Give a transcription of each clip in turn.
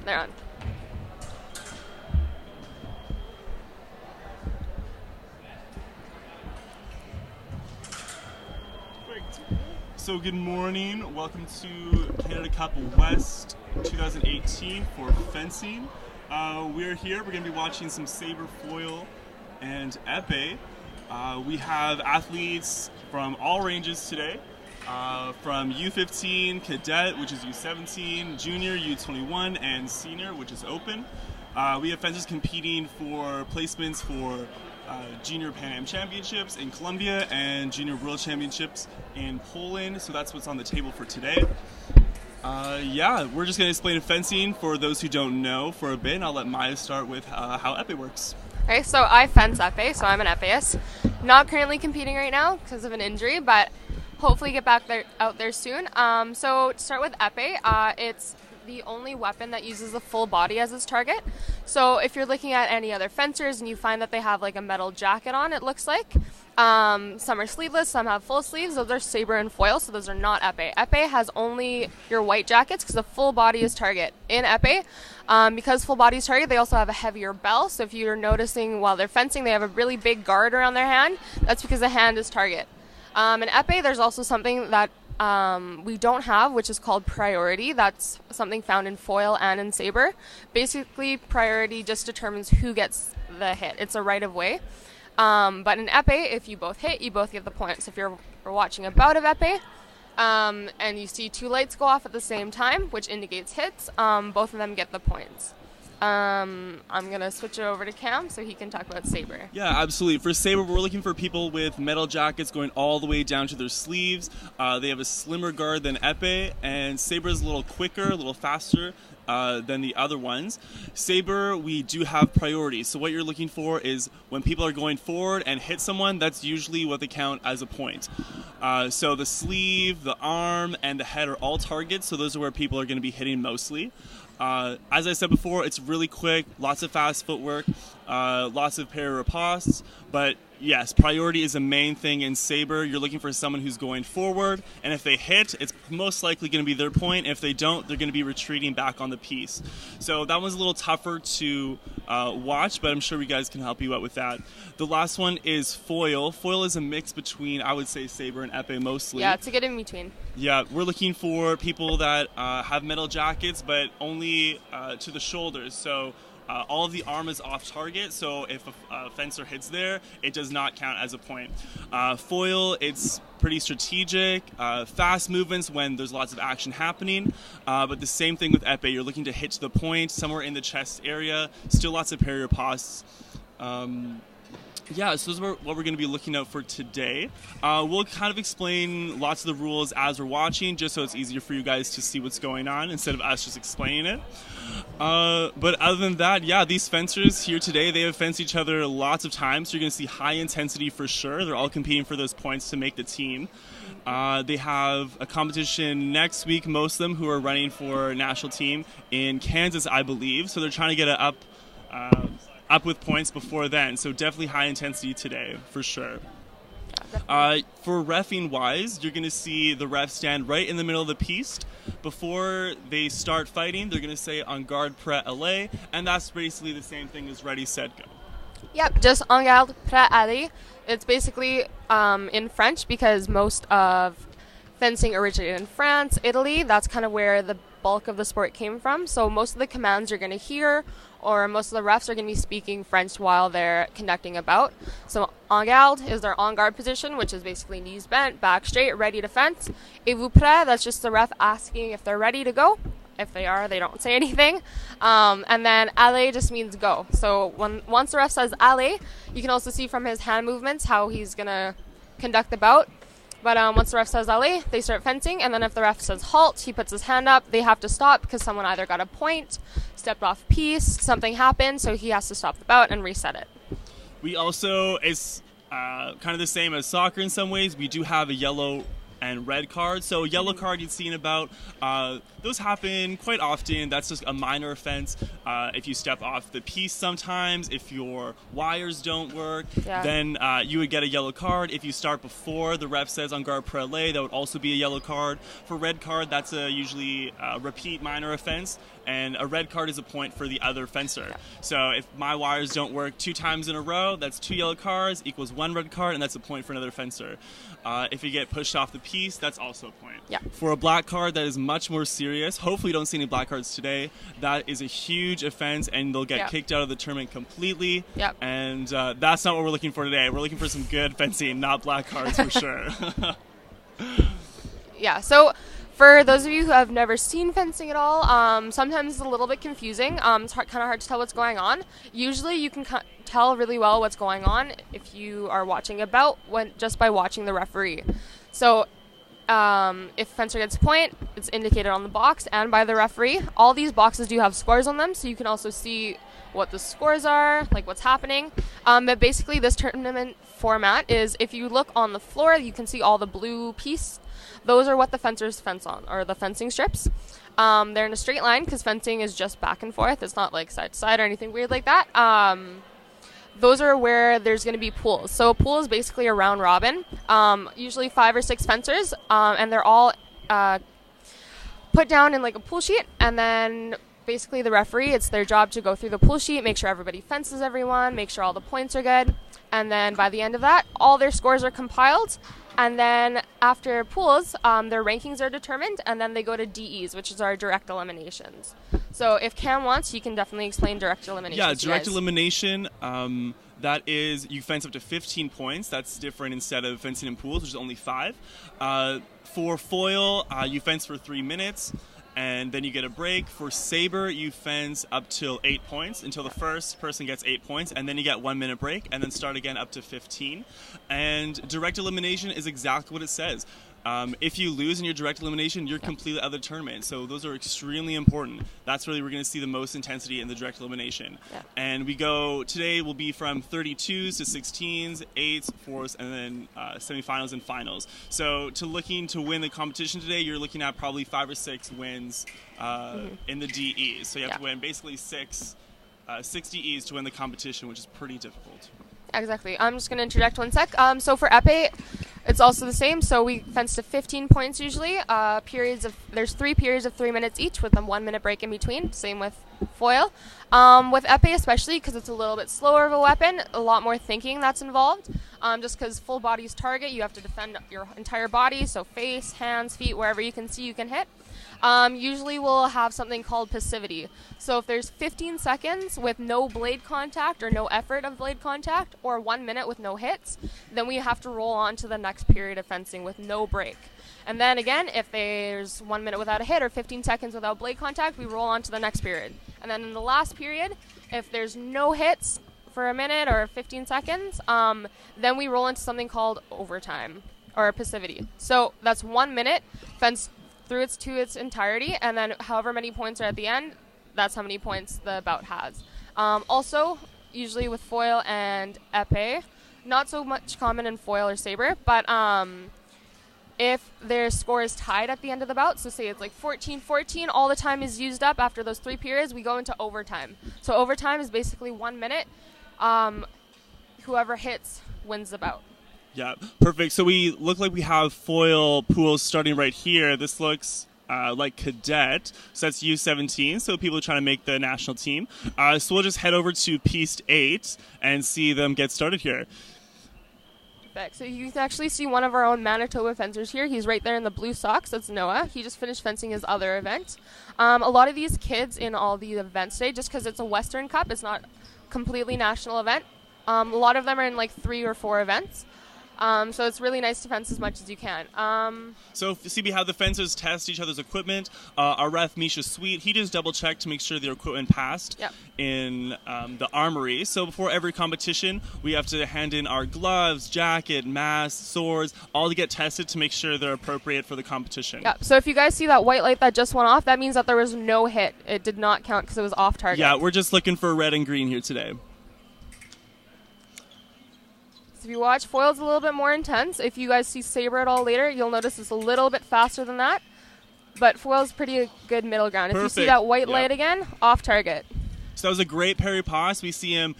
they're on. So good morning, welcome to Canada Cup West 2018 for fencing. We're here, we're going to be watching some Saber foil and épée. We have athletes from all ranges today, from U15, cadet, which is U17, junior, U21, and senior, which is open. We have fencers competing for placements for Junior Pan Am Championships in Colombia and Junior World Championships in Poland, so that's what's on the table for today. Yeah, we're just going to explain fencing for those who don't know for a bit, and I'll let Maya start with how épée works. Okay, so I fence épée, so I'm an épéist. Not currently competing right now because of an injury, but hopefully get back out there soon. So to start with épée, it's the only weapon that uses the full body as its target. So if you're looking at any other fencers and you find that they have like a metal jacket on, it looks like. Some are sleeveless, some have full sleeves. Those are Saber and foil, so those are not épée. Épée has only your white jackets because the full body is target. In épée, because full body is target, they also have a heavier bell. So if you're noticing while they're fencing, they have a really big guard around their hand. That's because the hand is target. In épée, there's also something that we don't have, which is called priority. That's something found in foil and in Saber. Basically, priority just determines who gets the hit. It's a right of way. But in épée, if you both hit, you both get the points. If you're watching a bout of épée, and you see two lights go off at the same time, which indicates hits, both of them get the points. I'm going to switch it over to Cam so he can talk about Saber. Yeah, absolutely. For Saber, we're looking for people with metal jackets going all the way down to their sleeves. They have a slimmer guard than épée, and Saber is a little quicker, a little faster than the other ones. Saber, we do have priority. So what you're looking for is when people are going forward and hit someone, that's usually what they count as a point. So the sleeve, the arm, and the head are all targets, so those are where people are going to be hitting mostly. As I said before, it's really quick, lots of fast footwork, lots of parry ripostes, but yes, priority is the main thing in Saber. You're looking for someone who's going forward, and if they hit, it's most likely going to be their point. If they don't, they're going to be retreating back on the piece. So that one's a little tougher to watch, but I'm sure you guys can help you out with that. The last one is foil. Foil is a mix between, I would say, Saber and épée mostly. Yeah, it's a good in between. Yeah, we're looking for people that have metal jackets, but only to the shoulders. So all of the arm is off target, so if a fencer hits there, it does not count as a point. Foil, it's pretty strategic, fast movements when there's lots of action happening, but the same thing with épée. You're looking to hit to the point, somewhere in the chest area, still lots of parry ripostes. Yeah, so those are what we're going to be looking at for today. We'll kind of explain lots of the rules as we're watching, just so it's easier for you guys to see what's going on instead of us just explaining it. But other than that, yeah, these fencers here today, they have fenced each other lots of times, so you're going to see high intensity for sure. They're all competing for those points to make the team. They have a competition next week, most of them, who are running for national team in Kansas, I believe, so they're trying to get it up with points before then, so definitely high intensity today for sure. For reffing wise, you're going to see the ref stand right in the middle of the piste. Before they start fighting, they're going to say en garde, prêt, aller, and that's basically the same thing as ready, set, go. Yep, just en garde, prêt, aller. It's basically in French because most of fencing originated in France, Italy. That's kind of where the bulk of the sport came from. So most of the commands you're going to hear, or most of the refs are going to be speaking French while they're conducting a bout. So en garde is their en garde position, which is basically knees bent, back straight, ready to fence. Et vous prêt, that's just the ref asking if they're ready to go. If they are, they don't say anything. And then aller just means go. So once the ref says aller, you can also see from his hand movements how he's going to conduct the bout. But once the ref says aller, they start fencing, and then if the ref says halt, he puts his hand up. They have to stop because someone either got a point, stepped off piece, something happened, so he has to stop the bout and reset it. We also, it's kind of the same as soccer in some ways. We do have a yellow and red card. So yellow card you've seen about, those happen quite often. That's just a minor offense. If you step off the piece sometimes, if your wires don't work, then you would get a yellow card. If you start before the ref says on guard parallel, that would also be a yellow card. For red card, that's usually a repeat minor offense, and a red card is a point for the other fencer. So if my wires don't work 2 times in a row, that's 2 yellow cards equals 1 red card, and that's a point for another fencer. If you get pushed off the piece, that's also a point. For a black card, that is much more serious. Hopefully you don't see any black cards today. That is a huge offense, and they'll get kicked out of the tournament completely. And that's not what we're looking for today. We're looking for some good fencing, not black cards for sure. So for those of you who have never seen fencing at all, sometimes it's a little bit confusing. It's kind of hard to tell what's going on. Usually you can tell really well what's going on if you are watching a bout just by watching the referee. So if fencer gets a point, it's indicated on the box and by the referee. All these boxes do have scores on them, so you can also see what the scores are, like what's happening. But basically this tournament format is, if you look on the floor, you can see all the blue piece. Those are what the fencers fence on, or the fencing strips. They're in a straight line because fencing is just back and forth. It's not like side to side or anything weird like that. Those are where there's going to be pools. So a pool is basically a round robin, usually 5 or 6 fencers, and they're all put down in like a pool sheet, and then basically the referee, it's their job to go through the pool sheet, make sure everybody fences everyone, make sure all the points are good, and then by the end of that, all their scores are compiled. And then after pools, their rankings are determined, and then they go to DEs, which is our direct eliminations. So if Cam wants, he can definitely explain direct elimination. Yeah, direct elimination, that is, you fence up to 15 points. That's different instead of fencing in pools, which is only 5. For foil, you fence for 3 minutes, and then you get a break. For Saber, you fence up till 8 points until the first person gets 8 points, and then you get 1 minute break, and then start again up to 15. And direct elimination is exactly what it says. If you lose in your direct elimination, you're completely out of the tournament. So those are extremely important. That's really where we're going to see the most intensity in the direct elimination. And today will be from 32s to 16s, 8s, 4s, and then semifinals and finals. So looking to win the competition today, you're looking at probably 5 or 6 wins in the DEs. So you have to win basically 6 DEs to win the competition, which is pretty difficult. Exactly. I'm just going to interject 1 sec. So for épée, it's also the same. So we fence to 15 points usually. There's 3 periods of 3 minutes each with a 1 minute break in between. Same with foil. With épée especially, because it's a little bit slower of a weapon, a lot more thinking that's involved. Just because full body's target, you have to defend your entire body, so face, hands, feet, wherever you can see you can hit. Usually we'll have something called passivity. So if there's 15 seconds with no blade contact or no effort of blade contact, or 1 minute with no hits, then we have to roll on to the next period of fencing with no break. And then again, if there's 1 minute without a hit or 15 seconds without blade contact, we roll on to the next period. And then in the last period, if there's no hits for a minute or 15 seconds, then we roll into something called overtime or passivity. So that's 1 minute fenced through its entirety, and then however many points are at the end, that's how many points the bout has. Also, usually with foil and épée, not so much common in foil or saber, but if their score is tied at the end of the bout, so say it's like 14-14, all the time is used up after those 3 periods, we go into overtime. So overtime is basically 1 minute. Whoever hits wins the bout. Yeah, perfect. So we look like we have foil pools starting right here. This looks like cadet, so that's U17, so people are trying to make the national team. So we'll just head over to Piece 8 and see them get started here. So you can actually see one of our own Manitoba fencers here. He's right there in the blue socks. That's Noah. He just finished fencing his other event. A lot of these kids in all the events today, just because it's a Western Cup, it's not completely national event. A lot of them are in like 3 or 4 events. So it's really nice to fence as much as you can. So see we have the fencers test each other's equipment. Our ref, Misha Sweet, he just double-checked to make sure their equipment passed in the armory. So before every competition, we have to hand in our gloves, jacket, mask, swords, all to get tested to make sure they're appropriate for the competition. Yeah, so if you guys see that white light that just went off, that means that there was no hit. It did not count because it was off target. Yeah, we're just looking for red and green here today. So if you watch, foil's a little bit more intense. If you guys see Saber at all later, you'll notice it's a little bit faster than that. But foil's pretty good middle ground. If you see that white light again, off target. So that was a great parry pass. We see him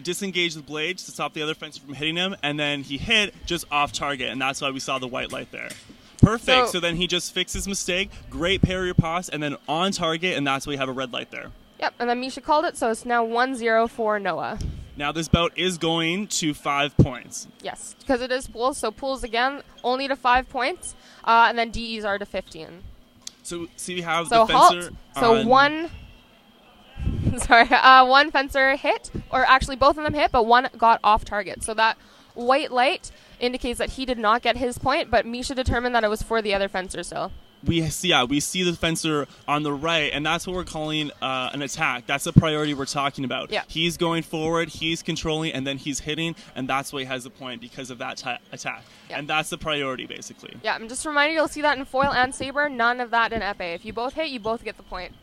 disengage the blades to stop the other fencer from hitting him, and then he hit just off target, and that's why we saw the white light there. Perfect. So then he just fixed his mistake. Great parry pass, and then on target, and that's why we have a red light there. Yep, and then Misha called it, so it's now 1-0 for Noah. Now this bout is going to 5 points. Yes, because it is pools, so pools again only to 5 points, and then DEs are to 15. So see, we have so the fencer. So one fencer hit, or actually both of them hit, but one got off target. So that white light indicates that he did not get his point, but Misha determined that it was for the other fencer still. We see the fencer on the right, and that's what we're calling an attack. That's the priority we're talking about. Yeah. He's going forward, he's controlling, and then he's hitting, and that's why he has the point because of that attack. Yeah. And that's the priority, basically. Yeah, and just a reminder, you'll see that in foil and saber, none of that in épée. If you both hit, you both get the point.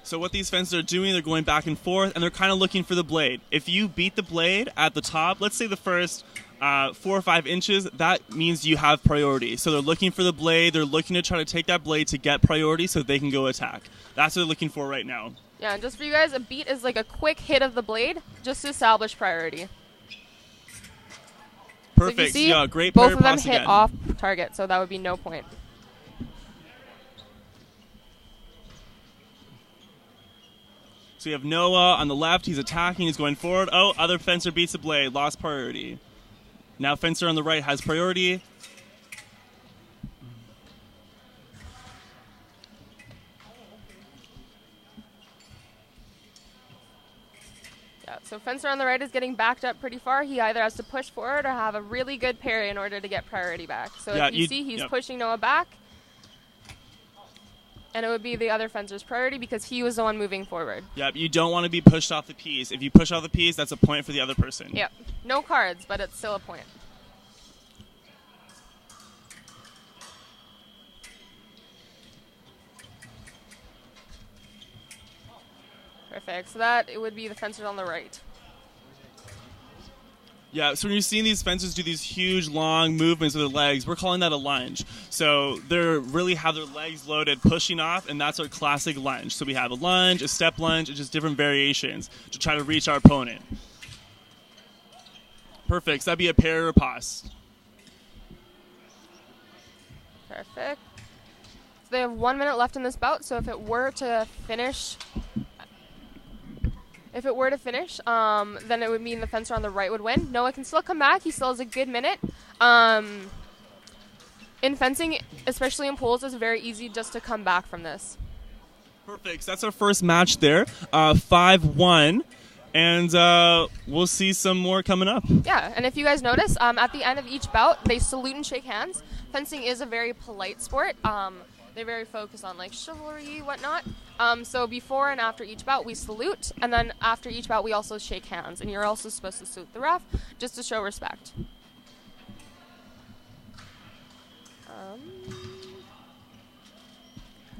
So what these fencers are doing, they're going back and forth, and they're kind of looking for the blade. If you beat the blade at the top, let's say the first 4 or 5 inches, that means you have priority. So they're looking for the blade. They're looking to try to take that blade to get priority so they can go attack. That's what they're looking for right now. Yeah, and just for you guys, a beat is like a quick hit of the blade just to establish priority. Perfect. So if you see, yeah, great both of them hit again. Off target, so that would be no point. So you have Noah on the left. He's attacking. He's going forward. Oh, other fencer beats the blade. Lost priority. Now fencer on the right has priority. Yeah, so fencer on the right is getting backed up pretty far. He either has to push forward or have a really good parry in order to get priority back. So yeah, if you see, he's pushing Noah back. And it would be the other fencer's priority because he was the one moving forward. Yep, you don't want to be pushed off the piece. If you push off the piece, that's a point for the other person. Yep. No cards, but it's still a point. Perfect. So that it would be the fencers on the right. Yeah, so when you're seeing these fencers do these huge, long movements with their legs, we're calling that a lunge. So they really have their legs loaded, pushing off, and that's our classic lunge. So we have a lunge, a step lunge, and just different variations to try to reach our opponent. Perfect. So that'd be a parry or pass. Perfect. So they have 1 minute left in this bout, so if it were to finish... then it would mean the fencer on the right would win. Noah can still come back. He still has a good minute. In fencing, especially in pools, it's very easy just to come back from this. Perfect. So that's our first match there. 5-1. And we'll see some more coming up. Yeah, and if you guys notice, at the end of each bout, they salute and shake hands. Fencing is a very polite sport. They're very focused on like chivalry, whatnot. So before and after each bout, we salute, and then after each bout, we also shake hands. And you're also supposed to salute the ref, just to show respect.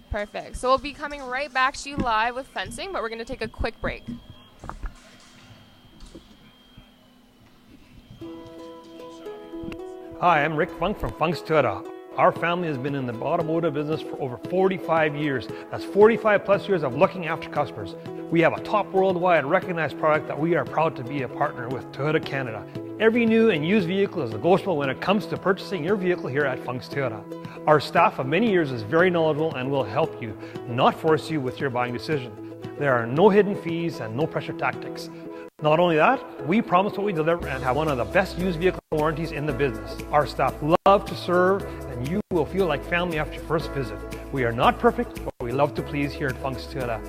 Perfect. So we'll be coming right back to you live with fencing, but we're going to take a quick break. Hi, I'm Rick Funk from Funk's Toyota. Our family has been in the automotive business for over 45 years. That's 45 plus years of looking after customers. We have a top worldwide recognized product that we are proud to be a partner with Toyota Canada. Every new and used vehicle is negotiable when it comes to purchasing your vehicle here at Funk's Toyota. Our staff of many years is very knowledgeable and will help you, not force you with your buying decision. There are no hidden fees and no pressure tactics. Not only that, we promise what we deliver and have one of the best used vehicle warranties in the business. Our staff love to serve, and you will feel like family after your first visit. We are not perfect, but we love to please here at Funk's Toyota.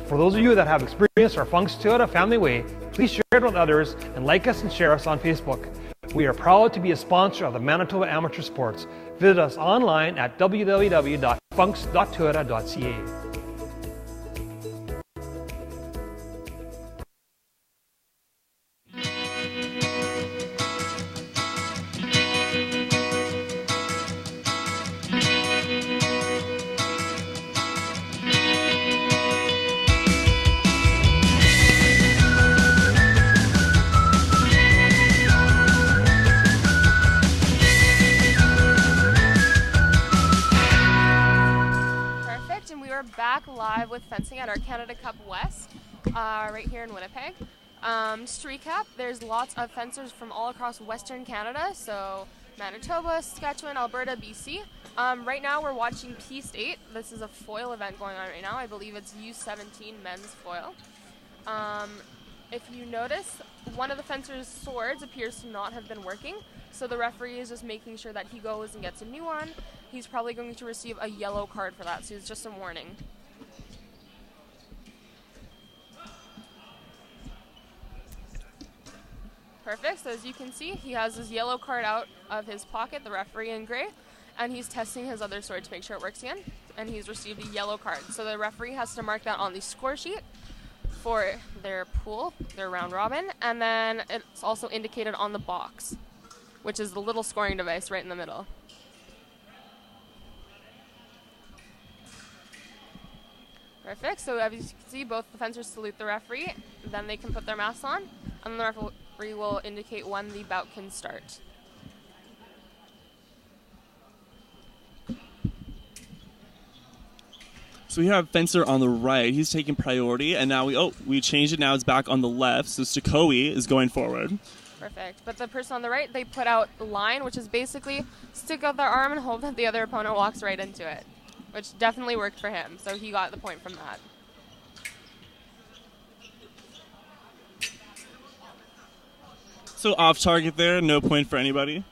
For those of you that have experienced our Funk's Toyota family way, please share it with others and like us and share us on Facebook. We are proud to be a sponsor of the Manitoba Amateur Sports. Visit us online at www.funks.toyota.ca. with fencing at our Canada Cup West, right here in Winnipeg. Just to recap, there's lots of fencers from all across Western Canada, so Manitoba, Saskatchewan, Alberta, BC. Right now we're watching Piste 8. This is a foil event going on right now. I believe it's U17 men's foil. If you notice, one of the fencer's swords appears to not have been working, so the referee is just making sure that he goes and gets a new one. He's probably going to receive a yellow card for that, so it's just a warning. Perfect, so as you can see, he has his yellow card out of his pocket, the referee in gray, and he's testing his other sword to make sure it works again, and he's received a yellow card. So the referee has to mark that on the score sheet for their pool, their round robin, and then it's also indicated on the box, which is the little scoring device right in the middle. Perfect, so as you can see, both the fencers salute the referee, then they can put their masks on, and the referee will indicate when the bout can start. So we have fencer on the right. He's taking priority, and now we changed it. Now it's back on the left. So Stakoi is going forward. Perfect. But the person on the right, they put out the line, which is basically stick out their arm and hope that the other opponent walks right into it, which definitely worked for him. So he got the point from that. So off target there, no point for anybody.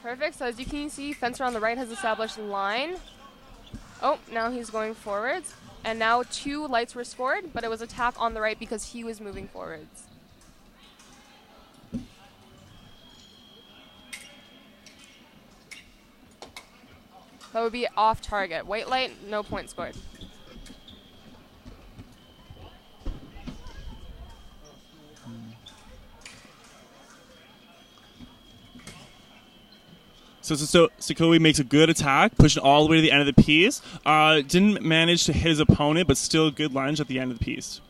Perfect, so as you can see, fencer on the right has established line. Oh, now he's going forwards. And now 2 lights were scored, but it was a tap on the right because he was moving forwards. That would be off target. White light, no point scored. So Stakoi makes a good attack, pushing all the way to the end of the piece. Didn't manage to hit his opponent, but still good lunge at the end of the piece.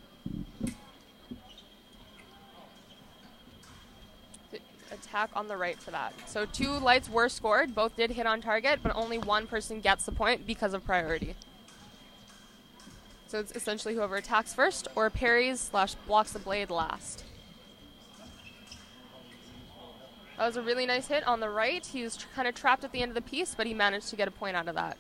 Attack on the right for that. So 2 lights were scored. Both did hit on target, but only one person gets the point because of priority. So it's essentially whoever attacks first or parries / blocks the blade last. That was a really nice hit on the right. He was kind of trapped at the end of the piece, but he managed to get a point out of that.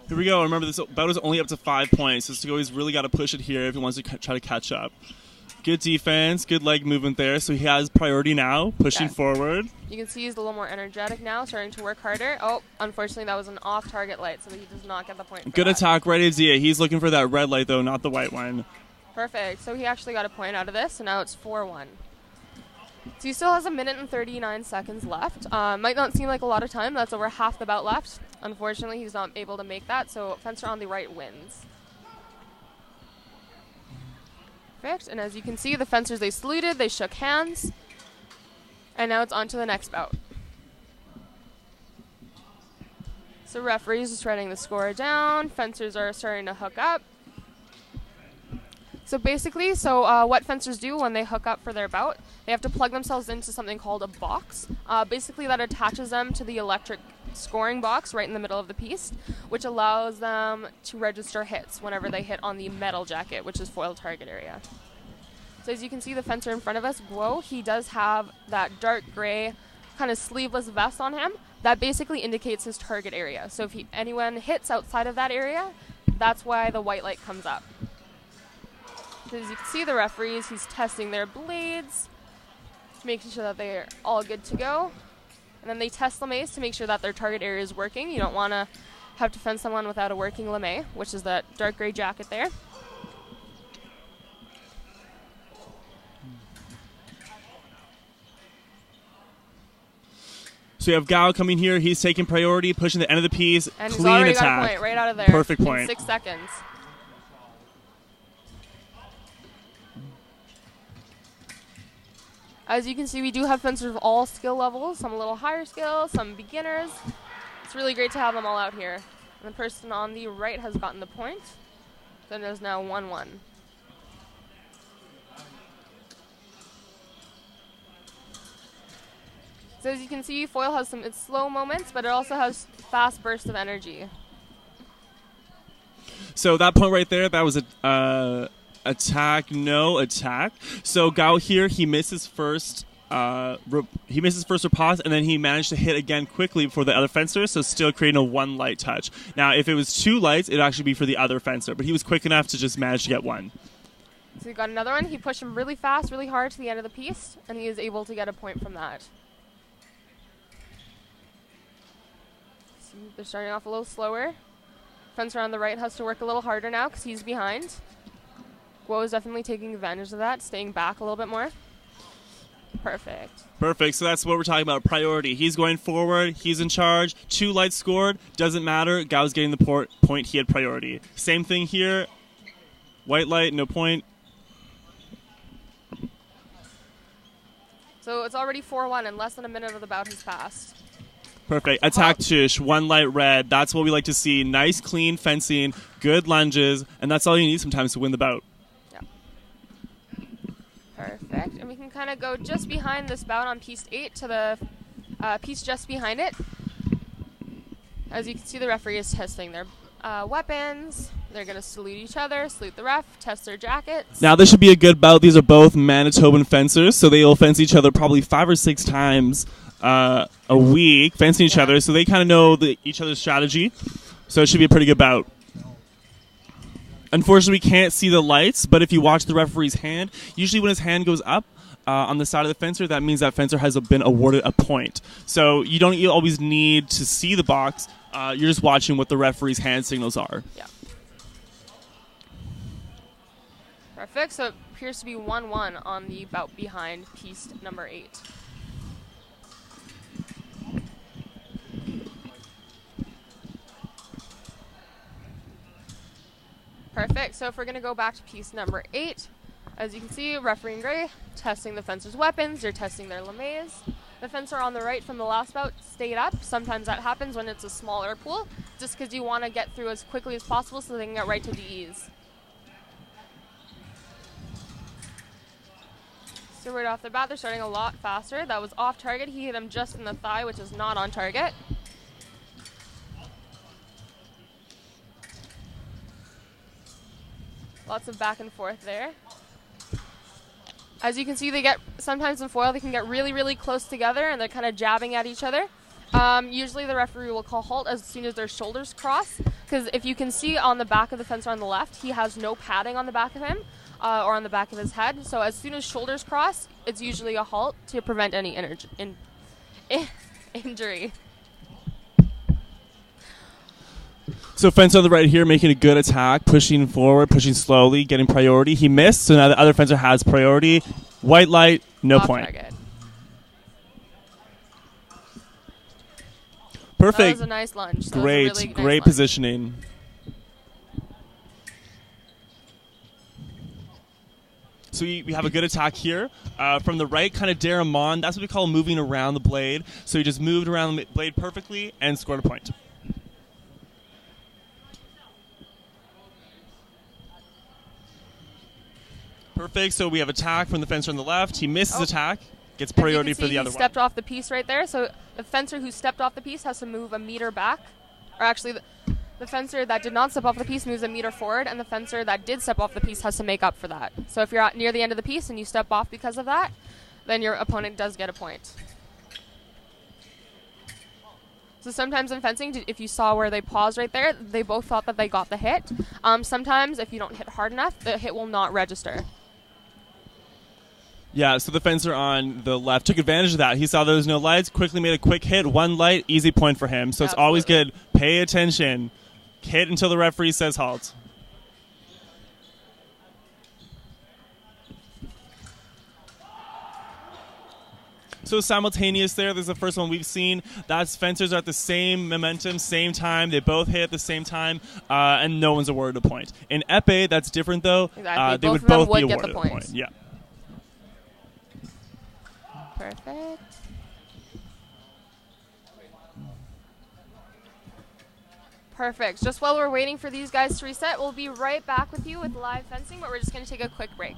Here we go. Remember, this bout is only up to 5 points, so Stakoi's really got to push it here if he wants to try to catch up. Good defense, good leg movement there, so he has priority now, pushing forward. You can see he's a little more energetic now, starting to work harder. Oh, unfortunately, that was an off-target light, so he does not get the point for Good that. attack right at Zia. He's looking for that red light, though, not the white one. Perfect. So he actually got a point out of this, so now it's 4-1. So he still has 1 minute and 39 seconds left. Might not seem like a lot of time. That's over half the bout left. Unfortunately, he's not able to make that, so fencer on the right wins. Perfect. And as you can see, the fencers, they saluted, they shook hands, and now it's on to the next bout. So referees just writing the score down. Fencers are starting to hook up. So basically, what fencers do when they hook up for their bout, they have to plug themselves into something called a box. Basically, that attaches them to the electric scoring box right in the middle of the piece, which allows them to register hits whenever they hit on the metal jacket, which is foil target area. So as you can see, the fencer in front of us, Guo, he does have that dark gray kind of sleeveless vest on him. That basically indicates his target area. So if anyone hits outside of that area, that's why the white light comes up. So as you can see, the referees, he's testing their blades, making sure that they're all good to go. And then they test lames to make sure that their target area is working. You don't want to have to fence someone without a working lame, which is that dark gray jacket there. So you have Gao coming here. He's taking priority, pushing the end of the piece. And clean he's already attack. got a point right out of there. Perfect point. In 6 seconds. As you can see, we do have fencers of all skill levels, some a little higher skill, some beginners. It's really great to have them all out here. And the person on the right has gotten the point. Then there's now 1-1. So as you can see, foil has some slow moments, but it also has fast bursts of energy. So that point right there, that was a attack, no attack. So Gao here, he misses first riposte, and then he managed to hit again quickly before the other fencer, so still creating a 1 light touch. Now, if it was 2 lights, it'd actually be for the other fencer, but he was quick enough to just manage to get 1. So he got another one. He pushed him really fast, really hard to the end of the piece, and he is able to get a point from that. They're starting off a little slower. Fencer on the right has to work a little harder now because he's behind. Guo is definitely taking advantage of that, staying back a little bit more. Perfect. Perfect. So that's what we're talking about, priority. He's going forward. He's in charge. 2 lights scored. Doesn't matter. Gao's getting the point. He had priority. Same thing here. White light, no point. So it's already 4-1 and less than a minute of the bout has passed. Perfect. Attack tush, 1 light red. That's what we like to see. Nice, clean fencing, good lunges, and that's all you need sometimes to win the bout. Yeah. Perfect. And we can kind of go just behind this bout on piece 8 to the piece just behind it. As you can see, the referee is testing their weapons. They're going to salute each other, salute the ref, test their jackets. Now, this should be a good bout. These are both Manitoban fencers, so they will fence each other probably 5 or 6 times a week, fencing each other, so they kind of know each other's strategy. So it should be a pretty good bout. Unfortunately, we can't see the lights, but if you watch the referee's hand, usually when his hand goes up on the side of the fencer, that means that fencer has been awarded a point. So you don't always need to see the box. You're just watching what the referee's hand signals are. Yeah. Perfect. So it appears to be 1-1 on the bout behind piece number 8. Perfect. So if we're going to go back to piece number 8, as you can see, referee in gray testing the fencer's weapons. They're testing their lames. The fencer on the right from the last bout stayed up. Sometimes that happens when it's a smaller pool, just because you want to get through as quickly as possible so they can get right to DEs. So right off the bat, they're starting a lot faster. That was off target. He hit him just in the thigh, which is not on target. Lots of back and forth there. As you can see, sometimes in foil, they can get really, really close together and they're kind of jabbing at each other. Usually the referee will call halt as soon as their shoulders cross, because if you can see on the back of the fencer on the left, he has no padding on the back of him or on the back of his head. So as soon as shoulders cross, it's usually a halt to prevent any injury. So fencer on the right here making a good attack, pushing forward, pushing slowly, getting priority. He missed, so now the other fencer has priority. White light, no point. Target. Perfect. That was a nice lunge. Great, really great nice positioning. So we have a good attack here. From the right, kind of Daramon. That's what we call moving around the blade. So he just moved around the blade perfectly and scored a point. Perfect. So we have attack from the fencer on the left. He misses attack, gets priority for the other one. He stepped off the piece right there. So the fencer who stepped off the piece has to move a meter back. Or actually, the fencer that did not step off the piece moves a meter forward, and the fencer that did step off the piece has to make up for that. So if you're near the end of the piece and you step off because of that, then your opponent does get a point. So sometimes in fencing, if you saw where they paused right there, they both thought that they got the hit. Sometimes if you don't hit hard enough, the hit will not register. Yeah, so the fencer on the left took advantage of that. He saw there was no lights, quickly made a quick hit, 1 light, easy point for him. So it's always good. Pay attention. Hit until the referee says halt. So simultaneous there's the first one we've seen. That's fencers are at the same momentum, same time. They both hit at the same time, and no one's awarded a point. In épée, that's different though. Exactly. They would both be awarded a point. Yeah. Perfect. Perfect. Just while we're waiting for these guys to reset, we'll be right back with you with live fencing, but we're just going to take a quick break.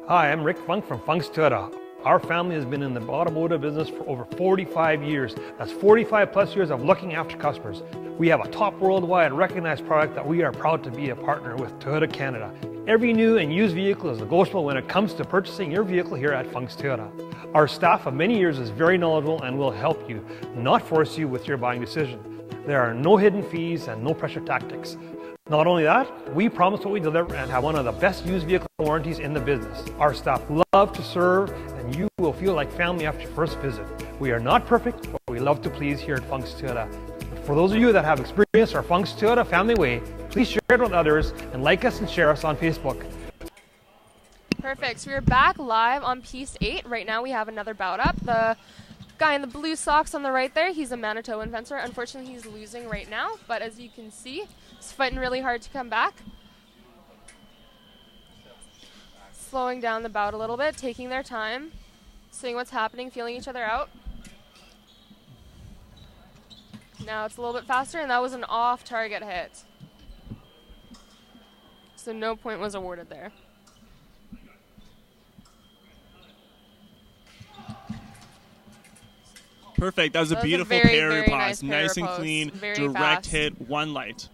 Hi, I'm Rick Funk from Funk's Toyota. Our family has been in the automotive business for over 45 years. That's 45 plus years of looking after customers. We have a top worldwide recognized product that we are proud to be a partner with Toyota Canada. Every new and used vehicle is negotiable when it comes to purchasing your vehicle here at Funk's Toyota. Our staff of many years is very knowledgeable and will help you, not force you with your buying decision. There are no hidden fees and no pressure tactics. Not only that, we promise what we deliver and have one of the best used vehicle warranties in the business. Our staff love to serve and you will feel like family after your first visit. We are not perfect, but we love to please here at Funk's Toyota. For those of you that have experienced our Funk's Toyota family way, please share it with others and like us and share us on Facebook. Perfect. So we're back live on Piece 8. Right now we have another bout up. The guy in the blue socks on the right there, he's a Manitoban fencer. Unfortunately, he's losing right now, but as you can see, he's fighting really hard to come back. Slowing down the bout a little bit, taking their time, seeing what's happening, feeling each other out. Now it's a little bit faster, and that was an off-target hit. So no point was awarded there. Perfect. That was a beautiful parry pass. Nice and clean, direct hit, one light.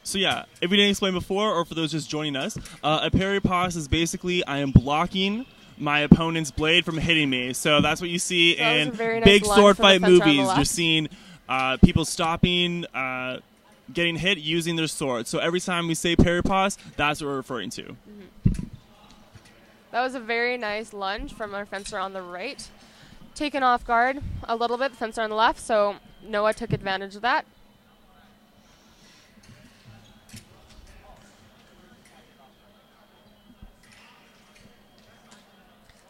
So yeah, if we didn't explain before, or for those just joining us, a parry pass is basically I am blocking my opponent's blade from hitting me. So that's what you see in big sword fight movies. You're seeing people stopping, getting hit using their sword. So every time we say parry pass, that's what we're referring to. Mm-hmm. That was a very nice lunge from our fencer on the right. Taken off guard a little bit, the fencer on the left, so Noah took advantage of that.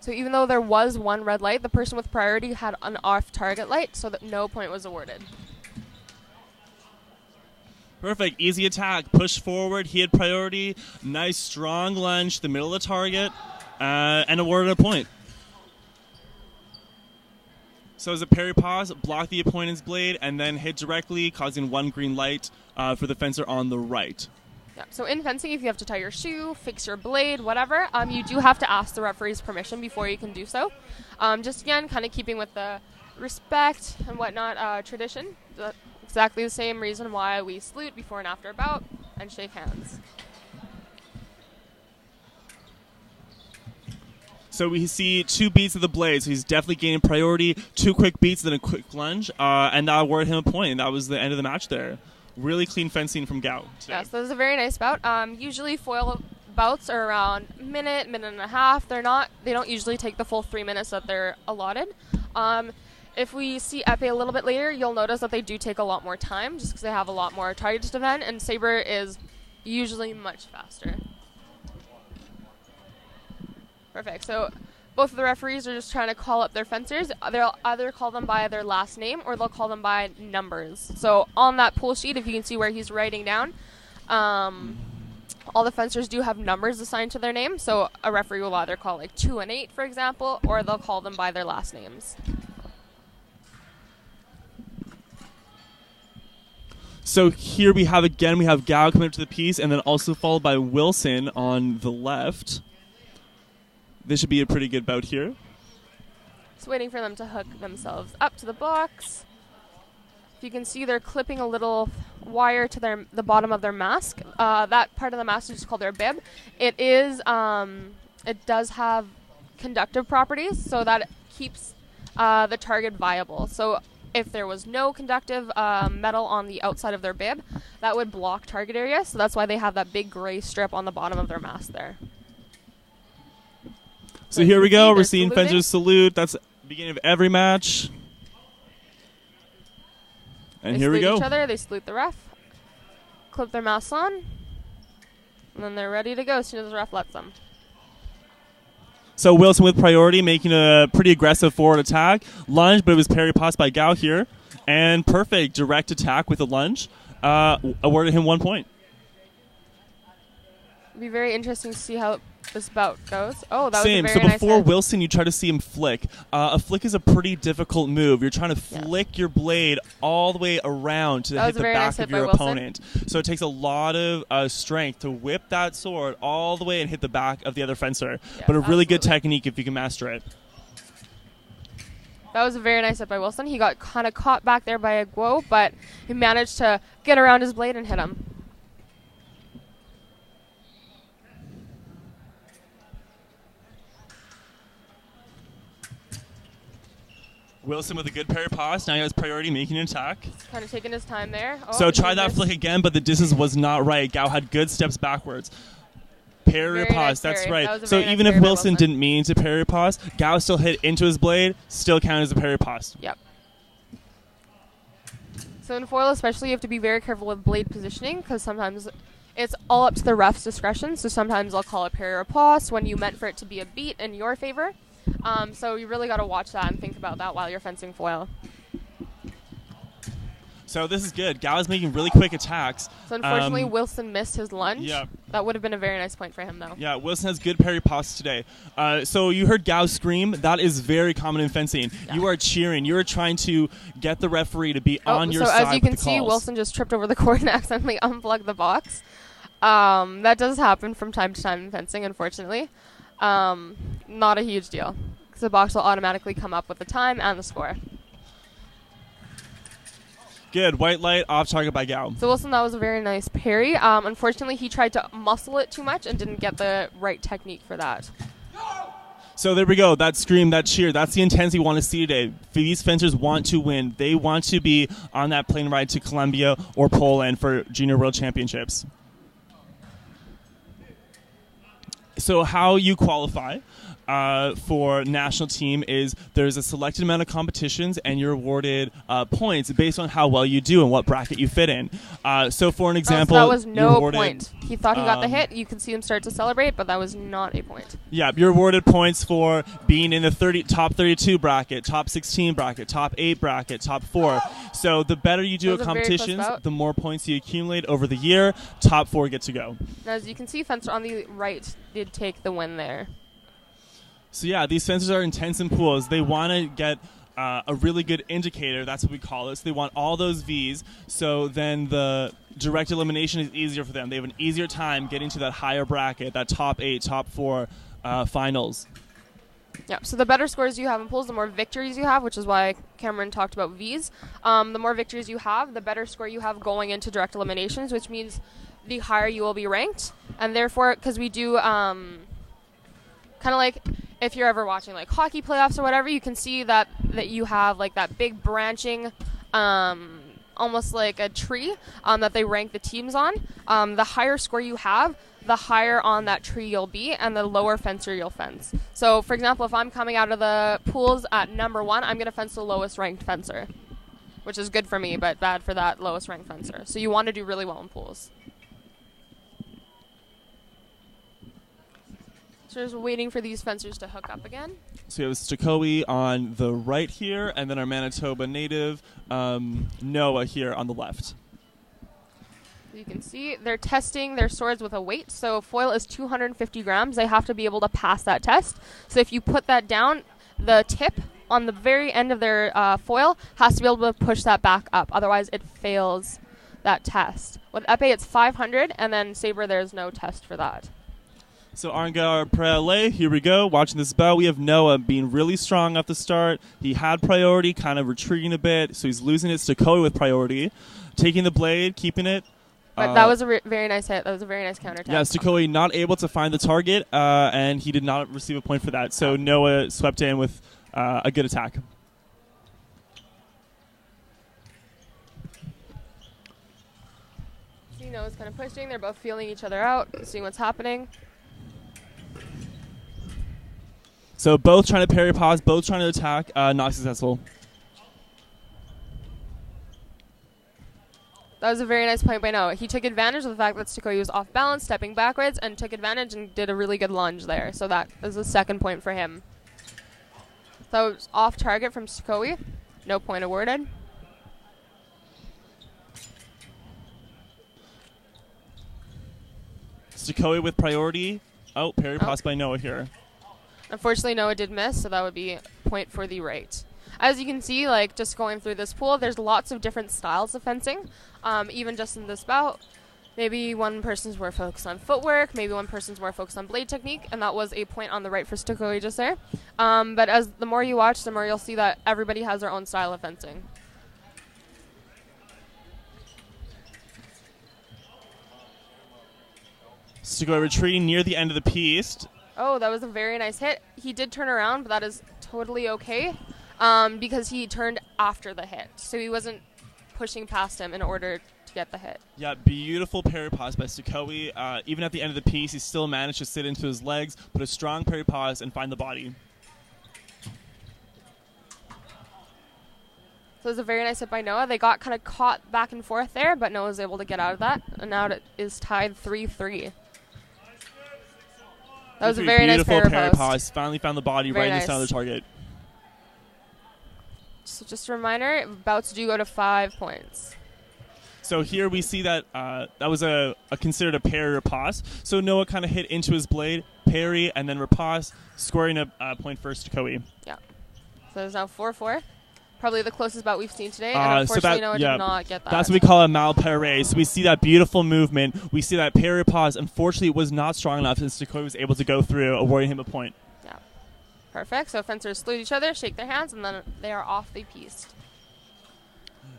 So even though there was one red light, the person with priority had an off-target light, so that no point was awarded. Perfect. Easy attack. Push forward. He had priority. Nice strong lunge to the middle of the target, and awarded a point. So as a parry pause, block the opponent's blade, and then hit directly, causing one green light for the fencer on the right. Yeah. So in fencing, if you have to tie your shoe, fix your blade, whatever, you do have to ask the referee's permission before you can do so. Just again, kind of keeping with the respect and whatnot tradition. Exactly the same reason why we salute before and after a bout and shake hands. So we see 2 beats of the blade, so he's definitely gaining priority. 2 quick beats, then a quick lunge, and that awarded him a point. And that was the end of the match there. Really clean fencing from Gao today. Yes, that was a very nice bout. Usually foil bouts are around minute and a half. They don't usually take the full 3 minutes that they're allotted. If we see épée a little bit later, you'll notice that they do take a lot more time just because they have a lot more targets to defend, and Saber is usually much faster. Perfect. So both of the referees are just trying to call up their fencers. They'll either call them by their last name or they'll call them by numbers. So on that pool sheet, if you can see where he's writing down, all the fencers do have numbers assigned to their name. So a referee will either call like 2 and 8, for example, or they'll call them by their last names. So here we have Gao coming up to the piece, and then also followed by Wilson on the left. This should be a pretty good bout here. Just waiting for them to hook themselves up to the box. If you can see, they're clipping a little wire to the bottom of their mask. That part of the mask is called their bib. It does have conductive properties, so that it keeps the target viable. So if there was no conductive metal on the outside of their bib, that would block target area. So that's why they have that big gray strip on the bottom of their mask there. So here we go. We're They're seeing saluting. fencers salute. That's the beginning of every match. And They here we salute go. each other. They salute the ref. Clip their masks on. And then they're ready to go as soon as the ref lets them. So Wilson with priority, making a pretty aggressive forward attack. Lunge, but it was parry pass by Gao here. And perfect direct attack with a lunge. Awarded him 1 point. It'll be very interesting to see how this bout goes. Oh, that Same. was a So very nice before hit. Wilson, you try to see him flick. A flick is a pretty difficult move. You're trying to flick your blade all the way around to That hit was a the very back nice hit of your by Wilson. opponent. So it takes a lot of strength to whip that sword all the way and hit the back of the other fencer. Yes, but a really good absolutely. technique if you can master it. That was a very nice hit by Wilson. He got kind of caught back there by a Guo, but he managed to get around his blade and hit him. Wilson with a good parry pass. Now he has priority, making an attack. Kind of taking his time there. Oh, So try he that missed. flick again, but the distance was not right. Gao had good steps backwards. Parry Very pass, nice that's parry. right. That was a So very nice even if parry by Wilson Wilson. didn't mean to parry pass, Gao still hit into his blade, still counted as a parry pass. Yep. So in foil especially, you have to be very careful with blade positioning because sometimes it's all up to the ref's discretion. So sometimes I'll call it parry or pass when you meant for it to be a beat in your favor. So you really got to watch that and think about that while you're fencing foil. So this is good. Gao is making really quick attacks. So unfortunately, Wilson missed his lunge. Yep. That would have been a very nice point for him, though. Yeah, Wilson has good parry pass today. So you heard Gao scream. That is very common in fencing. Yeah. You are cheering. You are trying to get the referee to be on your so side as you with can the see, calls. Wilson just tripped over the cord and accidentally unplugged the box. That does happen from time to time in fencing, unfortunately. Not a huge deal, because the box will automatically come up with the time and the score. Good. White light off target by Gao. So Wilson, that was a very nice parry. Unfortunately, he tried to muscle it too much and didn't get the right technique for that. So there we go. That scream, that cheer, that's the intensity we want to see today. These fencers want to win. They want to be on that plane ride to Colombia or Poland for Junior World Championships. So how you qualify for national team is there's a selected amount of competitions and you're awarded points based on how well you do and what bracket you fit in. So for an example, that was you're no awarded, point. He thought he got the hit. You could see him start to celebrate, but that was not a point. Yeah, you're awarded points for being in the top 32 bracket, top 16 bracket, top 8 bracket, top 4. So the better you do That at was a very close competitions, bout. the more points you accumulate over the year. Top 4 get to go. Now, as you can see, Fencer on the right did take the win there. So yeah, these fencers are intense in pools. They want to get a really good indicator. That's what we call it. So they want all those Vs. So then the direct elimination is easier for them. They have an easier time getting to that higher bracket, that top 8, top 4 finals. Yeah, so the better scores you have in pools, the more victories you have, which is why Cameron talked about Vs. The more victories you have, the better score you have going into direct eliminations, which means the higher you will be ranked. And therefore, because we do kind of like if you're ever watching like hockey playoffs or whatever, you can see that you have like that big branching almost like a tree that they rank the teams on. The higher score you have, the higher on that tree you'll be, and the lower fencer you'll fence. So, for example, if I'm coming out of the pools at number 1, I'm going to fence the lowest ranked fencer, which is good for me, but bad for that lowest ranked fencer. So you want to do really well in pools. So just waiting for these fencers to hook up again. So we have Stokoe on the right here, and then our Manitoba native, Noah, here on the left. You can see they're testing their swords with a weight. So foil is 250 grams. They have to be able to pass that test. So if you put that down, the tip on the very end of their foil has to be able to push that back up. Otherwise, it fails that test. With épée, it's 500, and then Saber, there's no test for that. So Arngar Prele, here we go. Watching this bout, we have Noah being really strong off the start. He had priority, kind of retreating a bit, so he's losing it. Stokoe with priority. Taking the blade, keeping it. But that was a very nice hit. That was a very nice counter attack. Yeah, Stokoe not able to find the target, and he did not receive a point for that. So Noah swept in with a good attack. See, Noah's kind of pushing. They're both feeling each other out, seeing what's happening. So both trying to parry pause, both trying to attack, not successful. That was a very nice point by Noah. He took advantage of the fact that Sukoi was off balance, stepping backwards, and took advantage and did a really good lunge there. So that is the second point for him. That was off target from Sukoi. No point awarded. Sukoi with priority. Oh, parry pass by Noah here. Unfortunately, Noah did miss, so that would be point for the right. As you can see, like just going through this pool, there's lots of different styles of fencing. Even just in this bout, maybe one person's more focused on footwork, maybe one person's more focused on blade technique, and that was a point on the right for Sukoi just there. But as the more you watch, the more you'll see that everybody has their own style of fencing. Sukoi retreating near the end of the piece. Oh, that was a very nice hit. He did turn around, but that is totally okay because he turned after the hit. So he wasn't pushing past him in order to get the hit. Yeah, beautiful parry pause by Sukoi. Even at the end of the piece, he still managed to sit into his legs, put a strong parry pause, and find the body. So it was a very nice hit by Noah. They got kind of caught back and forth there, but Noah was able to get out of that. And now it is tied 3-3. That was a very nice parry pause. Finally found the body right in the center of the target. So just a reminder, bouts do go to 5 points. So here we see that that was considered a parry riposte. So Noah kind of hit into his blade, parry, and then riposte, scoring a point for Sukoi. Yeah. So it's now 4-4. Probably the closest bout we've seen today, and unfortunately Noah did not get that. That's what we call a mal parry. So we see that beautiful movement. We see that parry pause. Unfortunately, it was not strong enough, and Sukoi was able to go through, awarding him a point. Yeah. Perfect. So fencers salute each other, shake their hands, and then they are off the piece.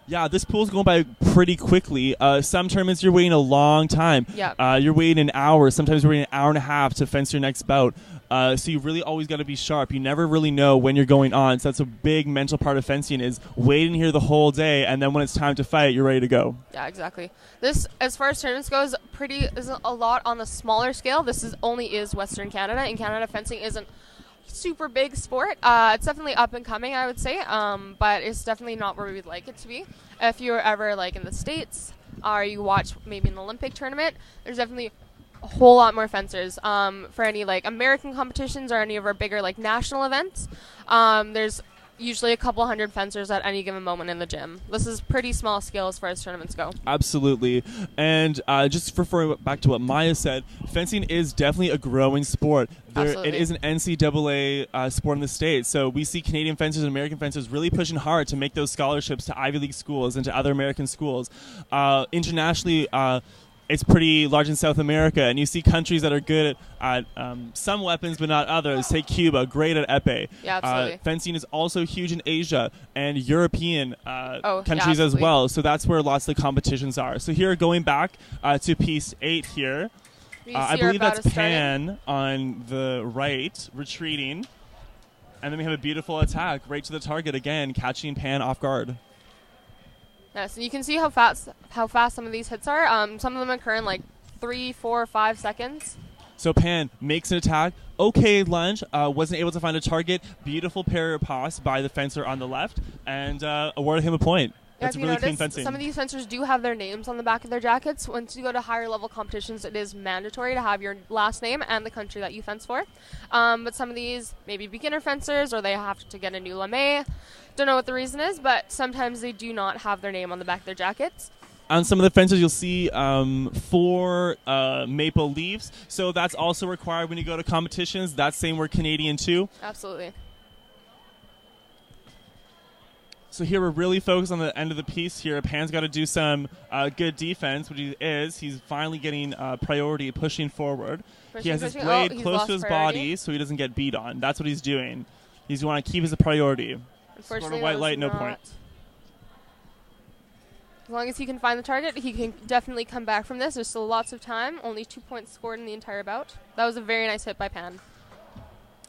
Yeah, this pool's going by pretty quickly. Some tournaments you're waiting a long time. Yeah. You're waiting an hour. Sometimes you're waiting an hour and a half to fence your next bout. So you really always got to be sharp. You never really know when you're going on. So that's a big mental part of fencing is waiting here the whole day, and then when it's time to fight, you're ready to go. Yeah, exactly. This, as far as tournaments goes, is a lot on the smaller scale. This only is Western Canada. In Canada, fencing isn't super big sport. It's definitely up and coming, I would say, but it's definitely not where we would like it to be. If you're ever like in the States or you watch maybe an Olympic tournament, there's definitely a whole lot more fencers. For any like American competitions or any of our bigger like national events, there's usually a couple hundred fencers at any given moment in the gym. This is pretty small scale as far as tournaments go. Absolutely. And just referring back to what Maya said, fencing is definitely a growing sport. It is an NCAA sport in the States. So we see Canadian fencers and American fencers really pushing hard to make those scholarships to Ivy League schools and to other American schools. Internationally, it's pretty large in South America, and you see countries that are good at some weapons but not others. Take Cuba, great at épée. Yeah, absolutely. Fencing is also huge in Asia and European countries as well, so that's where lots of the competitions are. So here, going back to piece 8 here, I believe that's Pan on the right, retreating, and then we have a beautiful attack right to the target again, catching Pan off guard. Yes, and you can see how fast some of these hits are. Some of them occur in like 3, 4, 5 seconds. So Pan makes an attack. Okay lunge. Wasn't able to find a target. Beautiful parry riposte by the fencer on the left, and awarded him a point. That's really clean fencing. Some of these fencers do have their names on the back of their jackets. Once you go to higher level competitions, it is mandatory to have your last name and the country that you fence for. But some of these, maybe beginner fencers, or they have to get a new lame. Don't know what the reason is, but sometimes they do not have their name on the back of their jackets. On some of the fences, you'll see 4 maple leaves. So that's also required when you go to competitions. That same word Canadian too. Absolutely. So here we're really focused on the end of the piece here. Pan's got to do some good defense, which he is. He's finally getting priority, pushing forward. He has his blade close to his body so he doesn't get beat on. That's what he's doing. He's want to keep his priority. Scored a white light, no point. As long as he can find the target, he can definitely come back from this. There's still lots of time. Only 2 points scored in the entire bout. That was a very nice hit by Pan.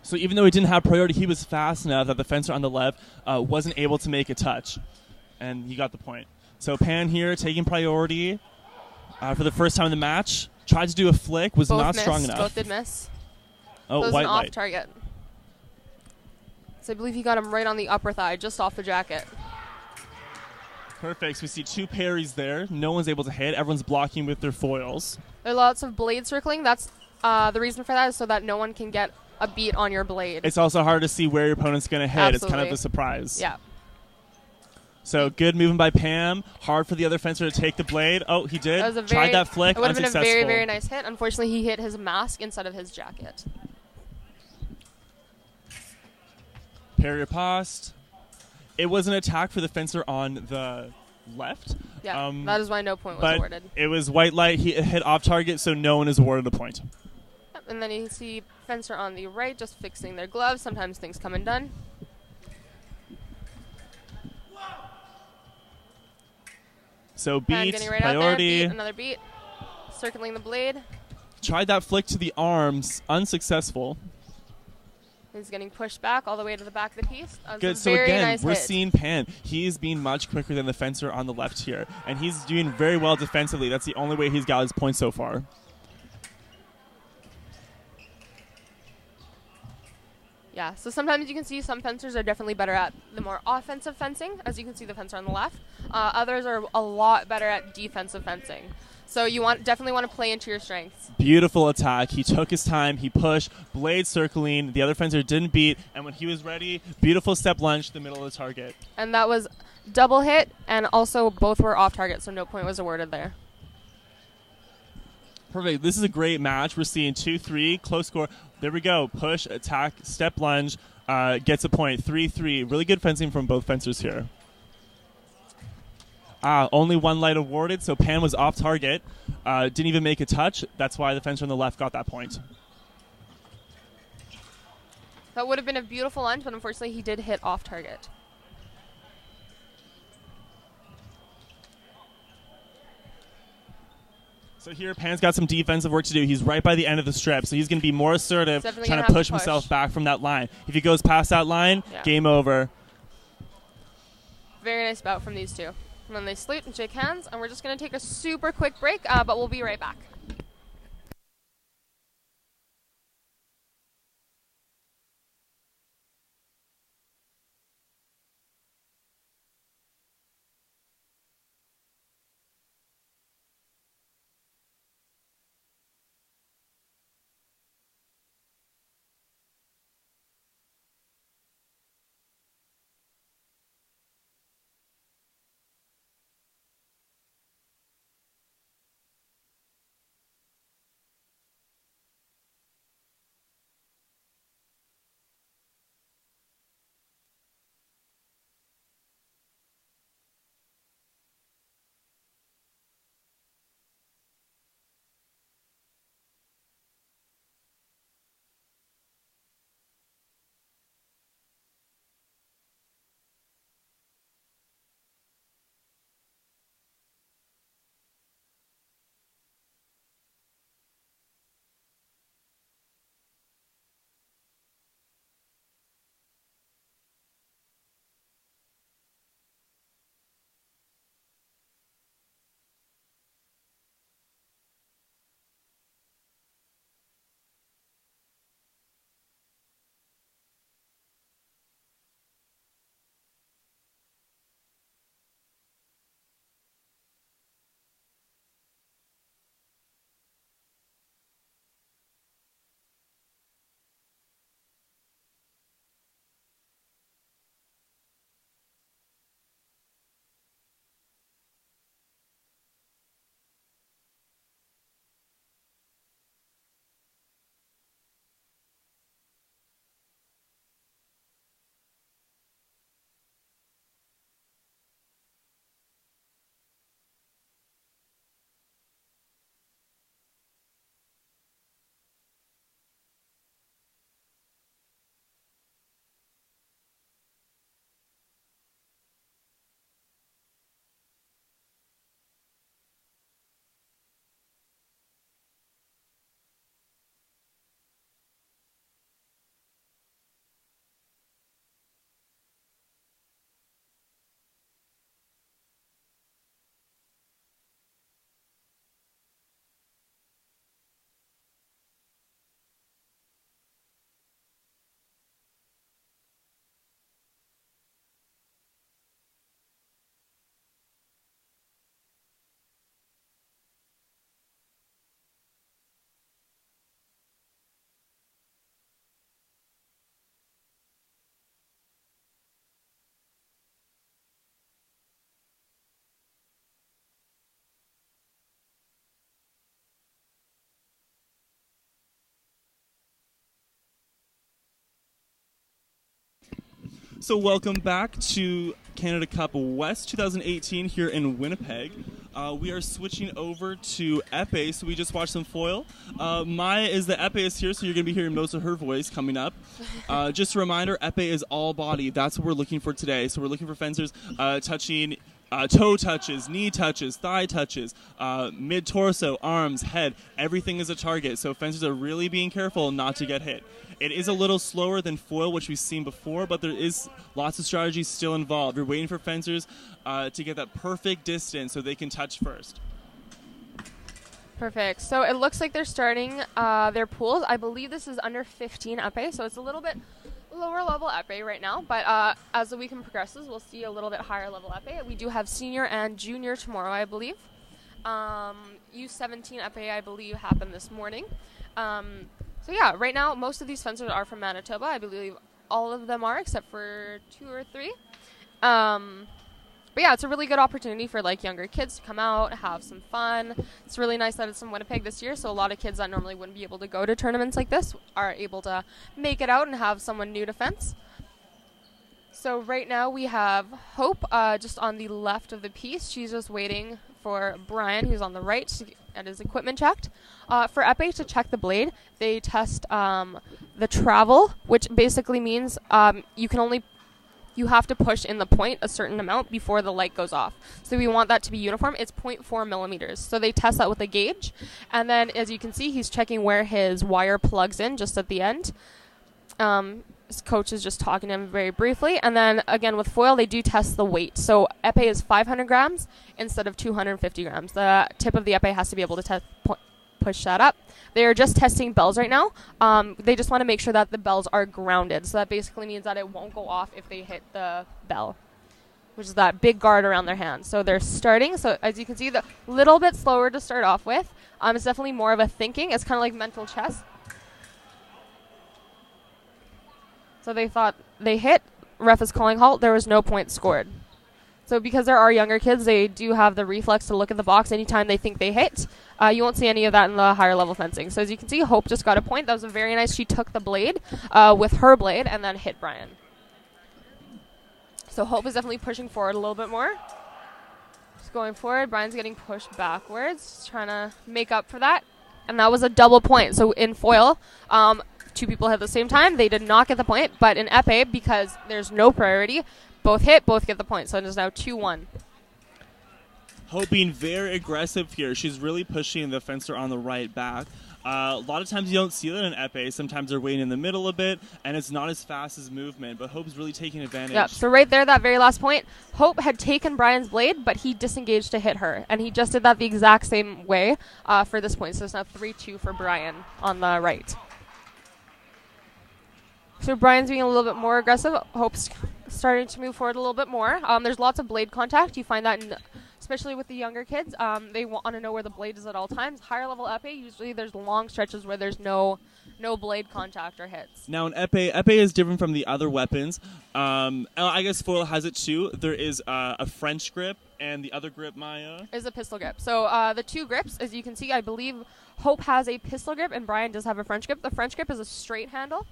So even though he didn't have priority, he was fast enough that the fencer on the left wasn't able to make a touch. And he got the point. So Pan here taking priority for the first time in the match. Tried to do a flick, was not strong enough. Both did miss. Oh, white light. Off target. So I believe he got him right on the upper thigh, just off the jacket. Perfect. So we see 2 parries there. No one's able to hit. Everyone's blocking with their foils. There are lots of blade circling. That's the reason for that is so that no one can get a beat on your blade. It's also hard to see where your opponent's going to hit. Absolutely. It's kind of a surprise. Yeah. So good movement by Pam. Hard for the other fencer to take the blade. Oh, he did. Tried that flick. It would have been a very, very nice hit. Unfortunately, he hit his mask instead of his jacket. Parry riposte. It was an attack for the fencer on the left. Yeah, that is why no point was awarded. It was white light. He hit off target, so no one is awarded a point. Yep, and then you see fencer on the right just fixing their gloves. Sometimes things come undone. So beat, getting right priority. Out there, beat, another beat. Circling the blade. Tried that flick to the arms. Unsuccessful. He's getting pushed back all the way to the back of the piece. Good. So again, we're seeing Pan. He's being much quicker than the fencer on the left here. And he's doing very well defensively. That's the only way he's got his points so far. Yeah, so sometimes you can see some fencers are definitely better at the more offensive fencing, as you can see the fencer on the left. Others are a lot better at defensive fencing. So you definitely want to play into your strengths. Beautiful attack. He took his time. He pushed. Blade circling. The other fencer didn't beat. And when he was ready, beautiful step lunge to the middle of the target. And that was double hit, and also both were off target, so no point was awarded there. Perfect. This is a great match. We're seeing 2-3, close score. There we go. Push, attack, step lunge, gets a point. 3-3. Really good fencing from both fencers here. Only 1 light awarded, so Pan was off target. Didn't even make a touch. That's why the fencer on the left got that point. That would have been a beautiful lunge, but unfortunately he did hit off target. So here, Pan's got some defensive work to do. He's right by the end of the strip, so he's going to be more assertive, trying to push himself back from that line. If he goes past that line, game over. Very nice bout from these two. And then they salute and shake hands, and we're just going to take a super quick break, but we'll be right back. So welcome back to Canada Cup West 2018 here in Winnipeg. We are switching over to épée, so we just watched some foil. Maya is the épée here, so you're going to be hearing most of her voice coming up. Just a reminder, épée is all body. That's what we're looking for today. So we're looking for fencers touching toe touches, knee touches, thigh touches, mid-torso, arms, head. Everything is a target, so fencers are really being careful not to get hit. It is a little slower than foil, which we've seen before, but there is lots of strategy still involved. You're waiting for fencers to get that perfect distance so they can touch first. Perfect. So it looks like they're starting their pools. I believe this is under 15 épée, so it's a little bit lower level épée right now, but as the weekend progresses, we'll see a little bit higher level épée. We do have senior and junior tomorrow, I believe. U17 épée, I believe, happened this morning. So yeah, right now, most of these fencers are from Manitoba. I believe all of them are, except for 2 or 3. But yeah, it's a really good opportunity for like younger kids to come out, have some fun. It's really nice that it's in Winnipeg this year, so a lot of kids that normally wouldn't be able to go to tournaments like this are able to make it out and have someone new to fence. So right now we have Hope just on the left of the piece. She's just waiting for Brian, who's on the right, to get his equipment checked. For épée, to check the blade, they test the travel, which basically means you have to push in the point a certain amount before the light goes off. So we want that to be uniform. It's 0.4 millimeters. So they test that with a gauge. And then, as you can see, he's checking where his wire plugs in just at the end. His coach is just talking to him very briefly. And then, again, with foil, they do test the weight. So épée is 500 grams instead of 250 grams. The tip of the épée has to be able to push that up. They are just testing bells right now. They just want to make sure that the bells are grounded. So that basically means that it won't go off if they hit the bell, which is that big guard around their hand. So they're starting. So as you can see, the little bit slower to start off with. It's definitely more of a thinking. It's kind of like mental chess. So they thought they hit. Ref is calling halt. There was no point scored. So because there are younger kids, they do have the reflex to look at the box anytime they think they hit. You won't see any of that in the higher level fencing. So as you can see, Hope just got a point. That was a very nice. She took the blade with her blade and then hit Brian. So Hope is definitely pushing forward a little bit more. Just going forward. Brian's getting pushed backwards, trying to make up for that. And that was a double point. So in foil, 2 people hit at the same time. They did not get the point. But in épée, because there's no priority, both hit, both get the point. So it is now 2-1. Hope being very aggressive here. She's really pushing the fencer on the right back. A lot of times you don't see that in épée. Sometimes they're waiting in the middle a bit, and it's not as fast as movement, but Hope's really taking advantage. Yep, so right there, that very last point, Hope had taken Brian's blade, but he disengaged to hit her, and he just did that the exact same way for this point. So it's now 3-2 for Brian on the right. So Brian's being a little bit more aggressive. Hope's starting to move forward a little bit more. There's lots of blade contact. You find that especially with the younger kids. They want to know where the blade is at all times. Higher level épée, usually there's long stretches where there's no blade contact or hits. Now in épée is different from the other weapons. I guess foil has it too. There is a French grip, and the other grip, Maya, is a pistol grip. So the 2 grips, as you can see, I believe Hope has a pistol grip and Brian does have a French grip. The French grip is a straight handle,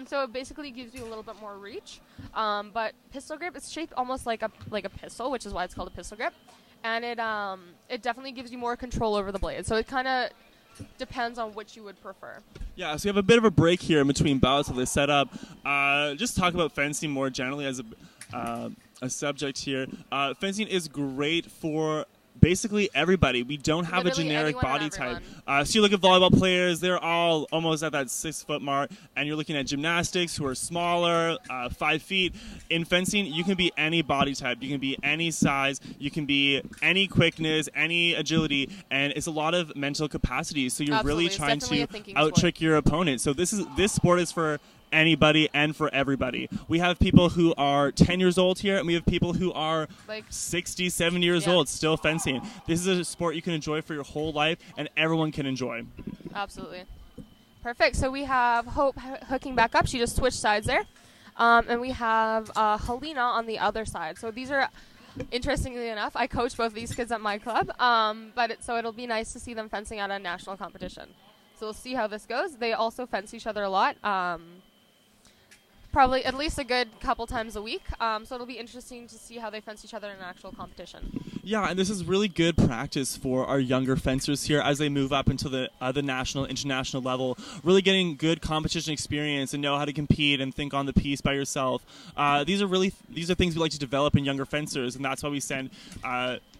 so it basically gives you a little bit more reach. But pistol grip is shaped almost like a pistol, which is why it's called a pistol grip, and it definitely gives you more control over the blade. So it kind of depends on which you would prefer. Yeah, so we have a bit of a break here in between bouts of this setup. Just talk about fencing more generally as a subject here. Fencing is great for basically everybody. We don't have Literally a generic anyone body type. So you look at volleyball players, they're all almost at that 6-foot mark, and you're looking at gymnastics who are smaller, 5 feet. In fencing, you can be any body type. You can be any size. You can be any quickness, any agility, and it's a lot of mental capacity. So you're Absolutely. really trying to out-trick out-trick your opponent. So this sport is for anybody and for everybody. We have people who are 10 years old here, and we have people who are like 60, 70 years old still fencing. This is a sport you can enjoy for your whole life, and everyone can enjoy. Absolutely. Perfect. So we have Hope hooking back up. She just switched sides there. And we have Helena on the other side. So these are, interestingly enough, I coach both these kids at my club, so it'll be nice to see them fencing at a national competition. So we'll see how this goes. They also fence each other a lot. probably at least a good couple times a week. So it'll be interesting to see how they fence each other in an actual competition. Yeah, and this is really good practice for our younger fencers here as they move up into the national, international level, really getting good competition experience and know how to compete and think on the piece by yourself. These are things we like to develop in younger fencers, and that's why we send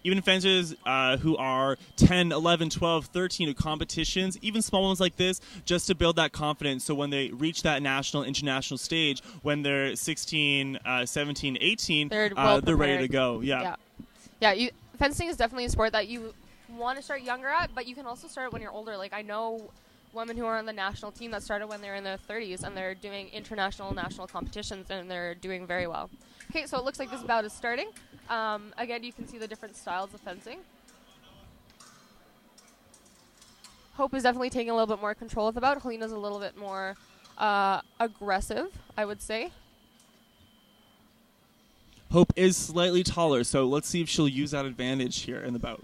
even fencers who are 10, 11, 12, 13 to competitions, even small ones like this, just to build that confidence. So when they reach that national, international stage, when they're 16, 17, 18, they're ready to go. Yeah, fencing is definitely a sport that you want to start younger at, but you can also start when you're older. Like, I know women who are on the national team that started when they're in their 30s, and they're doing international, national competitions, and they're doing very well. Okay, so it looks like this bout is starting. Again, you can see the different styles of fencing. Hope is definitely taking a little bit more control of the bout. Helena's a little bit more aggressive, I would say. Hope is slightly taller, so let's see if she'll use that advantage here in the bout.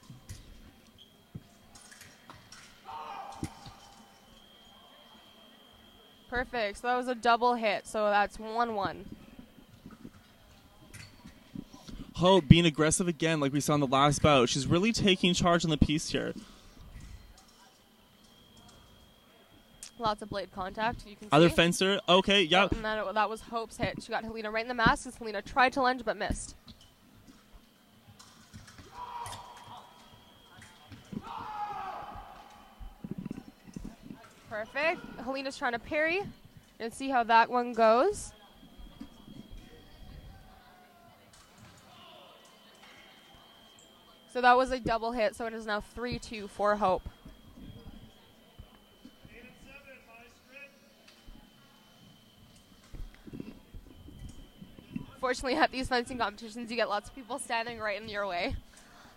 Perfect. So that was a double hit, so that's 1-1. Hope being aggressive again like we saw in the last bout. She's really taking charge on the piece here. Lots of blade contact. You can Other see. fencer. Okay, yeah. Oh, and that was Hope's hit. She got Helena right in the mask as Helena tried to lunge but missed. Perfect. Helena's trying to parry. And see how that one goes. So that was a double hit, so it is now 3-2 for Hope. Fortunately, at these fencing competitions, you get lots of people standing right in your way.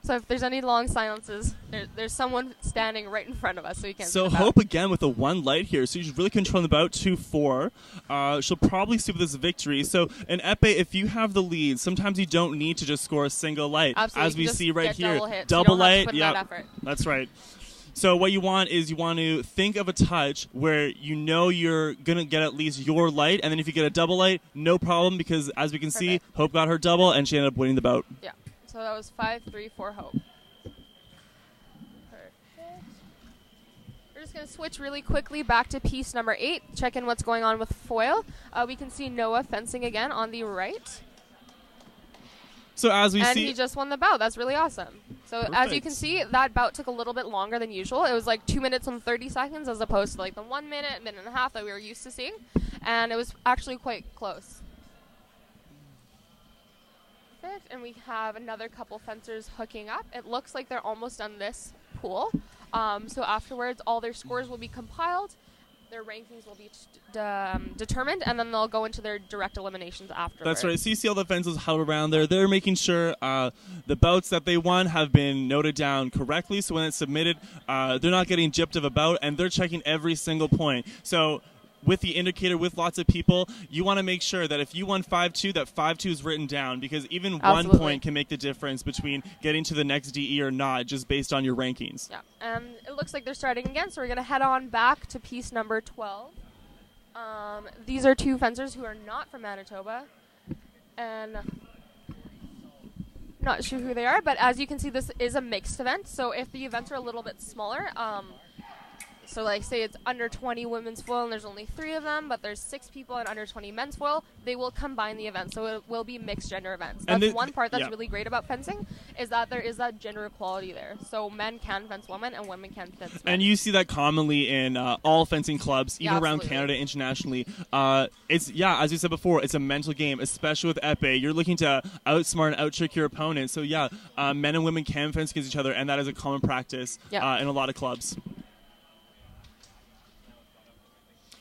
So if there's any long silences, there's someone standing right in front of us, so you can't. So Hope again with a 1 light here. So she's really controlling the bout 2-4. She'll probably sweep this victory. So in épée, if you have the lead, sometimes you don't need to just score a single light, absolutely, as we see right here. Double light, yeah, that's right. So what you want is you want to think of a touch where you know you're going to get at least your light, and then if you get a double light, no problem, because as we can see, Hope got her double, and she ended up winning the bout. Yeah, so that was 5-3 for Hope. Perfect. We're just going to switch really quickly back to piece number 8, check in what's going on with foil. We can see Noah fencing again on the right. So as we see, and he just won the bout. That's really awesome. So as you can see, that bout took a little bit longer than usual. It was like 2 minutes and 30 seconds as opposed to like the 1 minute, minute and a half that we were used to seeing. And it was actually quite close. Perfect. And we have another couple fencers hooking up. It looks like they're almost done this pool. So afterwards, all their scores will be compiled. Their rankings will be determined, and then they'll go into their direct eliminations afterwards. That's right. So you see all the fences huddle around there. They're making sure the bouts that they won have been noted down correctly, so when it's submitted, they're not getting gypped of a bout, and they're checking every single point. So with the indicator, with lots of people, you want to make sure that if you won 5-2, that 5-2 is written down, because even one point can make the difference between getting to the next DE or not, just based on your rankings. Yeah, and it looks like they're starting again, so we're going to head on back to piece number 12. These are two fencers who are not from Manitoba, and not sure who they are, but as you can see, this is a mixed event, so if the events are a little bit smaller, so like say it's under 20 women's foil and there's only 3 of them, but there's 6 people and under 20 men's foil, they will combine the events. So it will be mixed gender events. That's one part that's really great about fencing, is that there is that gender equality there. So men can fence women and women can fence men. And you see that commonly in all fencing clubs, even around Canada internationally. It's, as you said before, it's a mental game, especially with épée. You're looking to outsmart and out-trick your opponent. So men and women can fence against each other, and that is a common practice in a lot of clubs.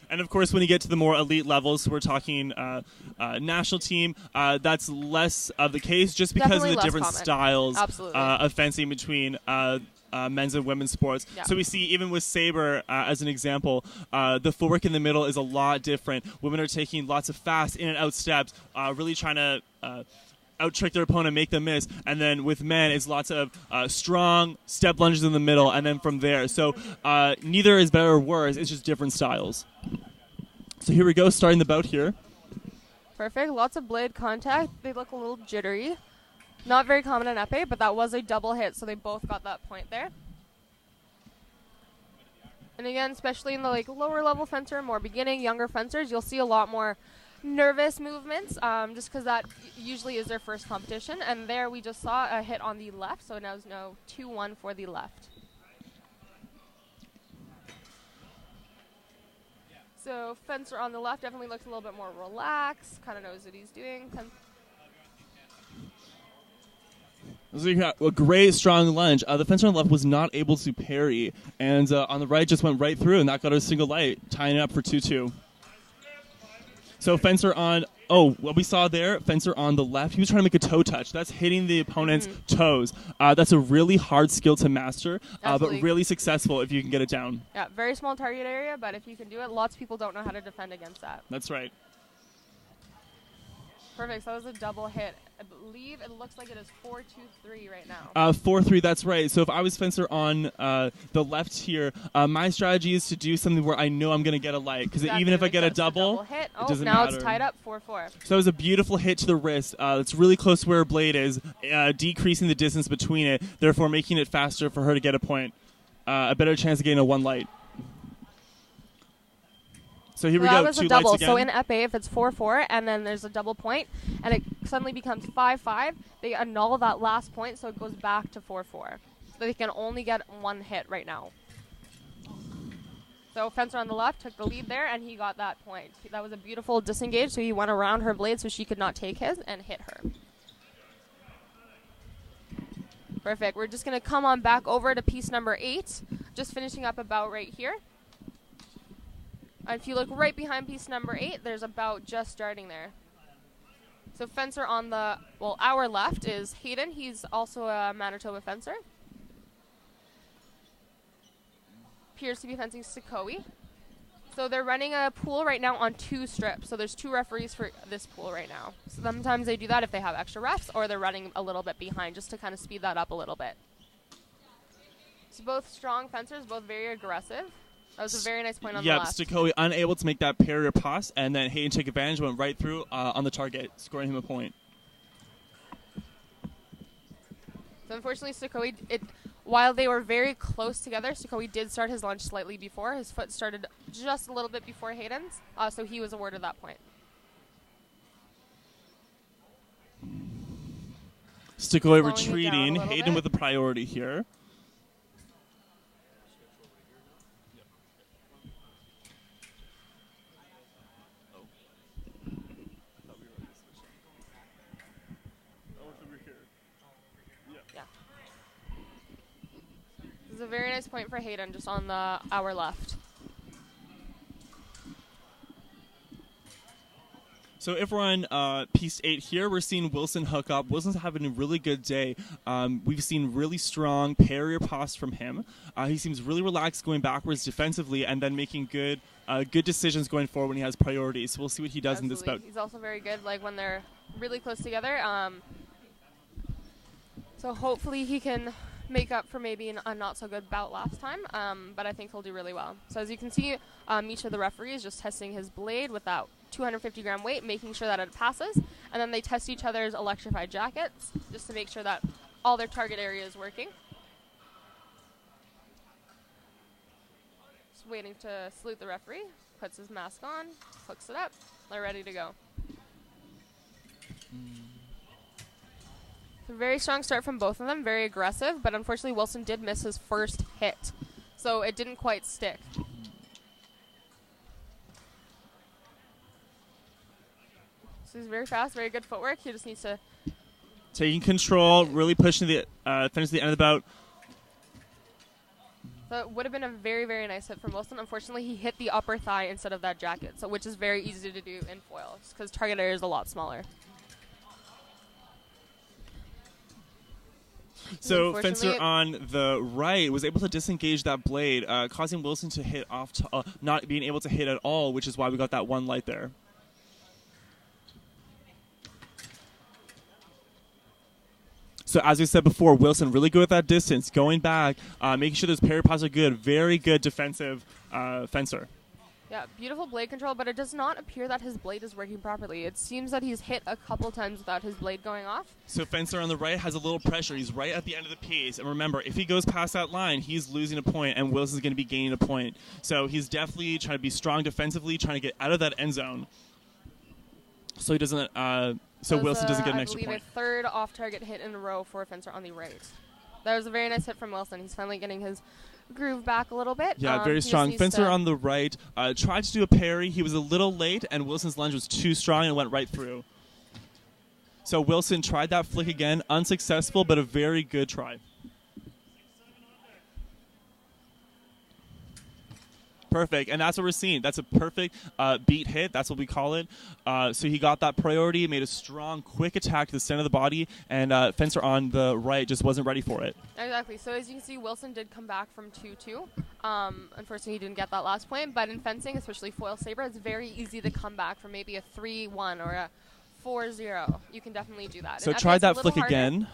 And, of course, when you get to the more elite levels, we're talking national team, that's less of the case just because of the different styles of fencing between men's and women's sports. Yeah. So we see even with Saber, as an example, the footwork in the middle is a lot different. Women are taking lots of fast in and out steps, really trying to out-trick their opponent, make them miss. And then with men, it's lots of strong step lunges in the middle, and then from there. So neither is better or worse. It's just different styles. So here we go, starting the bout here. Perfect. Lots of blade contact. They look a little jittery. Not very common in épée, but that was a double hit, so they both got that point there. And again, especially in the lower level fencer, more beginning, younger fencers, you'll see a lot more nervous movements, just because that usually is their first competition. And there we just saw a hit on the left, so now it's 2-1 for the left. So fencer on the left definitely looks a little bit more relaxed, kind of knows what he's doing. So you got a great strong lunge. The fencer on the left was not able to parry, and on the right just went right through, and that got a single light, tying it up for 2-2. So fencer on, what we saw there, fencer on the left, he was trying to make a toe touch. That's hitting the opponent's toes. That's a really hard skill to master, but really successful if you can get it down. Yeah, very small target area, but if you can do it, lots of people don't know how to defend against that. That's right. Perfect, so that was a double hit. I believe it looks like it is 4-2-3 right now. 4-3, that's right. So if I was fencer on the left here, my strategy is to do something where I know I'm going to get a light. Because even if I get a double hit, it doesn't now matter. It's tied up 4-4. So it was a beautiful hit to the wrist. It's really close to where her blade is, decreasing the distance between it, therefore making it faster for her to get a point. A better chance of getting a one light. So here we go, that was 2 a double. lights again. So in épée, if it's 4-4 and then there's a double point and it suddenly becomes 5-5, they annul that last point, so it goes back to 4-4. So they can only get one hit right now. So fencer on the left took the lead there, and he got that point. That was a beautiful disengage, so he went around her blade so she could not take his and hit her. Perfect. We're just going to come on back over to piece number 8, just finishing up a bout right here. If you look right behind piece number 8, there's a bout just starting there. So fencer on the, our left is Hayden. He's also a Manitoba fencer. Appears to be fencing Sukhoi. So they're running a pool right now on 2 strips. So there's 2 referees for this pool right now. So sometimes they do that if they have extra refs, or they're running a little bit behind just to kind of speed that up a little bit. So both strong fencers, both very aggressive. That was a very nice point on the left. Yep, Sukhoi unable to make that parry or pass, and then Hayden took advantage, went right through on the target, scoring him a point. So unfortunately, Sukhoi, while they were very close together, Sukhoi did start his lunge slightly before. His foot started just a little bit before Hayden's, so he was awarded that point. Sukhoi retreating, Hayden with the priority here. This is a very nice point for Hayden, just on our left. So if we're on piece 8 here, we're seeing Wilson hook up. Wilson's having a really good day. We've seen really strong parry or pass from him. He seems really relaxed going backwards defensively and then making good decisions going forward when he has priorities. So we'll see what he does in this bout. He's also very good when they're really close together. So hopefully he can make up for maybe a not-so-good bout last time, but I think he'll do really well. So as you can see, each of the referees just testing his blade with that 250-gram weight, making sure that it passes, and then they test each other's electrified jackets just to make sure that all their target area is working. Just waiting to salute the referee, puts his mask on, hooks it up, they're ready to go. A very strong start from both of them, very aggressive, but unfortunately Wilson did miss his first hit, so it didn't quite stick. So he's very fast, very good footwork. He just needs to... Taking control, really pushing the finish the end of the bout. So it would have been a very, very nice hit from Wilson. Unfortunately, he hit the upper thigh instead of that jacket, so which is very easy to do in foil, because target area is a lot smaller. So fencer on the right was able to disengage that blade, causing Wilson to hit off, not being able to hit at all, which is why we got that one light there. So as we said before, Wilson really good at that distance, going back, making sure those parry pass are good. Very good defensive fencer. Yeah, beautiful blade control, but it does not appear that his blade is working properly. It seems that he's hit a couple times without his blade going off. So Fencer on the right has a little pressure. He's right at the end of the piece. And remember, if he goes past that line, he's losing a point, and Wilson's going to be gaining a point. So he's definitely trying to be strong defensively, trying to get out of that end zone. So he doesn't. So Wilson doesn't get an extra point. I believe a third off-target hit in a row for Fencer on the right. That was a very nice hit from Wilson. He's finally getting his groove back a little bit. Yeah, very strong. Fencer on the right tried to do a parry. He was a little late, and Wilson's lunge was too strong and went right through. So Wilson tried that flick again, unsuccessful, but a very good try. Perfect, and that's what we're seeing. That's a perfect beat hit. That's what we call it. So he got that priority, made a strong, quick attack to the center of the body, and Fencer on the right just wasn't ready for it. Exactly. So as you can see, Wilson did come back from 2-2. Unfortunately, he didn't get that last point, but in fencing, especially foil saber, it's very easy to come back from maybe a 3-1 or a 4-0. You can definitely do that. So try that flick again.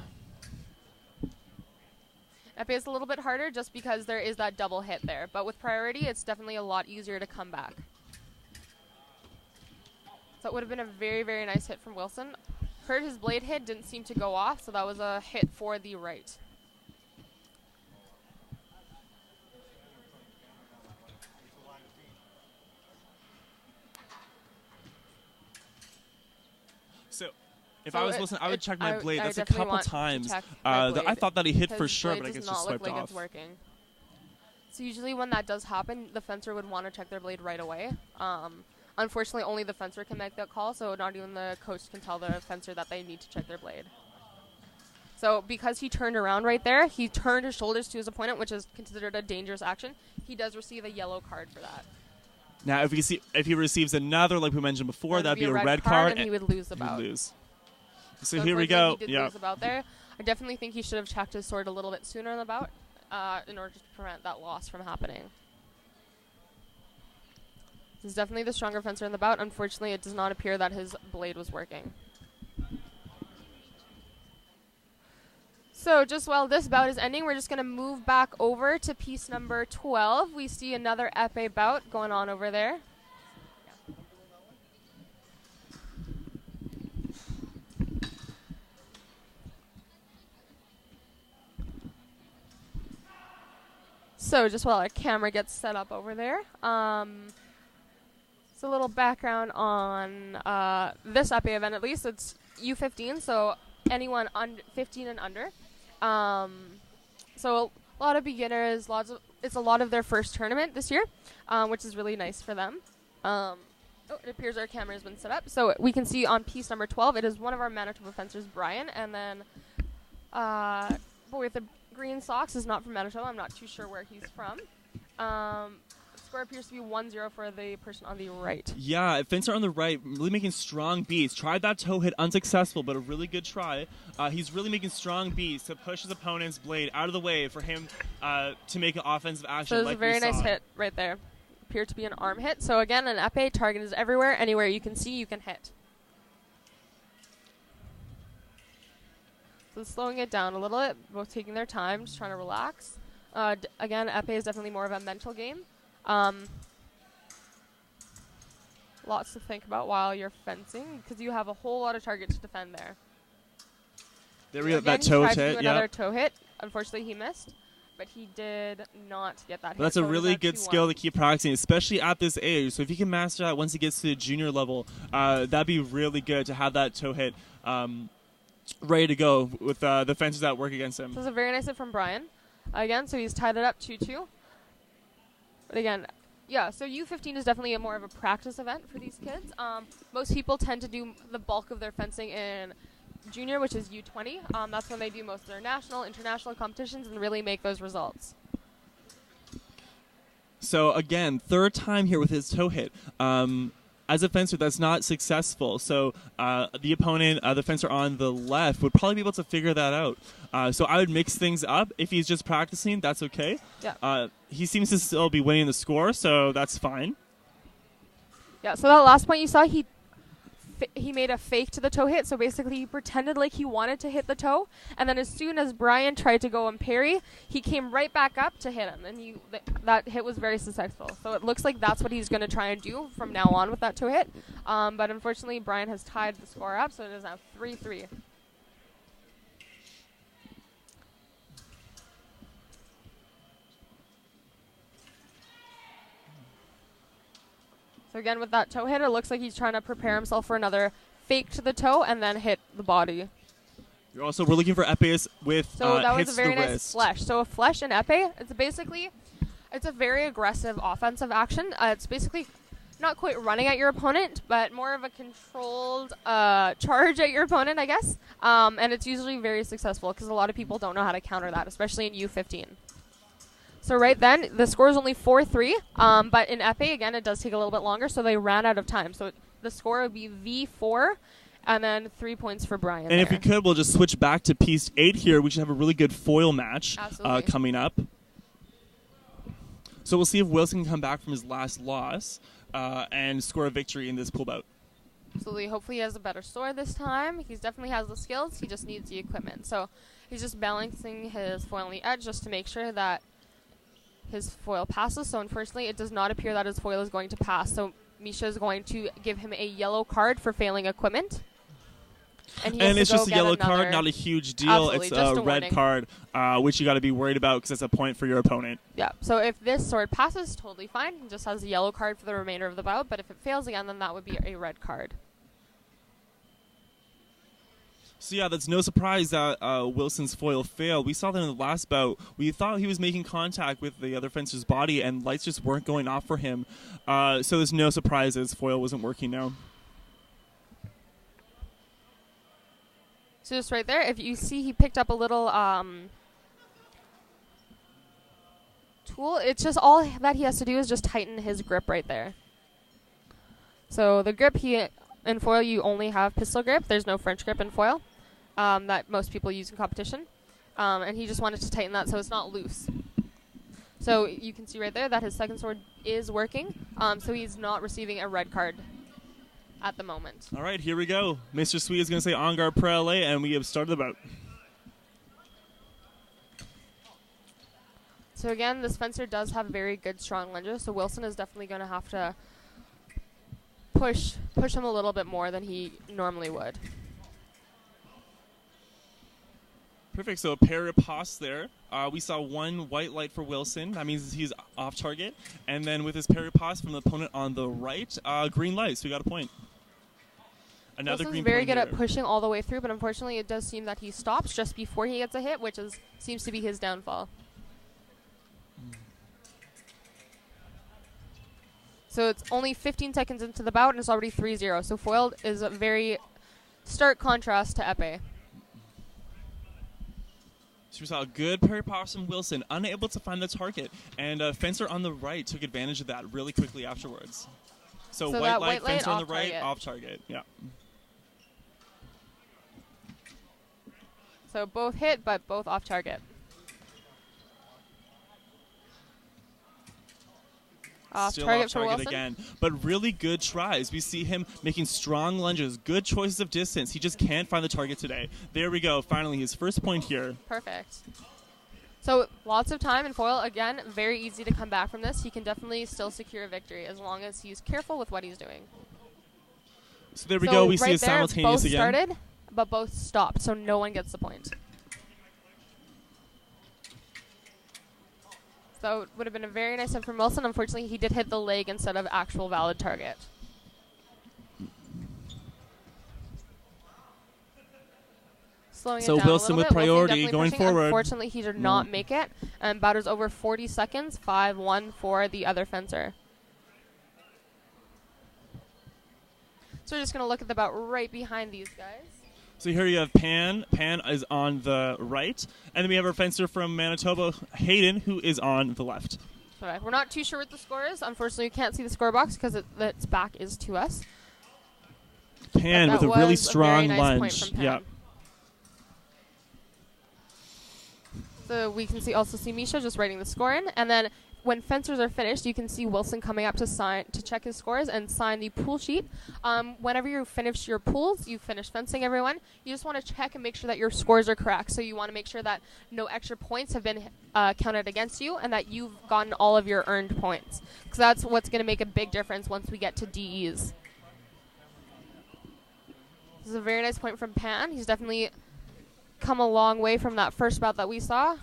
Épée is a little bit harder just because there is that double hit there. But with priority, it's definitely a lot easier to come back. So it would have been a very, very nice hit from Wilson. Heard his blade hit, didn't seem to go off, so that was a hit for the right. So if I was Wilson, I would check my blade. That's a couple times. I thought that he hit for sure, but I guess just swiped off. It's working. So usually when that does happen, the fencer would want to check their blade right away. Unfortunately, only the fencer can make that call, so not even the coach can tell the fencer that they need to check their blade. So because he turned around right there, he turned his shoulders to his opponent, which is considered a dangerous action. He does receive a yellow card for that. Now, if he receives another, like we mentioned before, that'd be a red card, and he would lose the bout. So here we go. He did lose the bout there. I definitely think he should have checked his sword a little bit sooner in the bout in order to prevent that loss from happening. He's definitely the stronger fencer in the bout. Unfortunately, it does not appear that his blade was working. So just while this bout is ending, we're just going to move back over to piece number 12. We see another épée bout going on over there. So just while our camera gets set up over there, so a little background on this épée event at least. It's U15, so anyone 15 and under. So a lot of beginners, it's a lot of their first tournament this year, which is really nice for them. It appears our camera has been set up. So we can see on piece number 12, it is one of our Manitoba fencers, Brian, and then boy with the green socks is not from Manitoba. I'm not too sure where he's from. Score appears to be 1-0 for the person on the right. Yeah, fencer on the right, really making strong beats. Tried that toe hit, unsuccessful, but a really good try. He's really making strong beats to push his opponent's blade out of the way for him to make an offensive action. So it's a very nice hit right there. Appeared to be an arm hit. So again, an épée target is everywhere. Anywhere you can see, you can hit. So slowing it down a little bit, both taking their time, just trying to relax. Again, épée is definitely more of a mental game. Lots to think about while you're fencing because you have a whole lot of targets to defend there. There we have that toe hit. Another toe hit. Unfortunately, he missed, but he did not get that hit. That's a really good skill to keep practicing, especially at this age. So if you can master that once he gets to the junior level, that'd be really good to have that toe hit ready to go with the fencers that work against him. So it's a very nice hit from Brian. Again, so he's tied it up 2-2. But again, yeah, so U15 is definitely more of a practice event for these kids. Most people tend to do the bulk of their fencing in junior, which is U20. That's when they do most of their national, international competitions and really make those results. So again, third time here with his toe hit. As a fencer, that's not successful. So the opponent, the fencer on the left, would probably be able to figure that out. So I would mix things up. If he's just practicing, that's okay. Yeah. He seems to still be winning the score, so that's fine. Yeah, so that last point you saw, he he made a fake to the toe hit. So basically, he pretended like he wanted to hit the toe, and then as soon as Brian tried to go and parry, he came right back up to hit him, and that hit was very successful. So it looks like that's what he's going to try and do from now on with that toe hit. But unfortunately, Brian has tied the score up, so it is now 3-3. So again, with that toe hit, it looks like he's trying to prepare himself for another fake to the toe and then hit the body. We're looking for épées with so that was hits a very to the nice wrist. flesh. So a flesh and épée, it's a very aggressive offensive action. It's basically not quite running at your opponent, but more of a controlled charge at your opponent, I guess. And it's usually very successful because a lot of people don't know how to counter that, especially in U15. So right then, the score is only 4-3, but in épée, again, it does take a little bit longer, so they ran out of time. So the score would be V4, and then 3 points for Brian. And if we could, we'll just switch back to piece 8 here. We should have a really good foil match coming up. So we'll see if Wilson can come back from his last loss and score a victory in this pool bout. Absolutely. Hopefully he has a better sword this time. He definitely has the skills. He just needs the equipment. So he's just balancing his foil on the edge just to make sure that his foil passes. So unfortunately, it does not appear that his foil is going to pass. So Misha is going to give him a yellow card for failing equipment. And it's just a yellow card, not a huge deal. Absolutely, it's just a red warning. card, which you got to be worried about because it's a point for your opponent. Yeah. So if this sword passes, totally fine. He just has a yellow card for the remainder of the bout. But if it fails again, then that would be a red card. So yeah, that's no surprise that Wilson's foil failed. We saw that in the last bout. We thought he was making contact with the other fencer's body, and lights just weren't going off for him. So there's no surprise that his foil wasn't working now. So just right there, if you see he picked up a little tool, it's just all that he has to do is just tighten his grip right there. So the grip, in foil, you only have pistol grip. There's no French grip in foil that most people use in competition. And he just wanted to tighten that so it's not loose. So you can see right there that his second sword is working. So he's not receiving a red card at the moment. All right, here we go. Mr. Sweet is going to say en garde prêt, and we have started the bout. So again, this fencer does have very good strong lunges, so Wilson is definitely going to have to push him a little bit more than he normally would. Perfect. So a pair of pass there. We saw one white light for Wilson. That means he's off target. And then with his parry pass from the opponent on the right, green light. So we got a point. Another Wilson's green very point good here. at pushing all the way through, but unfortunately it does seem that he stops just before he gets a hit, which seems to be his downfall. So it's only 15 seconds into the bout, and it's already 3-0. So foiled is a very stark contrast to épée. So we saw a good parry pass from Wilson, unable to find the target. And Fencer on the right took advantage of that really quickly afterwards. So white light, Fencer on the right, off target. Yeah. So both hit, but both off target. Still off target again. But really good tries. We see him making strong lunges, good choices of distance. He just can't find the target today. There we go. Finally, his first point here. Perfect. So lots of time in foil. Again, very easy to come back from this. He can definitely still secure a victory as long as he's careful with what he's doing. So there we go. We see a simultaneous both again. Started, but both stopped, so no one gets the point. So it would have been a very nice hit from Wilson. Unfortunately, he did hit the leg instead of actual valid target. Slowing So it down Wilson a with little bit. priority Wilson going pushing. forward. Unfortunately, he did not make it. And bout is over 40 seconds, 5-1 for the other fencer. So we're just going to look at the bout right behind these guys. So here you have Pan. Pan is on the right. And then we have our fencer from Manitoba, Hayden, who is on the left. Right. We're not too sure what the score is. Unfortunately, you can't see the score box because its back is to us. Pan with a really strong nice lunge. Yeah. So we can also see Misha just writing the score in. And then when fencers are finished, you can see Wilson coming up to check his scores and sign the pool sheet. Whenever you finish your pools, you finish fencing everyone, you just want to check and make sure that your scores are correct. So you want to make sure that no extra points have been counted against you and that you've gotten all of your earned points. Because that's what's going to make a big difference once we get to DEs. This is a very nice point from Pan. He's definitely come a long way from that first bout that we saw.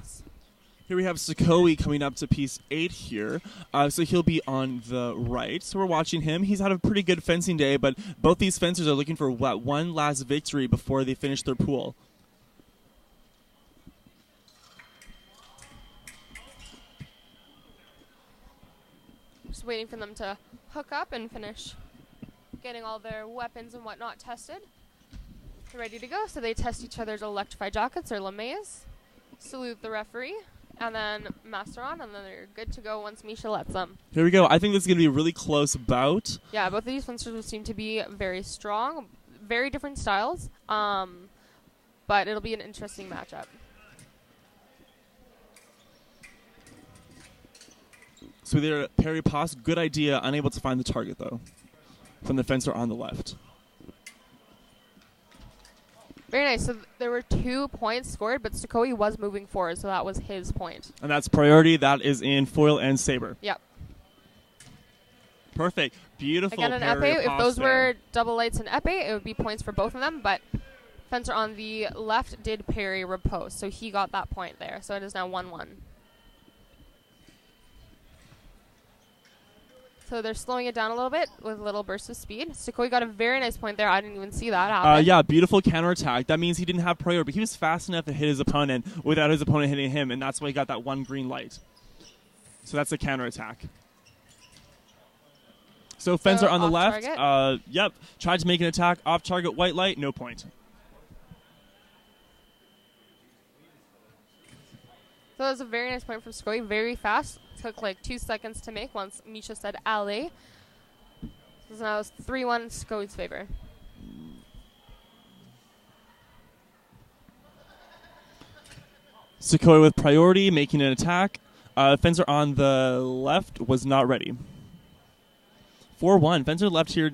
Here we have Sakoi coming up to piece 8 here. So he'll be on the right. So we're watching him. He's had a pretty good fencing day, but both these fencers are looking for one last victory before they finish their pool. Just waiting for them to hook up and finish getting all their weapons and whatnot tested. They're ready to go, so they test each other's electrified jackets or lames, salute the referee, and then master on, and then they're good to go once Misha lets them. Here we go. I think this is going to be a really close bout. Yeah, both of these fencers will seem to be very strong, very different styles, but it'll be an interesting matchup. So they're parry pass, good idea, unable to find the target though, from the fencer on the left. Very nice. So there were 2 points scored, but Sakoi was moving forward, so that was his point. And that's priority. That is in foil and saber. Yep. Perfect. Beautiful. Again, an épée. If those were double lights and épée, it would be points for both of them, but fencer on the left did parry riposte, so he got that point there. So it is now 1-1. So they're slowing it down a little bit with a little burst of speed. Sakoi got a very nice point there. I didn't even see that happen. Yeah, beautiful counterattack. That means he didn't have priority, but he was fast enough to hit his opponent without his opponent hitting him, and that's why he got that 1 green light. So that's a counterattack. So fencer on the left. Yep. Tried to make an attack. Off target, white light, no point. So that was a very nice point from Sakoi. Very fast. Took like 2 seconds to make once Misha said alley. So now it's 3-1 in Sakoi's favor. Sakoi with priority, making an attack. Fencer on the left was not ready. 4-1. Fencer left here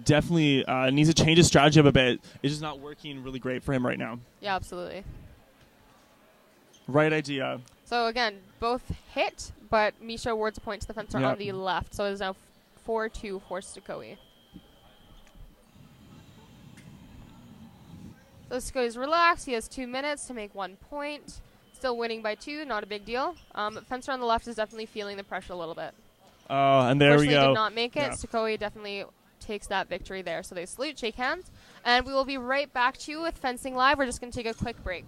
definitely needs to change his strategy up a bit. It's just not working really great for him right now. Yeah, absolutely. Right idea. So again, both hit, but Misha awards a point to the fencer on the left. So it is now 4-2 for Sakoi. So Sakoi is relaxed. He has 2 minutes to make 1 point. Still winning by 2, not a big deal. Fencer on the left is definitely feeling the pressure a little bit. Oh, and there we go. Did not make it. Sakoi definitely takes that victory there. So they salute, shake hands, and we will be right back to you with Fencing Live. We're just going to take a quick break.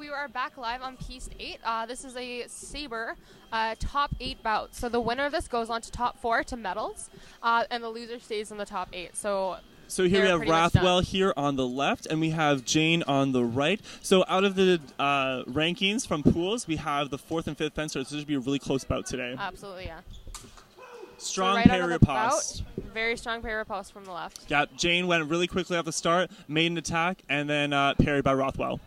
we are back live on Piece 8. This is a Saber top 8 bout. So the winner of this goes on to top 4 to medals, and the loser stays in the top 8. So here we have Rathwell here on the left, and we have Jane on the right. So out of the rankings from pools, we have the 4th and 5th fencers. So this should be a really close bout today. Absolutely, yeah. Strong so right parry riposte. Very strong parry riposte from the left. Yeah, Jane went really quickly off the start, made an attack, and then parried by Rothwell.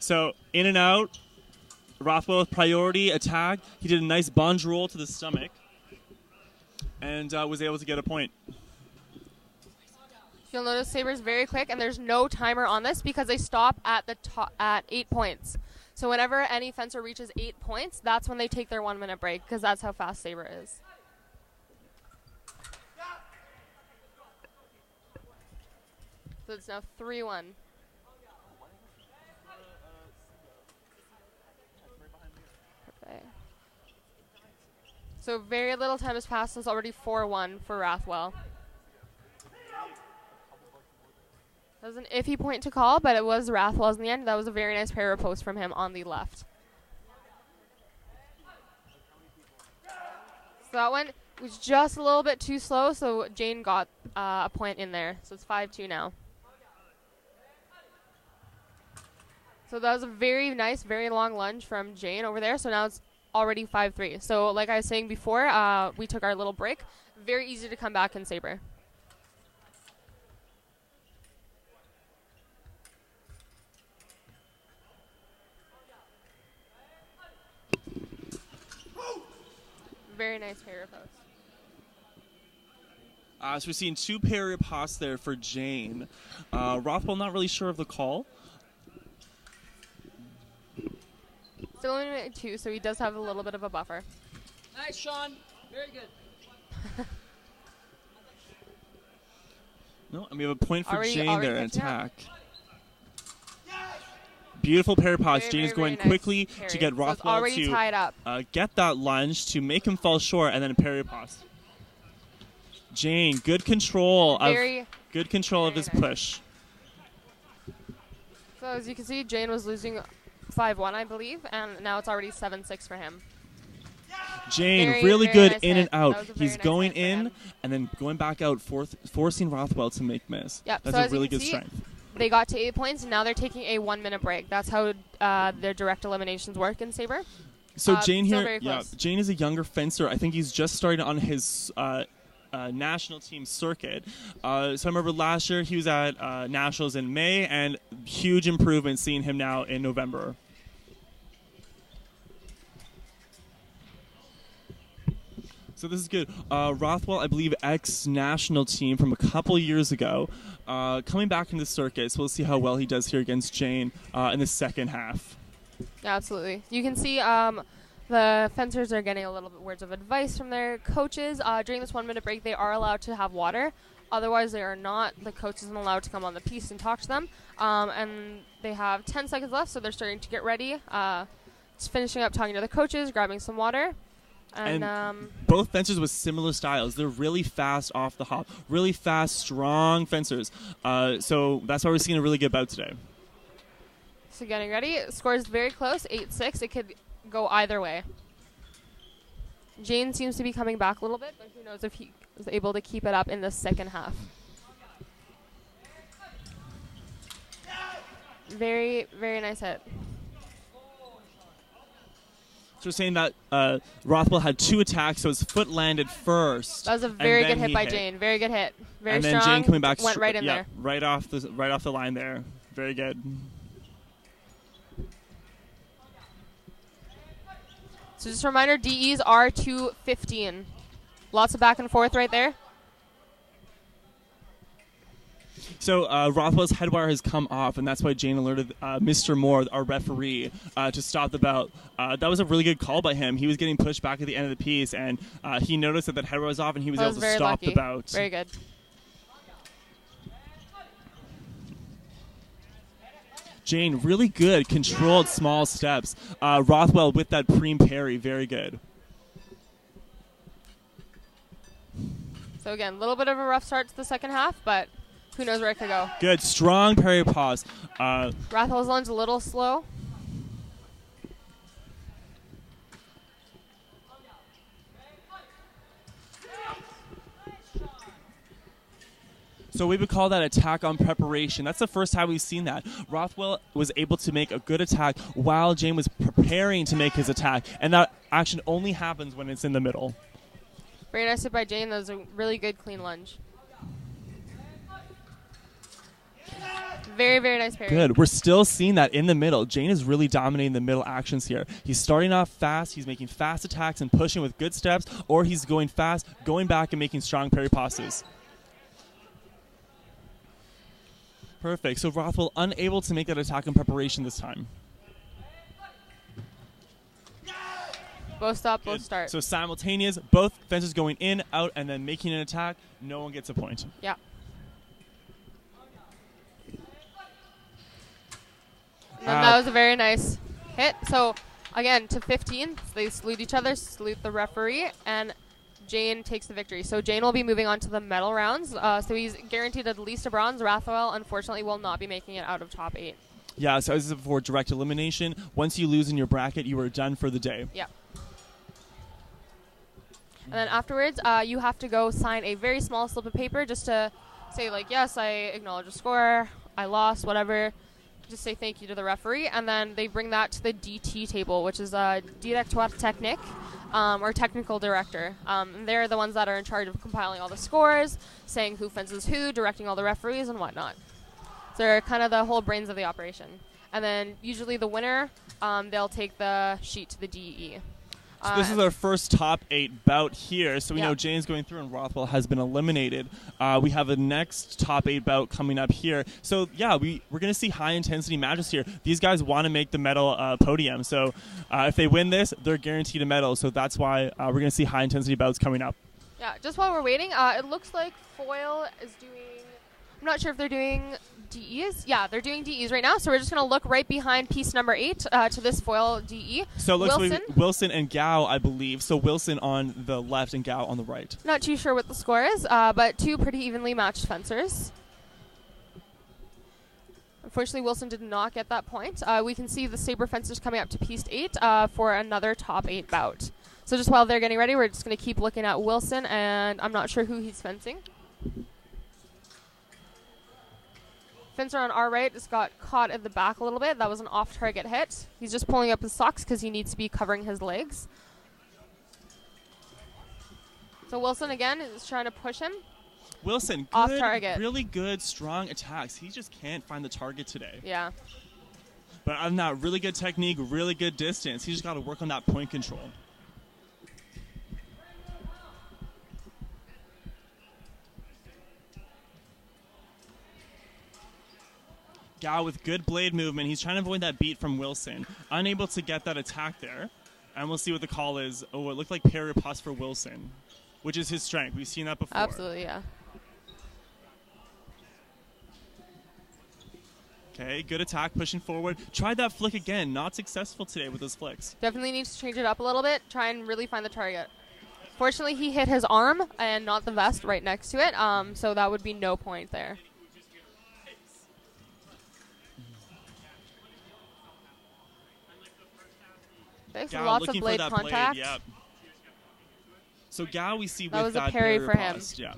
So in and out, Rothwell with priority attack. He did a nice bonge roll to the stomach, and was able to get a point. You'll notice Saber's very quick, and there's no timer on this because they stop at the at 8 points. So whenever any fencer reaches 8 points, that's when they take their 1-minute break, because that's how fast Saber is. So it's now 3-1. Okay. So very little time has passed. It's already 4-1 for Rathwell. That was an iffy point to call, but it was Rathwell's in the end. That was a very nice parry riposte from him on the left. So that one was just a little bit too slow, so Jane got a point in there. So it's 5-2 now. So that was a very nice, very long lunge from Jane over there. So now it's already 5-3. So like I was saying before, we took our little break. Very easy to come back in Saber. Very nice parry riposte. So we're seeing 2 parry ripostes there for Jane. Rothwell not really sure of the call. Still only 2, so he does have a little bit of a buffer. Nice, Sean. Very good. No, and we have a point for Jane there in attack. Yes! Beautiful parry riposte. Jane is going nice quickly parry. to get Rothwell to tied up. Get that lunge to make him fall short, and then a parry riposte. Jane, good control of his push. So as you can see, Jane was losing 5-1, I believe, and now it's already 7-6 for him. Jane, really good nice in hit. and out. He's nice going hit for in him. and then going back out, forcing Rothwell to make miss. Yep. That's so a really good strength. They got to 8 points, and now they're taking a 1-minute break. That's how their direct eliminations work in Saber. So Jane here, Jane is a younger fencer. I think he's just starting on his national team circuit. So I remember last year he was at nationals in May, and huge improvement seeing him now in November. So this is good. Rothwell, I believe, ex-national team from a couple years ago, coming back into the circuit. So we'll see how well he does here against Jane in the second half. Yeah, absolutely. You can see the fencers are getting a little bit words of advice from their coaches. During this 1-minute break, they are allowed to have water. Otherwise, they are not. The coach isn't allowed to come on the piece and talk to them. And they have 10 seconds left, so they're starting to get ready. Just finishing up talking to the coaches, grabbing some water. And both fencers with similar styles. They're really fast off the hop. Really fast, strong fencers. So that's why we're seeing a really good bout today. So getting ready. Score is very close, 8-6. It could go either way. Jane seems to be coming back a little bit, but who knows if he is able to keep it up in the second half. Very, very nice hit. So we're saying that Rothwell had 2 attacks, so his foot landed first. That was a very good hit by Jane. Very good hit. Very and strong. And then Jane coming back went right in there. Right off the line there. Very good. So just a reminder, DEs are 2-15. Lots of back and forth right there. So Rothwell's head wire has come off, and that's why Jane alerted Mr. Moore, our referee, to stop the bout. That was a really good call by him. He was getting pushed back at the end of the piece, and he noticed that head wire was off, and he was able to stop the bout. Very good. Jane, really good, controlled small steps. Rothwell with that preem parry, very good. So again, a little bit of a rough start to the second half, but who knows where it could go. Good, strong parry pause. Rathwell's lunge a little slow. So we would call that attack on preparation. That's the first time we've seen that. Rothwell was able to make a good attack while Jane was preparing to make his attack, and that action only happens when it's in the middle. Very nice hit by Jane. That was a really good clean lunge. Very, very nice parry. Good. We're still seeing that in the middle. Jane is really dominating the middle actions here. He's starting off fast. He's making fast attacks and pushing with good steps, or he's going fast, going back and making strong parry passes. Perfect. So Rothwell unable to make that attack in preparation this time. Both stop, Good. both start. So simultaneous, both fences going in, out, and then making an attack. No one gets a point. Yeah. And that was a very nice hit. So, again, to 15, they salute each other, salute the referee, and Jane takes the victory. So Jane will be moving on to the medal rounds. So he's guaranteed at least a bronze. Rathwell, unfortunately, will not be making it out of top 8. Yeah, so this is for direct elimination. Once you lose in your bracket, you are done for the day. Yeah. And then afterwards, you have to go sign a very small slip of paper just to say, like, yes, I acknowledge a score, I lost, whatever. Just say thank you to the referee. And then they bring that to the DT table, which is a directoire technique, or technical director. They're the ones that are in charge of compiling all the scores, saying who fences who, directing all the referees and whatnot. So they're kind of the whole brains of the operation. And then usually the winner, they'll take the sheet to the DE. So this is our first top 8 bout here. So we Yeah. know Jane's going through and Rothwell has been eliminated. We have a next top 8 bout coming up here. So yeah, we're going to see high intensity matches here. These guys want to make the medal podium. So if they win this, they're guaranteed a medal. So that's why we're going to see high intensity bouts coming up. Yeah, just while we're waiting, it looks like Foil is doing, I'm not sure if they're doing DEs. Yeah, they're doing DEs right now. So we're just going to look right behind piece number 8 to this Foil DE. So it looks Wilson. like Wilson and Gao, I believe. So Wilson on the left and Gao on the right. Not too sure what the score is, but 2 pretty evenly matched fencers. Unfortunately, Wilson did not get that point. We can see the Saber fencers coming up to piece 8 for another top 8 bout. So just while they're getting ready, we're just going to keep looking at Wilson, and I'm not sure who he's fencing. Fencer on our right just got caught at the back a little bit. That was an off-target hit. He's just pulling up his socks because he needs to be covering his legs. So Wilson, again, is trying to push him. Wilson, Off good, target. really good, strong attacks. He just can't find the target today. Yeah. But other than that, really good technique, really good distance. He's just got to work on that point control. Gao with good blade movement. He's trying to avoid that beat from Wilson. Unable to get that attack there. And we'll see what the call is. Oh, it looked like parry pass for Wilson, which is his strength. We've seen that before. Absolutely, yeah. Okay, good attack, pushing forward. Tried that flick again. Not successful today with those flicks. Definitely needs to change it up a little bit. Try and really find the target. Fortunately, he hit his arm and not the vest right next to it, so that would be no point there. Thanks, Gao lots of looking blade for that contact. blade, yep. So Gao we see That with was a that parry barrier for him. bust, yeah.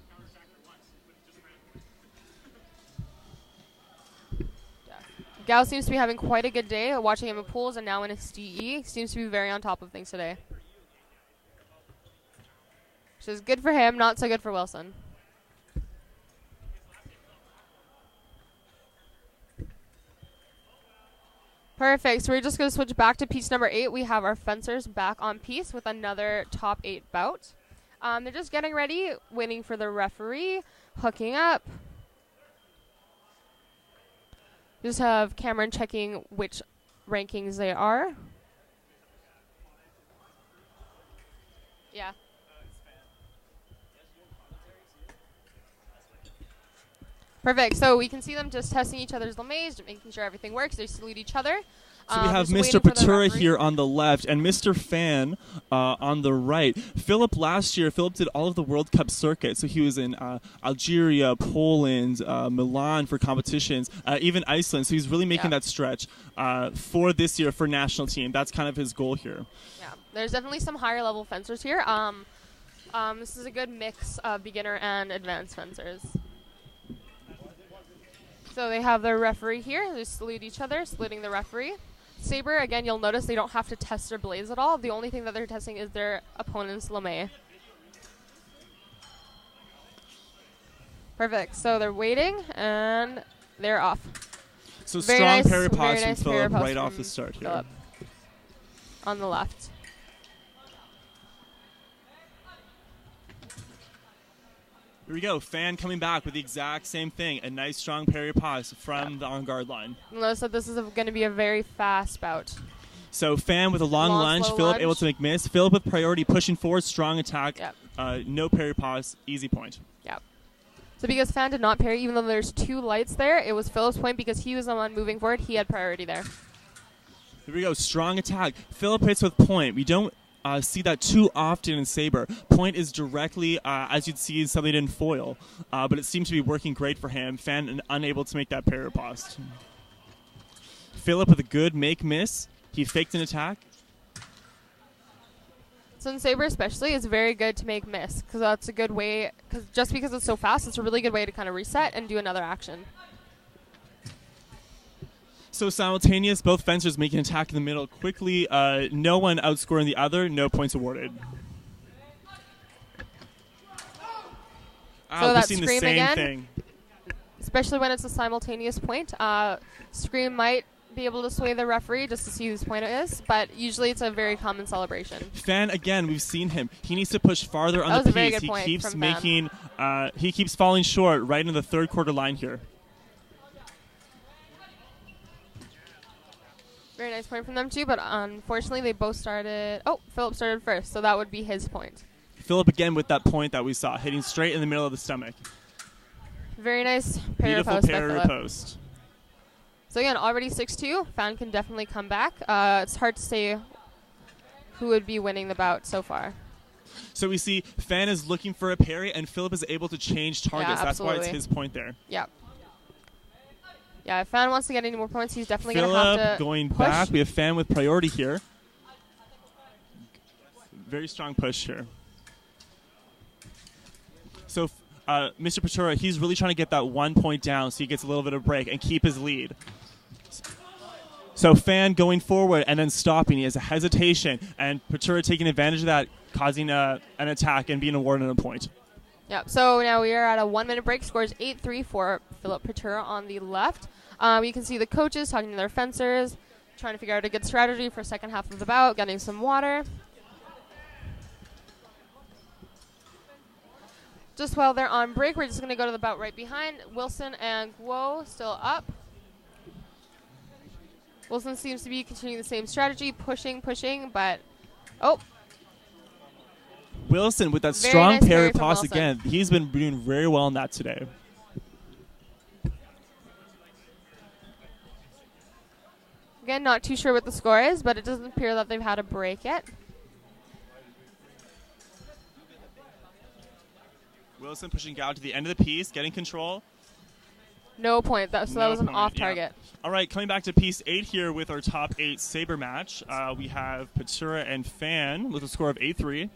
Gao seems to be having quite a good day, watching him in pools and now in his DE. Seems to be very on top of things today. Which is good for him, not so good for Wilson. Perfect. So we're just going to switch back to piece number 8. We have our fencers back on piece with another top 8 bout. They're just getting ready, waiting for the referee, hooking up. Just have Cameron checking which rankings they are. Yeah. Perfect. So we can see them just testing each other's lamés, making sure everything works. They salute each other. So we have Just Mr. waiting for the Patura referee. here on the left and Mr. Fan on the right. Philip last year, Philip did all of the World Cup circuit. So he was in Algeria, Poland, Milan for competitions, even Iceland. So he's really making that stretch for this year for national team. That's kind of his goal here. Yeah, there's definitely some higher level fencers here. This is a good mix of beginner and advanced fencers. So they have their referee here. They salute each other, saluting the referee. Saber, again, you'll notice they don't have to test their blades at all. The only thing that they're testing is their opponent's lame. Perfect. So they're waiting, and they're off. So Very strong nice, parry very pass from nice Philip parry right pass off from the start here. Philip. On the left. Here we go. Fan coming back with the exact same thing. A nice strong parry pass from the on-guard line. You'll notice that this is going to be a very fast bout. So Fan with a long lunge. slow Philip lunge. able to make miss. Philip with priority pushing forward. Strong attack. Yep. No parry pass. Easy point. Yep. So because Fan did not parry, even though there's two lights there, it was Philip's point because he was the one moving forward. He had priority there. Here we go. Strong attack. Philip hits with point. We don't see that too often in Saber. Point is directly, as you'd see, something in foil. But it seemed to be working great for him. Fan unable to make that parry pass. Philip with a good make-miss. He faked an attack. So in Saber especially, it's very good to make miss because that's a good way, because just because it's so fast, it's a really good way to kind of reset and do another action. So simultaneous, both fencers making an attack in the middle quickly. No one outscoring the other. No points awarded. So we're that seeing the scream same again, thing. especially when it's a simultaneous point. Scream might be able to sway the referee just to see whose point it is, but usually it's a very common celebration. Fan again, we've seen him. He needs to push farther on That was the a very piece. good He point keeps from making. He keeps falling short right in the third quarter line here. Very nice point from them too, but unfortunately they both started. Oh, Philip started first, so that would be his point. Philip again with that point that we saw, hitting straight in the middle of the stomach. Very nice parry Beautiful post by parry Philip. post. So again, already 6-2. Fan can definitely come back. It's hard to say who would be winning the bout so far. So we see Fan is looking for a parry, and Philip is able to change targets. Yeah, That's why it's absolutely. his point there. Yep. Yeah, if Fan wants to get any more points, he's definitely going to have Philip to going push. back. We have Fan with priority here. Very strong push here. So Mr. Patura, he's really trying to get that 1 point down so he gets a little bit of break and keep his lead. So Fan going forward and then stopping. He has a hesitation, and Patura taking advantage of that, causing an attack and being awarded a point. Yep. So now we are at a 1 minute break. Scores 8-3 for Philip Patura on the left. You can see the coaches talking to their fencers, trying to figure out a good strategy for second half of the bout, getting some water. Just while they're on break, we're just going to go to the bout right behind. Wilson and Guo still up. Wilson seems to be continuing the same strategy, pushing, but oh. Wilson with that Very strong nice parry parry from pass Wilson. again. He's been doing very well in that today. Again, not too sure what the score is, but it doesn't appear that they've had a break yet. Wilson pushing out to the end of the piece, getting control. No point. That was an point, off yeah. target. All right, coming back to piece 8 here with our top 8 Saber match. We have Patura and Fan with a score of 8-3.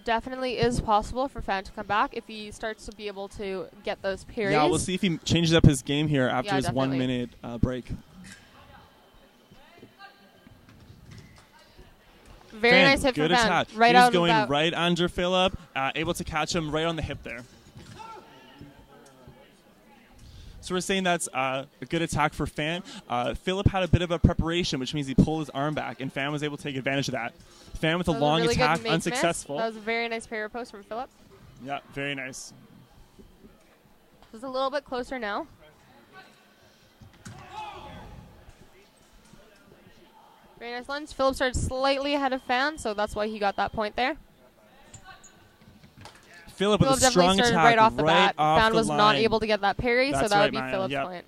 Definitely is possible for Fan to come back if he starts to be able to get those parries. Yeah, we'll see if he changes up his game here after Yeah, his definitely. 1 minute break. Very Fan, nice hit good from Fan. attack. Right He's out going of the right under Philip, able to catch him right on the hip there. So we're saying that's a good attack for Fan. Philip had a bit of a preparation, which means he pulled his arm back, and Fan was able to take advantage of that. Fan with a That was long really good attack, make unsuccessful. miss. That was a very nice parry post from Philip. Yeah, very nice. It's a little bit closer now. Very nice lunge. Philip started slightly ahead of Fan, so that's why he got that point there. Philip with a definitely strong started attack right off the bat. off Fan the was line. not able to get that parry, so That's that right, would be Maya, Philip's yep. point.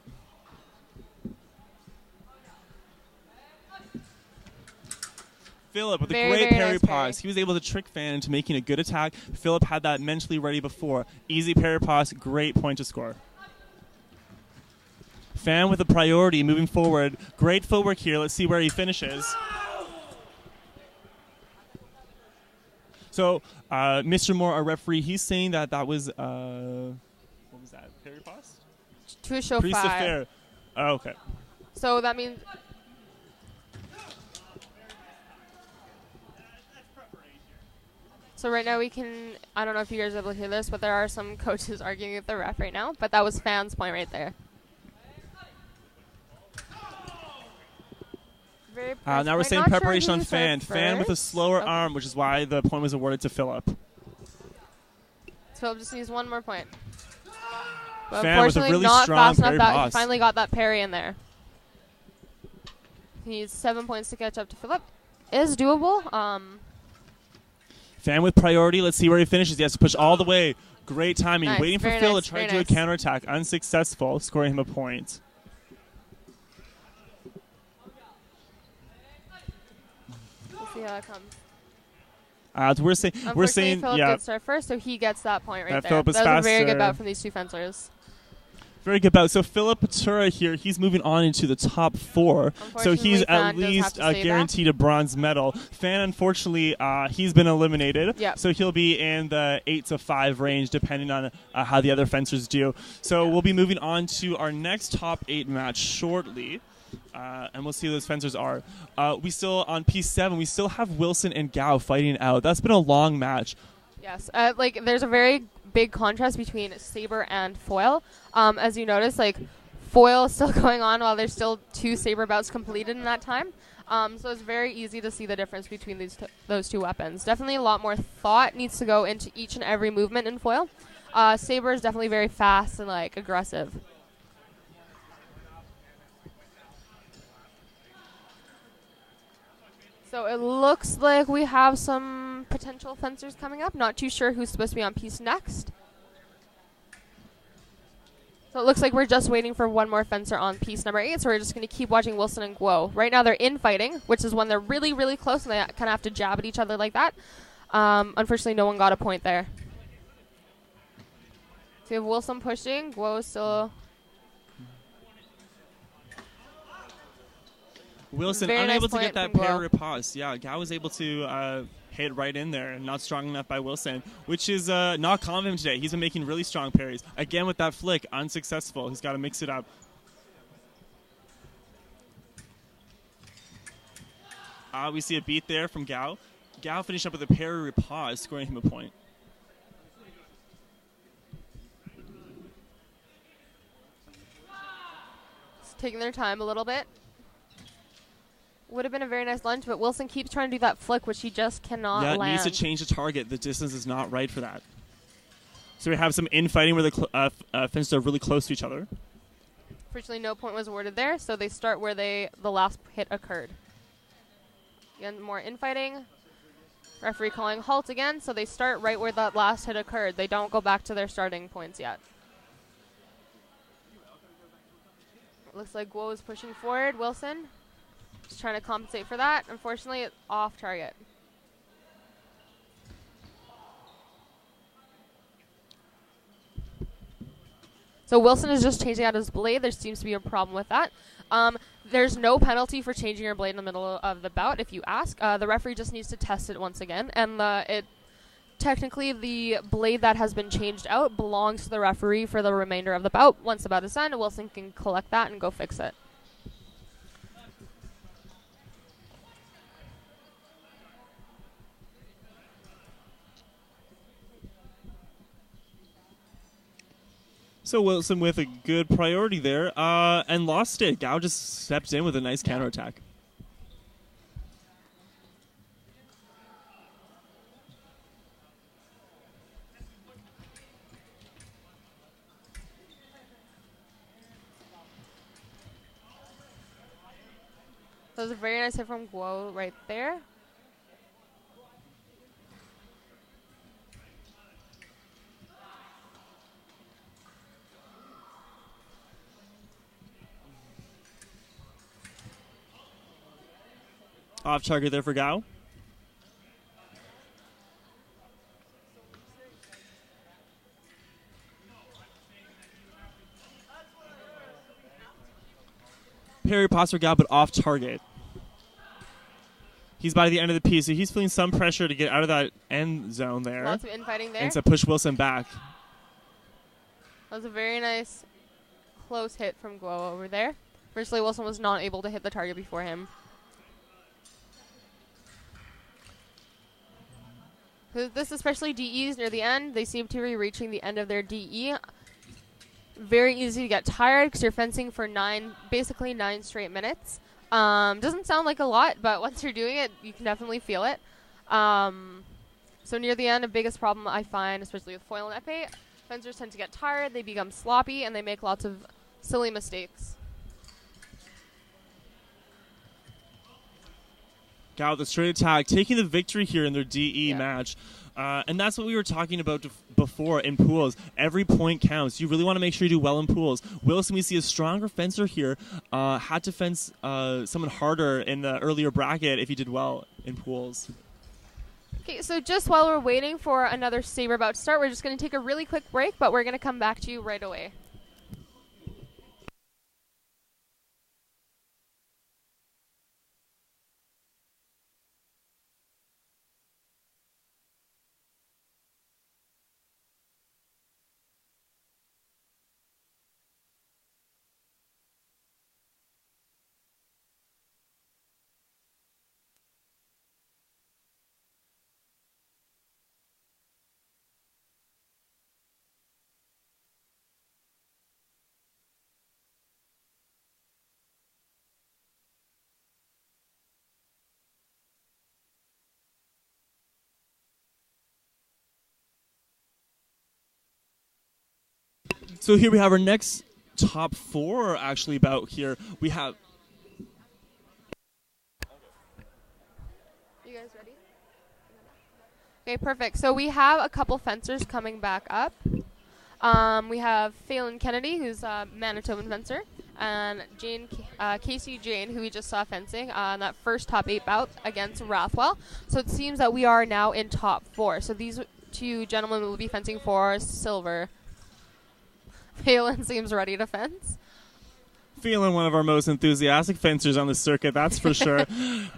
Philip with a Very, great very parry nice pause. parry. He was able to trick Fan into making a good attack. Philip had that mentally ready before. Easy parry pause, great point to score. Fan with a priority moving forward. Great footwork here. Let's see where he finishes. So, Mr. Moore, our referee, he's saying that was, what was that, parry pause? To show Prise de five. fer. Oh, okay. So that means... So right now we can, I don't know if you guys are able to hear this, but there are some coaches arguing with the ref right now. But that was Fan's point right there. Very Now we're saying preparation on Fan. Fan with a slower arm, which is why the point was awarded to Philip. So Philip just needs one more point. But Fan with a unfortunately really not strong fast enough parry that he pause. finally got that parry in there. He needs 7 points to catch up to Philip. Is doable. Fan with priority. Let's see where he finishes. He has to push all the way. Great timing. Nice, Waiting for very Phil nice, to try to very do a nice. counterattack. Unsuccessful, scoring him a point. We'll see how that comes. We're saying, Philip yeah, did start first, so he gets that point right That there. Philip is That was a very faster. good bout from these two fencers. very good bout. So Philip Patura here, he's moving on into the top 4. So he's Unfortunately, at Fan does have least to stay back. guaranteed a bronze medal. Fan, unfortunately, he's been eliminated. Yep. So he'll be in the 8 to 5 range, depending on how the other fencers do. So we'll be moving on to our next top 8 match shortly. And we'll see who those fencers are. We still, on P7, we still have Wilson and Gao fighting out. That's been a long match. Yes, there's a very big contrast between Saber and Foil. As you notice, Foil is still going on while there's still 2 Saber bouts completed in that time. So it's very easy to see the difference between those two weapons. Definitely a lot more thought needs to go into each and every movement in Foil. Saber is definitely very fast and aggressive. So it looks like we have some potential fencers coming up. Not too sure who's supposed to be on piece next. So it looks like we're just waiting for one more fencer on piece number 8. So we're just going to keep watching Wilson and Guo. Right now they're infighting, which is when they're really, really close and they kind of have to jab at each other like that. Unfortunately, no one got a point there. So we have Wilson pushing. Guo is still... Wilson Very unable nice to get point that from parry pause. Yeah, Gao was able to hit right in there, and not strong enough by Wilson, which is not common of him today. He's been making really strong parries. Again with that flick, unsuccessful. He's got to mix it up. We see a beat there from Gao. Gao finished up with a parry pause, scoring him a point. Just taking their time a little bit. Would have been a very nice lunge, but Wilson keeps trying to do that flick, which he just cannot Yeah, land. needs to change the target. The distance is not right for that. So we have some infighting where the fencers are really close to each other. Fortunately, no point was awarded there, so they start where the last hit occurred. Again, more infighting. Referee calling halt again, so they start right where that last hit occurred. They don't go back to their starting points yet. It looks like Guo is pushing forward. Wilson just trying to compensate for that. Unfortunately, it's off target. So Wilson is just changing out his blade. There seems to be a problem with that. There's no penalty for changing your blade in the middle of the bout, if you ask. The referee just needs to test it once again. And technically, the blade that has been changed out belongs to the referee for the remainder of the bout. Once the bout is done, Wilson can collect that and go fix it. So Wilson with a good priority there and lost it. Gao just stepped in with a nice counterattack. That was a very nice hit from Guo right there. Off target there for Gao. Parry pass for Gao, but off target. He's by the end of the piece, so he's feeling some pressure to get out of that end zone there. Lots of infighting there. And to push Wilson back. That was a very nice close hit from Guo over there. Firstly, Wilson was not able to hit the target before him. This, especially DEs near the end, they seem to be reaching the end of their DE. Very easy to get tired because you're fencing for basically 9 straight minutes. Doesn't sound like a lot, but once you're doing it, you can definitely feel it. So near the end, the biggest problem I find, especially with foil and épée, fencers tend to get tired, they become sloppy, and they make lots of silly mistakes. Gao, the straight attack, taking the victory here in their DE match. And that's what we were talking about before in pools. Every point counts. You really want to make sure you do well in pools. Wilson, we see a stronger fencer here, had to fence someone harder in the earlier bracket if he did well in pools. Okay, so just while we're waiting for another Saber bout to start, we're just going to take a really quick break, but we're going to come back to you right away. So here we have our next top 4 actually bout here. We have... You guys ready? Okay, perfect. So we have a couple fencers coming back up. We have Phelan Kennedy, who's a Manitoban fencer, and Casey Jane, who we just saw fencing on that first top 8 bout against Rathwell. So it seems that we are now in top 4. So these 2 gentlemen will be fencing for silver. Phelan seems ready to fence. Phelan, one of our most enthusiastic fencers on the circuit, that's for sure.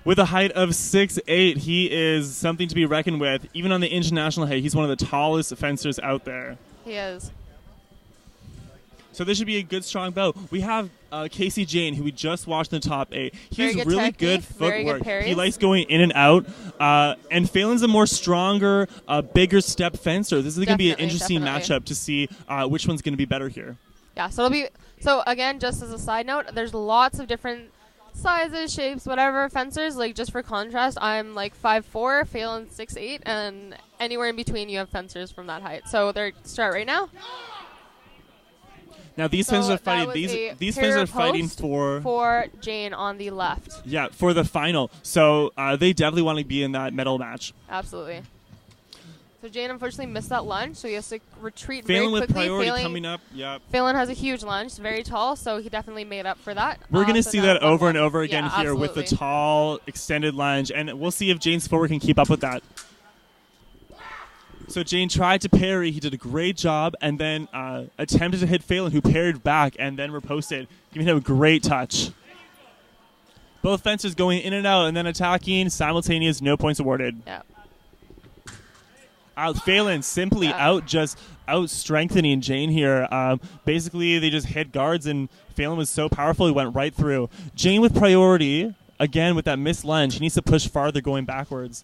With a height of 6'8", he is something to be reckoned with. Even on the international height, he's one of the tallest fencers out there. He is. So this should be a good, strong bout. We have Casey Jane, who we just watched in the top 8. He has really good footwork. He likes going in and out. And Phelan's a more stronger, bigger step fencer. This is going to be an interesting matchup to see which one's going to be better here. Yeah, so it'll be... So again, just as a side note, there's lots of different sizes, shapes, whatever fencers. Like, just for contrast, I'm like 5'4", Phelan's 6'8", and anywhere in between you have fencers from that height. So they're start right now. Now these fencers are fighting. These fencers are fighting for Jane on the left. Yeah, for the final. So they definitely want to be in that medal match. Absolutely. So Jane unfortunately missed that lunge, so he has to retreat Phelan very quickly. with priority coming up. Yep. Phelan has a huge lunge, very tall, so he definitely made up for that. We're going to see that over and over again here absolutely. with the tall, extended lunge, and we'll see if Jane's footwork can keep up with that. So Jane tried to parry. He did a great job, and then attempted to hit Phelan, who parried back and then riposted, giving him a great touch. Both fencers going in and out and then attacking, simultaneous, no points awarded. Yeah. Phelan simply out-strengthening Jane here. Basically, they just hit guards, and Phelan was so powerful, he went right through. Jane with priority, again with that missed lunge. He needs to push farther going backwards.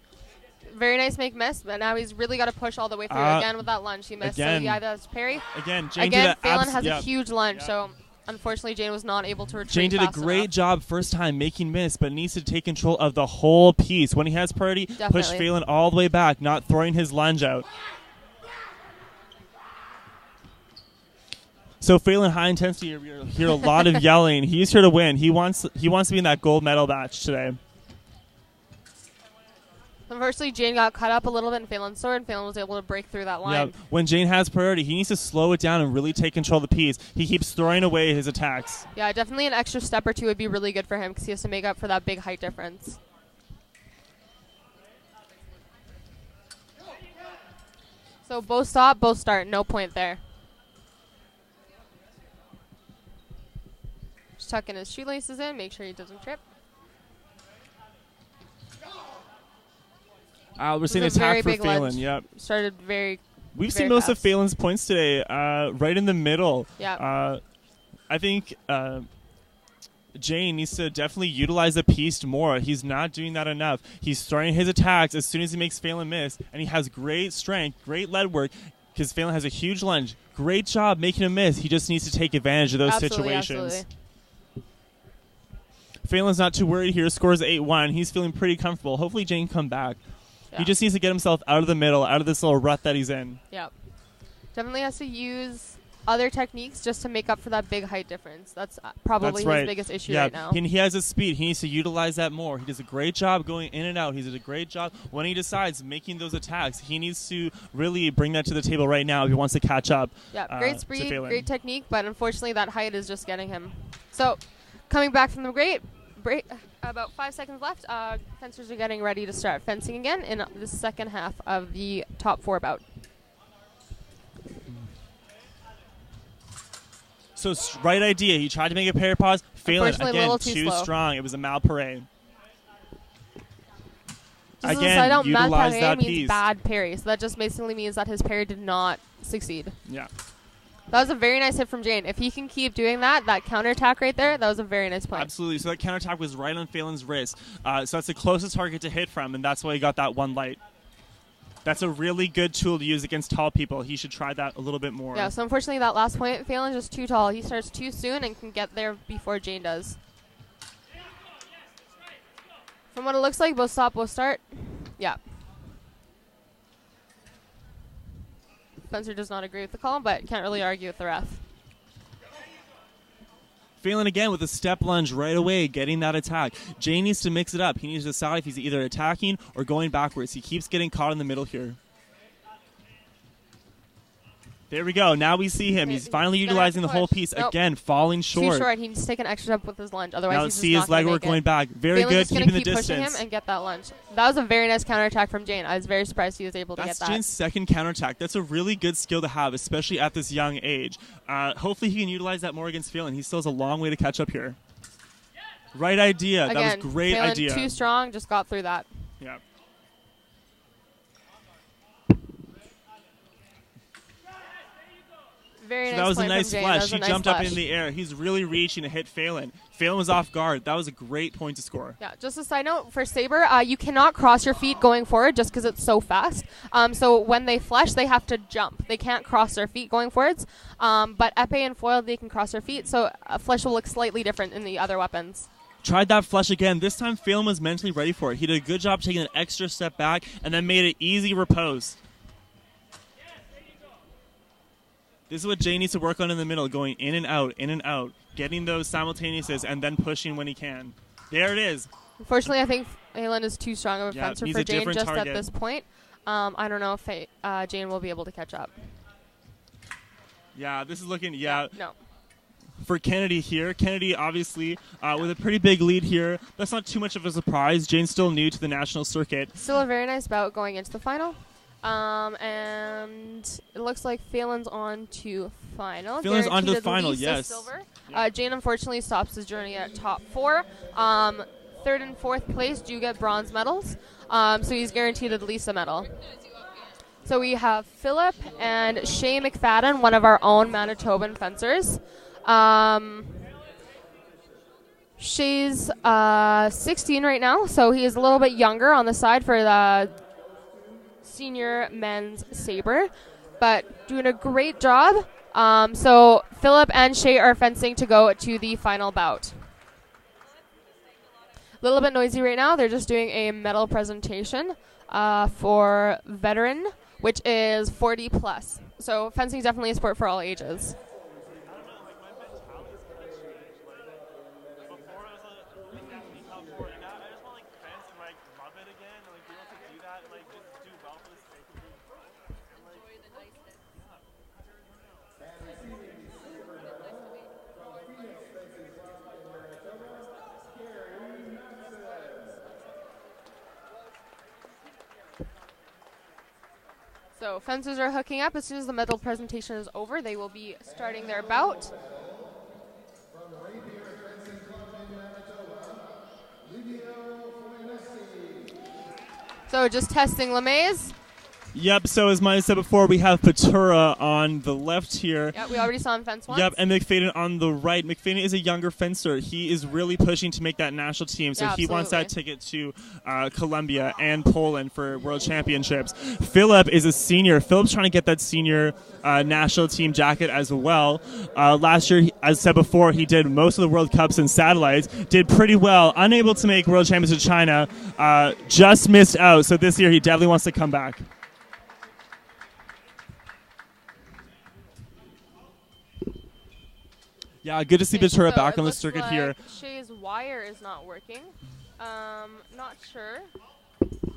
Very nice make miss, but now he's really got to push all the way through. Again with that lunge he missed. Again, so he either has parry. Again, Phelan has a huge lunge, so unfortunately Jane was not able to retreat. Jane did a great job first time making miss, but needs to take control of the whole piece. When he has priority, push Phelan all the way back, not throwing his lunge out. So Phelan, high intensity, you hear a lot of yelling. He's here to win. He wants to be in that gold medal match today. Unfortunately, Jane got cut up a little bit in Phelan's sword, and Phelan was able to break through that line. Yeah. When Jane has priority, he needs to slow it down and really take control of the piece. He keeps throwing away his attacks. Yeah, definitely an extra step or two would be really good for him because he has to make up for that big height difference. So both stop, both start. No point there. Just tucking his shoelaces in, make sure he doesn't trip. We're seeing an attack for Phelan. Yep. Started very. We've very seen most fast. of Phelan's points today, right in the middle. Yeah. I think Jane needs to definitely utilize the piece more. He's not doing that enough. He's starting his attacks as soon as he makes Phelan miss, and he has great strength, great lead work, because Phelan has a huge lunge. Great job making him miss. He just needs to take advantage of those situations. Absolutely. Phelan's not too worried here. Scores 8-1. He's feeling pretty comfortable. Hopefully Jane can come back. Yeah. He just needs to get himself out of the middle, out of this little rut that he's in. Yep. Definitely has to use other techniques just to make up for that big height difference. That's probably his biggest issue right now. And he has his speed. He needs to utilize that more. He does a great job going in and out. He does a great job when he decides making those attacks. He needs to really bring that to the table right now if he wants to catch up. Yeah, great speed, great technique, but unfortunately that height is just getting him. So, coming back from the break, about 5 seconds left. Fencers are getting ready to start fencing again in the second half of the top 4 bout. So, right idea. He tried to make a pair pause. Phelan, again, too strong. It was a Malparé. Again, utilize that means piece. Bad parry. So that just basically means that his parry did not succeed. Yeah. That was a very nice hit from Jane. If he can keep doing that counterattack right there, that was a very nice play. Absolutely. So that counterattack was right on Phelan's wrist. So that's the closest target to hit from, and that's why he got that one light. That's a really good tool to use against tall people. He should try that a little bit more. Yeah, so unfortunately that last point, Phelan's just too tall. He starts too soon and can get there before Jane does. From what it looks like, both stop, both start. Yeah. Spencer does not agree with the call, but can't really argue with the ref. Phelan again with a step lunge right away, getting that attack. Jane needs to mix it up. He needs to decide if he's either attacking or going backwards. He keeps getting caught in the middle here. There we go. Now we see him. He's finally utilizing the whole piece. Nope. Again, falling short. Too short. He needs to take an extra step with his lunge. Otherwise, now he's just see his leg work going back. Very good, keeping the distance. Pushing him and get that lunge. That was a very nice counterattack from Jane. I was very surprised he was able to get that. That's Jane's second counterattack. That's a really good skill to have, especially at this young age. Hopefully he can utilize that more against Phelan. He still has a long way to catch up here. Right idea. Again, that was great Phelan idea. Too strong, just got through that. Yeah. Very so nice that was a point nice from Jane. flash. He Nice jumped flash. up in the air. He's really reaching to hit Phelan. Phelan was off guard. That was a great point to score. Yeah, just a side note for Saber, you cannot cross your feet going forward just because it's so fast. So when they flush, they have to jump. They can't cross their feet going forwards. But épée and foil, they can cross their feet. So a flush will look slightly different in the other weapons. Tried that flush again. This time Phelan was mentally ready for it. He did a good job taking an extra step back and then made it easy repose. This is what Jay needs to work on in the middle, going in and out, getting those simultaneouses, and then pushing when he can. There it is. Unfortunately, I think Phelan is too strong of a fencer for Jane just target. at this point. I don't know if Jane will be able to catch up. Yeah, this is looking, No. For Kennedy here. Kennedy, obviously, with a pretty big lead here. That's not too much of a surprise. Jane's still new to the national circuit. Still a very nice bout going into the final. And it looks like Phelan's on to final. Phelan's on to the Guaranteed final, at least a yes. silver. Yeah. Jane unfortunately stops his journey at top 4. Third and fourth place do get bronze medals. So he's guaranteed at least a medal. So we have Philip and Shay McFadden, one of our own Manitoban fencers. Shay's 16 right now, so he is a little bit younger on the side for the senior men's saber, but doing a great job. So Philip and Shay are fencing to go to the final bout. A little bit noisy right now. They're just doing a medal presentation for veteran, which is 40 plus. So fencing is definitely a sport for all ages. So fencers are hooking up. As soon as the medal presentation is over, they will be starting their bout. So just testing LeMays. Yep, so as Maya said before, we have Patura on the left here. Yep, we already saw him fence once. Yep, and McFadden on the right. McFadden is a younger fencer. He is really pushing to make that national team, so yeah, he wants that absolutely. ticket to Colombia and Poland for World Championships. Philip is a senior. Philip's trying to get that senior national team jacket as well. Last year, as I said before, he did most of the World Cups and satellites, did pretty well, unable to make World Champions in China, just missed out, so this year he definitely wants to come back. Yeah, good to see Patura back on the circuit here. Shay's wire is not working. Not sure.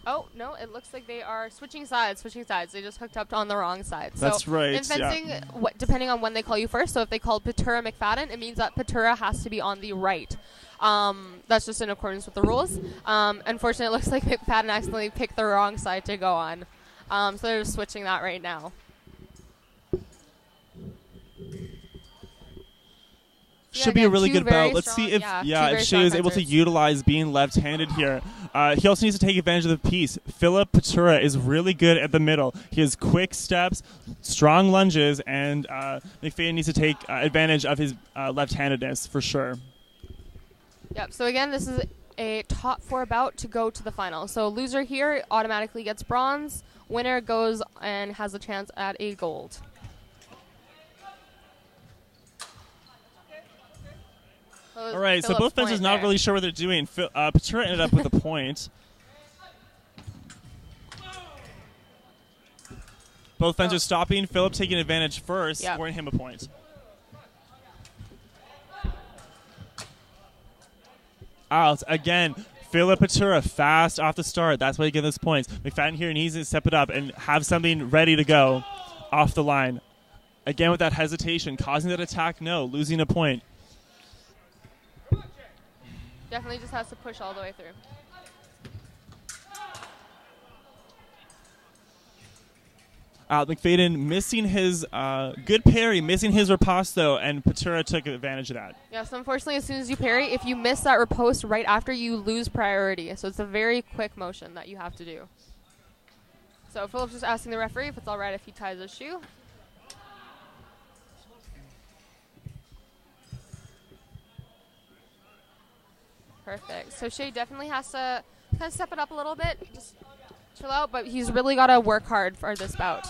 Oh, no, it looks like they are switching sides. They just hooked up on the wrong side. That's right. In fencing, depending on when they call you first, so if they call Patura McFadden, it means that Patura has to be on the right. That's just in accordance with the rules. Unfortunately, it looks like McFadden accidentally picked the wrong side to go on. So they're just switching that right now. Should be a really good bout. Let's see if Shay is able to utilize being left-handed here. He also needs to take advantage of the piece. Philip Patura is really good at the middle. He has quick steps, strong lunges, and McFadden needs to take advantage of his left-handedness for sure. Yep, so again, this is a top 4 bout to go to the final. So loser here automatically gets bronze. Winner goes and has a chance at a gold. All right, so both fencers not really sure what they're doing. Patura ended up with a point. Both fencers stopping. Philip taking advantage first, scoring him a point. Out again. Philip Patura fast off the start. That's why he gets those points. McFadden here needs to step it up and have something ready to go off the line. Again with that hesitation, causing that attack, no, losing a point. Definitely just has to push all the way through. McFadden missing his good parry, missing his riposte, and Patura took advantage of that. Yeah, so unfortunately, as soon as you parry, if you miss that riposte right after, you lose priority. So it's a very quick motion that you have to do. So Philip's just asking the referee if it's all right if he ties his shoe. Perfect. So Shay definitely has to kind of step it up a little bit, just chill out, but he's really got to work hard for this bout.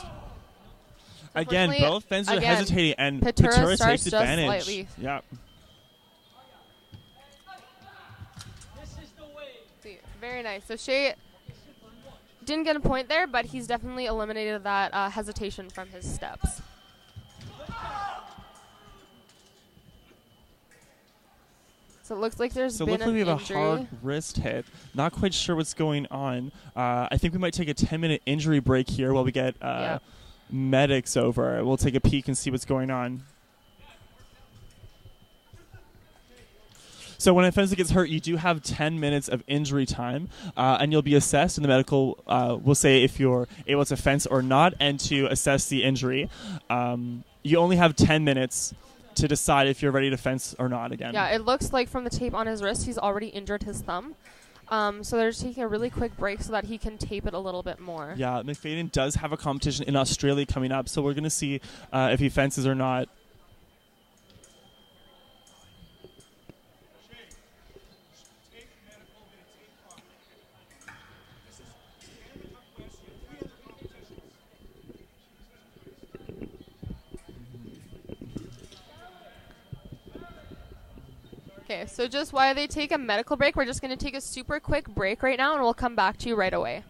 Again, both fencers are hesitating, and Patura takes advantage. Slightly. Yep. See, very nice. So Shay didn't get a point there, but he's definitely eliminated that hesitation from his steps. So it looks like there's been an injury. So it looks like we have a hard wrist hit. Not quite sure what's going on. I think we might take a 10-minute injury break here while we get medics over. We'll take a peek and see what's going on. So when a fencer gets hurt, you do have 10 minutes of injury time, and you'll be assessed, and the medical will say if you're able to fence or not, and to assess the injury. You only have 10 minutes to decide if you're ready to fence or not again. Yeah, it looks like from the tape on his wrist, he's already injured his thumb. So they're just taking a really quick break so that he can tape it a little bit more. Yeah, McFadden does have a competition in Australia coming up, so we're going to see if he fences or not. Okay, so just while they take a medical break, we're just going to take a super quick break right now, and we'll come back to you right away.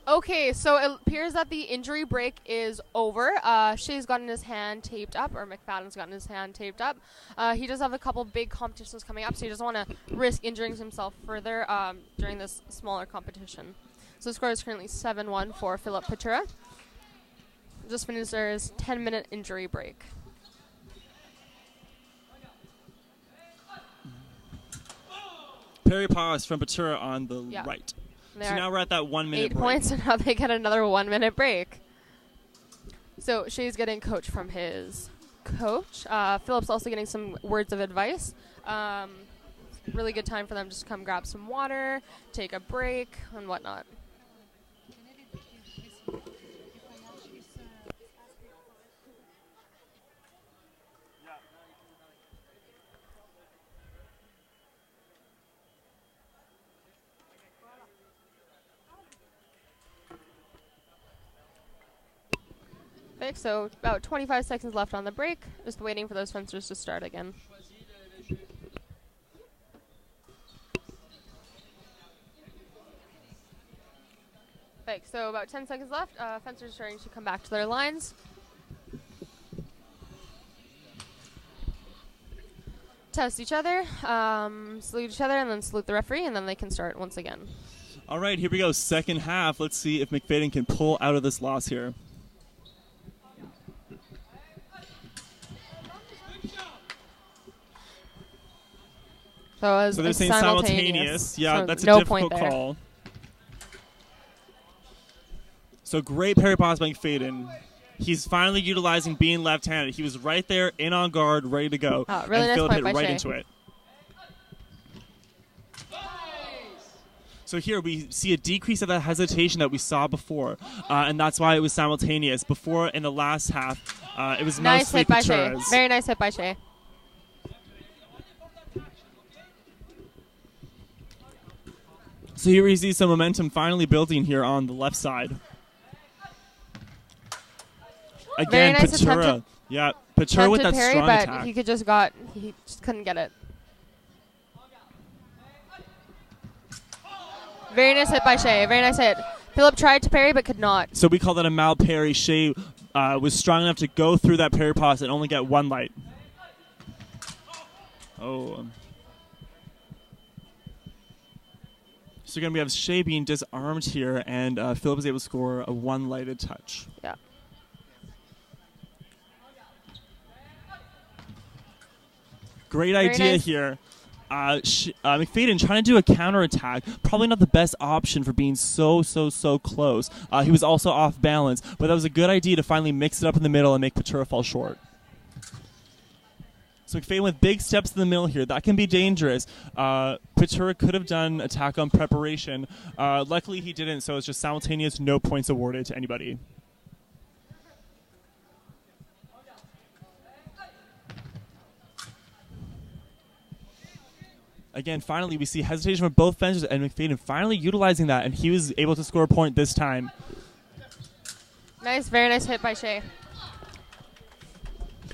Okay, so it appears that the injury break is over. Shea's gotten his hand taped up, or McFadden's gotten his hand taped up. He does have a couple big competitions coming up, so he doesn't want to risk injuring himself further during this smaller competition. So the score is currently 7-1 for Philip Petura. Just finished his 10-minute injury break. Parry pass from Petura on the right. So now we're at that 1 minute 8 break. points, and now they get another 1 minute break. So Shea's getting coach from his coach. Philip's also getting some words of advice. Really good time for them just to come grab some water, take a break, and whatnot. Okay, so about 25 seconds left on the break. Just waiting for those fencers to start again. Okay, so about 10 seconds left. Fencers starting to come back to their lines. Test each other, salute each other, and then salute the referee, and then they can start once again. All right, here we go. Second half. Let's see if McFadden can pull out of this loss here. So they're saying simultaneous. Yeah, so that's a no difficult call. So great parry pass by McFadden. He's finally utilizing being left-handed. He was right there, in on guard, ready to go. Oh, really and nice Philip point hit by right Shea. into it. So here we see a decrease of that hesitation that we saw before, and that's why it was simultaneous. Before, in the last half, it was nice mostly hit by Shea. Petura's. Very nice hit by Shea. So here we see some momentum finally building here on the left side. Again, Very nice Petura. attempted- Yeah, Petura with that parry, strong but attack. he just couldn't get it. Very nice hit by Shea. Very nice hit. Philip tried to parry but could not. So we call that a mal parry. Shea was strong enough to go through that parry pass and only get one light. Oh. So again, we have Shea being disarmed here, and Philip is able to score a one-lighted touch. Yeah. Great Very idea nice. here. McFadden trying to do a counterattack. Probably not the best option for being so close. He was also off balance, but that was a good idea to finally mix it up in the middle and make Petura fall short. So McFadden with big steps in the middle here. That can be dangerous. Petura could have done attack on preparation. Luckily he didn't, so it's just simultaneous, no points awarded to anybody. Again, finally, we see hesitation from both fencers, and McFadden finally utilizing that, and he was able to score a point this time. Nice, very nice hit by Shea.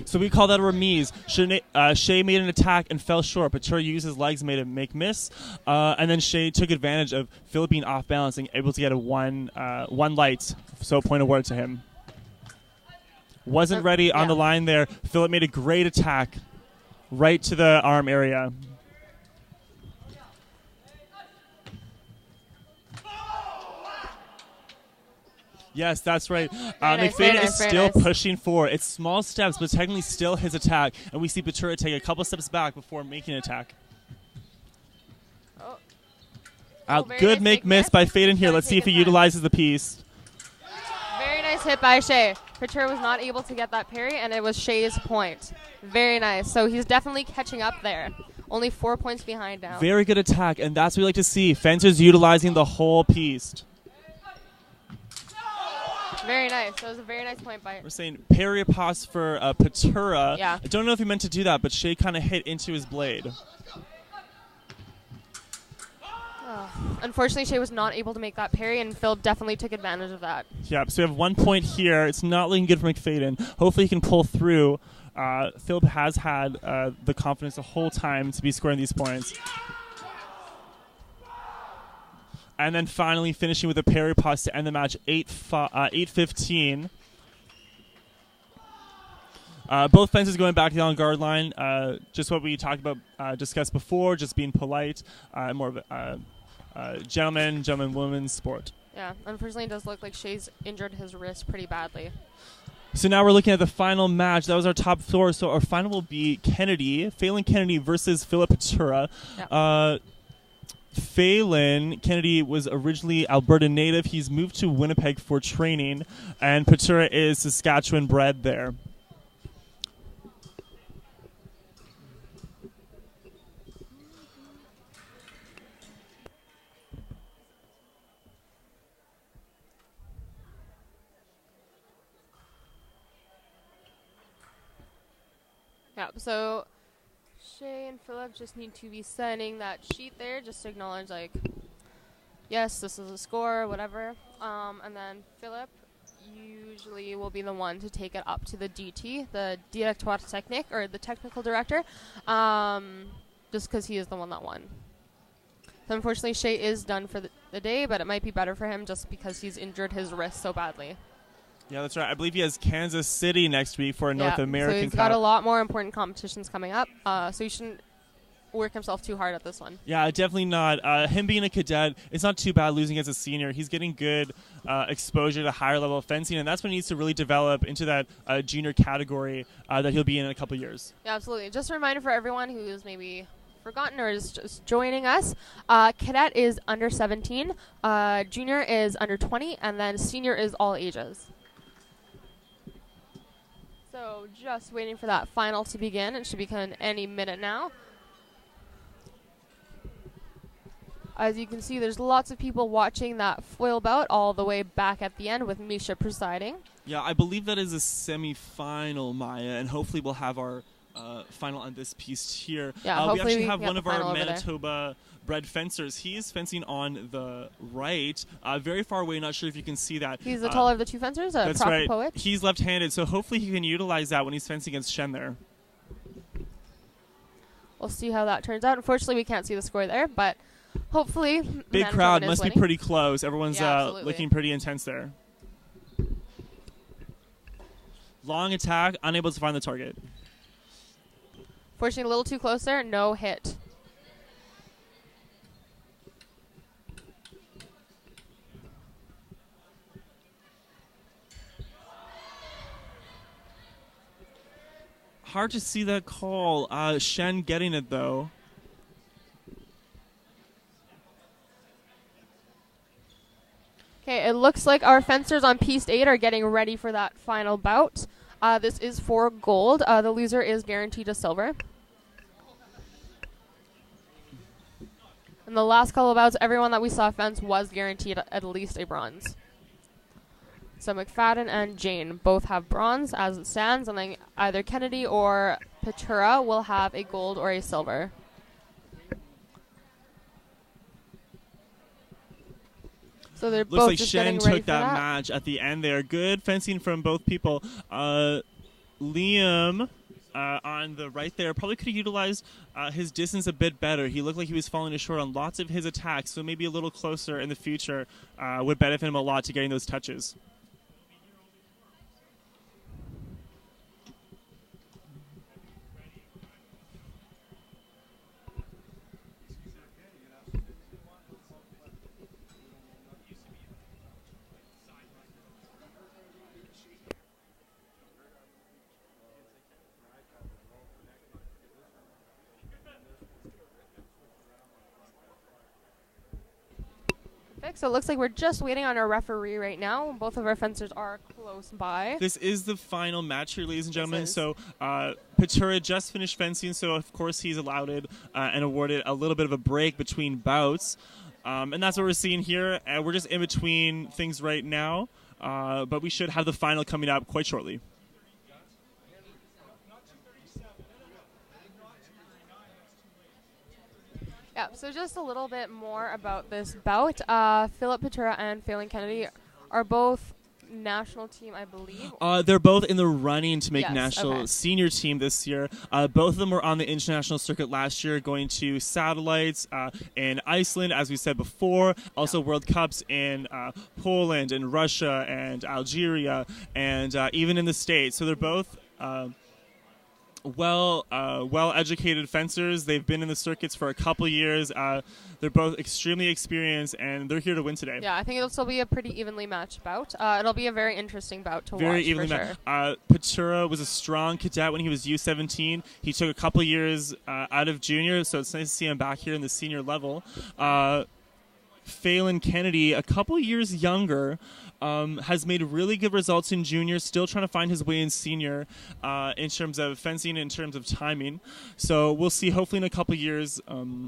So we call that a remise. Shea made an attack and fell short. Petura used his legs, made a miss, and then Shea took advantage of Philip being off balance and able to get a one light, so a point awarded to him. Wasn't ready on the line there. Philip made a great attack right to the arm area. Yes, that's right. McFadden is still pushing forward. It's small steps, but technically still his attack. And we see Petura take a couple steps back before making an attack. Good nice miss by Faden here. Let's see if he utilizes the piece. Very nice hit by Shea. Petura was not able to get that parry, and it was Shea's point. Very nice. So he's definitely catching up there. Only 4 points behind now. Very good attack, and that's what we like to see. Fencers utilizing the whole piece. Very nice. That was a very nice point by. We're saying parry pass for Petura. Yeah. I don't know if he meant to do that, but Shea kind of hit into his blade. Unfortunately, Shea was not able to make that parry, and Phil definitely took advantage of that. Yeah, so we have 1 point here. It's not looking good for McFadden. Hopefully he can pull through. Philip has had the confidence the whole time to be scoring these points. And then finally finishing with a parry pass to end the match, 8-15. Both fences going back to the on-guard line. Just what we talked about, discussed before, just being polite, more of a gentleman-woman sport. Yeah, unfortunately, it does look like Shea's injured his wrist pretty badly. So now we're looking at the final match. That was our top four. So our final will be Phelan Kennedy versus Philip Petura. Yeah. Phelan Kennedy was originally Alberta native. He's moved to Winnipeg for training, and Petura is Saskatchewan bred there. Yeah, so Shea and Philip just need to be signing that sheet there just to acknowledge, like, yes, this is a score, whatever. And then Philip usually will be the one to take it up to the DT, the Directoire Technique, or the technical director, just because he is the one that won. So unfortunately, Shea is done for the day, but it might be better for him just because he's injured his wrist so badly. Yeah, that's right. I believe he has Kansas City next week for a North American so he's got a lot more important competitions coming up, so he shouldn't work himself too hard at this one. Yeah, definitely not. Him being a cadet, it's not too bad losing as a senior. He's getting good exposure to higher level fencing, and that's what he needs to really develop into that junior category that he'll be in a couple years. Yeah, absolutely. Just a reminder for everyone who's maybe forgotten or is just joining us, cadet is under 17, junior is under 20, and then senior is all ages. So just waiting for that final to begin. It should begin any minute now. As you can see, there's lots of people watching that foil bout all the way back at the end with Misha presiding. Yeah, I believe that is a semi-final, Maya, and hopefully we'll have our final on this piece here. Yeah, we actually have we one of our Manitoba bred fencers. He is fencing on the right, very far away. Not sure if you can see that. He's the taller of the two fencers, a that's proper right. poet. He's left-handed, so hopefully he can utilize that when he's fencing against Shen there. We'll see how that turns out. Unfortunately, we can't see the score there, but hopefully big crowd, must winning. be pretty close. Everyone's looking pretty intense there. Long attack, unable to find the target. Fortunately, a little too close there, no hit. Hard to see that call. Shen getting it, though. Okay, it looks like our fencers on Piece 8 are getting ready for that final bout. This is for gold. The loser is guaranteed a silver. In the last couple of bouts, everyone that we saw fence was guaranteed at least a bronze. So McFadden and Jane both have bronze as it stands, and then either Kennedy or Petura will have a gold or a silver. So they're Looks both like just Shen getting ready took for that match at the end there. Good fencing from both people. Liam on the right there probably could have utilized his distance a bit better. He looked like he was falling short on lots of his attacks, so maybe a little closer in the future would benefit him a lot to getting those touches. So it looks like we're just waiting on our referee right now. Both of our fencers are close by. This is the final match here, ladies and gentlemen. So Petura just finished fencing, so of course he's allowed and awarded a little bit of a break between bouts. And that's what we're seeing here. We're just in between things right now, but we should have the final coming up quite shortly. Yeah, so just a little bit more about this bout. Philip Petura and Phelan Kennedy are both national team, I believe. They're both in the running to make Yes, national okay. senior team this year. Both of them were on the international circuit last year, going to satellites in Iceland, as we said before. Also World Cups in Poland and Russia and Algeria and even in the States. So they're both well-educated fencers. They've been in the circuits for a couple years. They're both extremely experienced, and they're here to win today. Yeah, I think it'll still be a pretty evenly matched bout. It'll be a very interesting bout to Very watch evenly for matched. sure. Petura was a strong cadet when he was U17. He took a couple years out of junior, so it's nice to see him back here in the senior level. Phelan Kennedy, a couple years younger, has made really good results in junior, still trying to find his way in senior in terms of fencing, in terms of timing. So we'll see, hopefully in a couple years,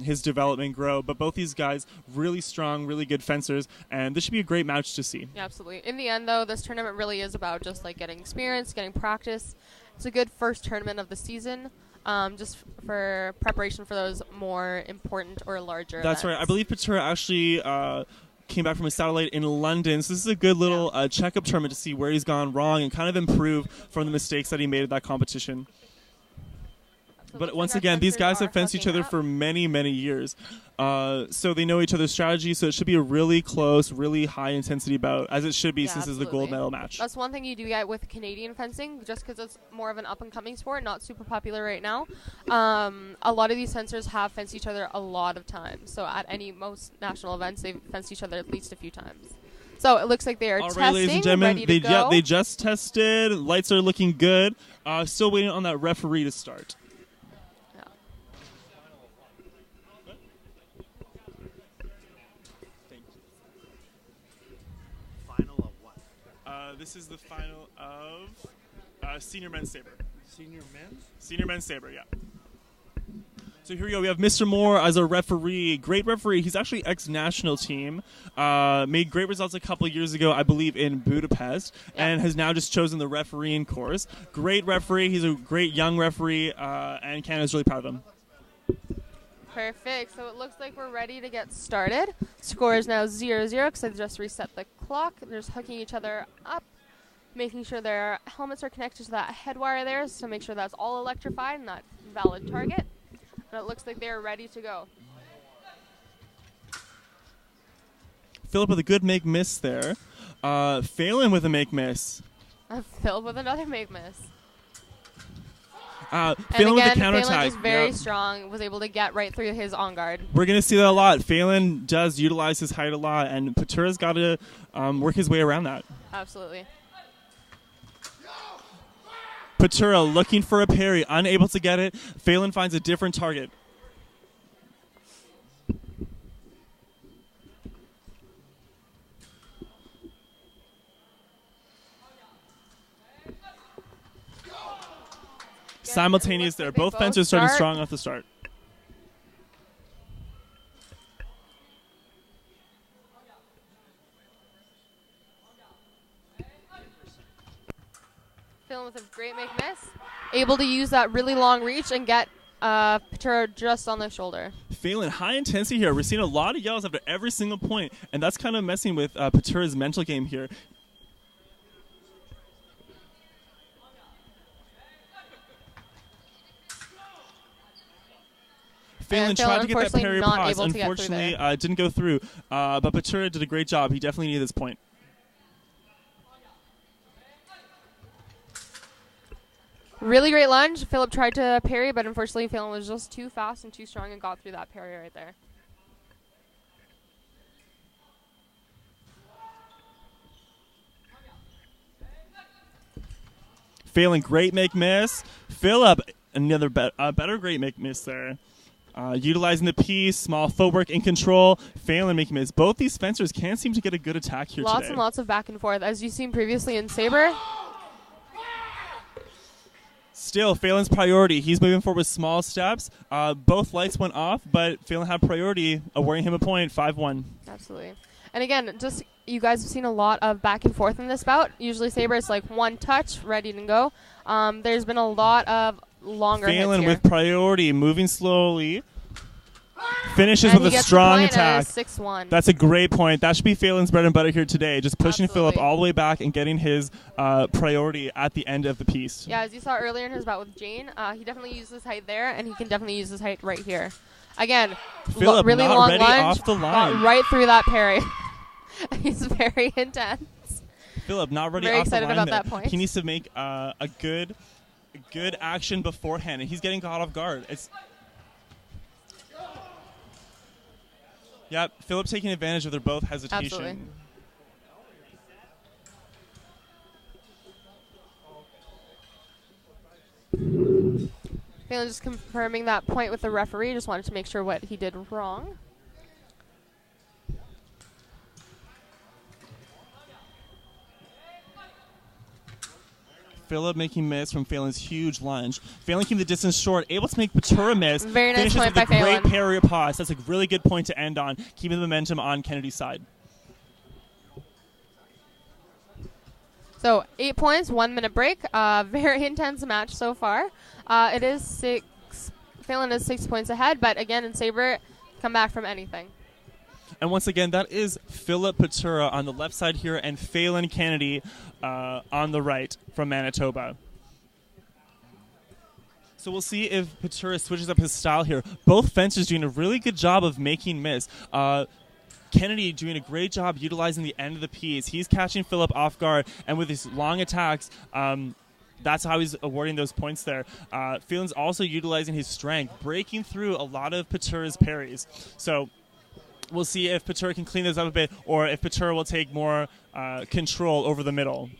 his development grow. But both these guys, really strong, really good fencers, and this should be a great match to see. Yeah, absolutely. In the end, though, this tournament really is about just like getting experience, getting practice. It's a good first tournament of the season. Just for preparation for those more important or larger That's events. right. I believe Petura actually came back from a satellite in London. So this is a good little checkup tournament to see where he's gone wrong and kind of improve from the mistakes that he made at that competition. But once again, these guys have fenced each other for many, many years. So they know each other's strategy, so it should be a really close, really high-intensity bout, as it should be since it's the gold medal match. That's one thing you do get with Canadian fencing, just because it's more of an up-and-coming sport, not super popular right now. A lot of these fencers have fenced each other a lot of times. So at most national events, they've fenced each other at least a few times. So it looks like they are All testing, right, ladies and gentlemen, ready to go. they just tested. Lights are looking good. Still waiting on that referee to start. This is the final of Senior Men's Saber. Senior men's? Senior Men's Saber, yeah. So here we go. We have Mr. Moore as a referee. Great referee. He's actually ex-national team. Made great results a couple years ago, I believe, in Budapest, and has now just chosen the refereeing course. Great referee. He's a great young referee, and Canada's really proud of him. Perfect. So it looks like we're ready to get started. Score is now 0-0 because I just reset the clock. They're just hooking each other up, making sure their helmets are connected to that head wire there, so make sure that's all electrified and that valid target. And it looks like they're ready to go. Philip with a good make-miss there. Phelan with a make-miss. Philip with another make-miss. Phelan with a counterattack. Phelan is very strong, was able to get right through his on-guard. We're going to see that a lot. Phelan does utilize his height a lot, and Petura's got to work his way around that. Absolutely. Petura looking for a parry, unable to get it. Phelan finds a different target. Simultaneous there. Both fencers starting strong off the start. Phelan with a great make-miss. Able to use that really long reach and get Petura just on the shoulder. Phelan, high intensity here. We're seeing a lot of yells after every single point, and that's kind of messing with Petura's mental game here. Phelan tried to get that parry pause. Unfortunately, didn't go through. But Petura did a great job. He definitely needed this point. Really great lunge. Philip tried to parry, but unfortunately Phelan was just too fast and too strong and got through that parry right there. Phelan, great make-miss. Philip, another better great make-miss there. Utilizing the piece, small footwork in control. Phelan making miss. Both these fencers can't seem to get a good attack here Lots today. and lots of back and forth, as you've seen previously in Saber. Still, Phelan's priority. He's moving forward with small steps. Both lights went off, but Phelan had priority, awarding him a point, 5-1. Absolutely. And again, just you guys have seen a lot of back and forth in this bout. Usually Saber, it's like one touch, ready to go. There's been a lot of longer hits Phelan here. with priority, moving slowly. Finishes And with he a gets the strong point, and attack. it is 6-1. That's a great point. That should be Phelan's bread and butter here today, just pushing Philip Absolutely. all the way back and getting his priority at the end of the piece. Yeah, as you saw earlier in his bout with Jane, he definitely used his height there, and he can definitely use his height right here. Again, Philip really not long ready lunge, off the got line. right through that parry. He's very intense. Philip not ready Very off the excited line about there. that point. He needs to make a good action beforehand, and he's getting caught off guard. Yeah, Philip taking advantage of their both hesitation. Absolutely. Phelan just confirming that point with the referee. Just wanted to make sure what he did wrong. Philip making miss from Phelan's huge lunge. Phelan keeping the distance short, able to make Batura miss. Very nice Finishes point with by a great Phelan. parry pause. That's a really good point to end on, keeping the momentum on Kennedy's side. So 8 points, 1 minute break. Very intense match so far. It is Phelan is 6 points ahead, but again in Saber, come back from anything. And once again, that is Philip Batura on the left side here and Phelan Kennedy on the right from Manitoba. So we'll see if Batura switches up his style here. Both fencers doing a really good job of making miss. Kennedy doing a great job utilizing the end of the piece. He's catching Philip off guard, and with his long attacks, that's how he's awarding those points there. Phelan's also utilizing his strength, breaking through a lot of Batura's parries. So we'll see if Batura can clean this up a bit, or if Batura will take more control over the middle.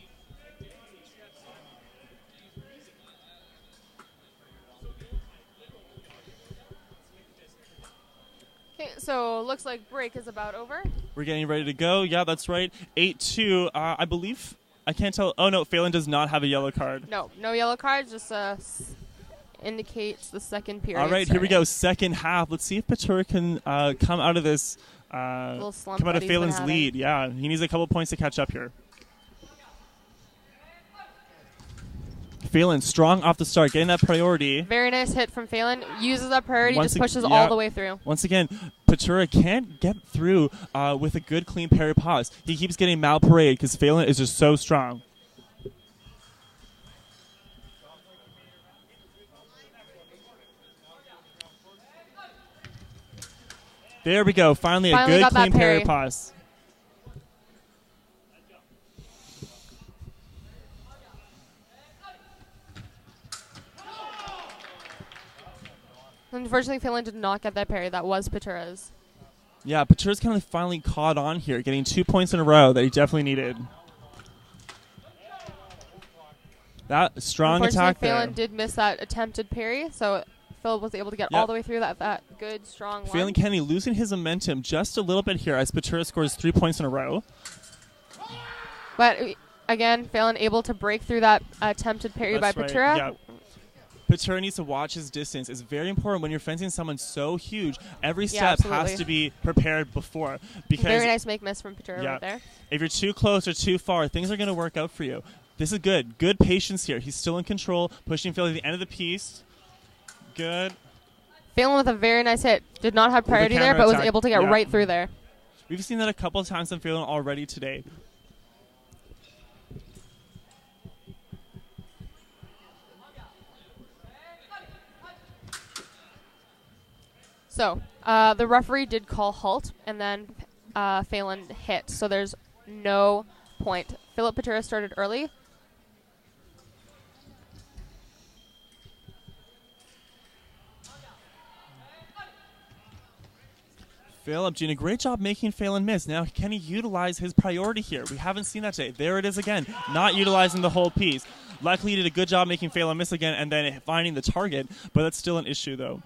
Okay, so looks like break is about over. We're getting ready to go. Yeah, that's right. 8-2. I believe. I can't tell. Oh, no. Phelan does not have a yellow card. No yellow cards, just indicates the second period. All right, here we go. Second half. Let's see if Batura can come out of this. Little slump Come out that of he's been Phelan's having. lead. Yeah, he needs a couple points to catch up here. Phelan strong off the start, getting that priority. Very nice hit from Phelan. Uses that priority, just pushes yeah. all the way through. Once again, Batura can't get through with a good, clean parry pause. He keeps getting malparade because Phelan is just so strong. There we go. Finally a good, got that clean parry parry. pause. Unfortunately, Phelan did not get that parry. That was Batura's. Yeah, Batura's kind of finally caught on here, getting 2 points in a row that he definitely needed. That strong attack there. Phelan did miss that attempted parry, so Phil was able to get all the way through that good, strong Phelan lunge. Kennedy losing his momentum just a little bit here as Batura scores 3 points in a row. But again, Phelan able to break through that attempted parry That's by right, Batura. yeah. Batura needs to watch his distance. It's very important when you're fencing someone so huge. Every step has absolutely. to be prepared before. Because Very nice make miss from Batura right there. if you're too close or too far, things are going to work out for you. This is good. Good patience here. He's still in control, pushing Phil to the end of the piece. Good. Phelan with a very nice hit. Did not have priority there, but was counterattack, able to get yeah. right through there. We've seen that a couple of times from Phelan already today. So, the referee did call halt, and then Phelan hit. So there's no point. Philip Batura started early. Philip doing a great job making Phelan miss. Now, can he utilize his priority here? We haven't seen that today. There it is again, not utilizing the whole piece. Luckily, he did a good job making Phelan miss again and then finding the target, but that's still an issue, though.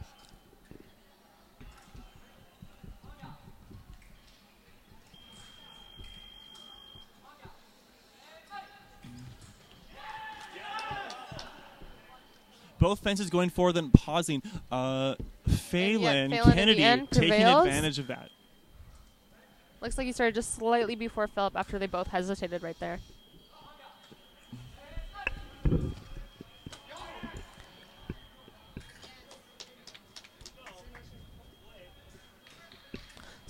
Both fences going forward and pausing. Phelan Kennedy taking advantage of that. Looks like he started just slightly before Philip after they both hesitated right there.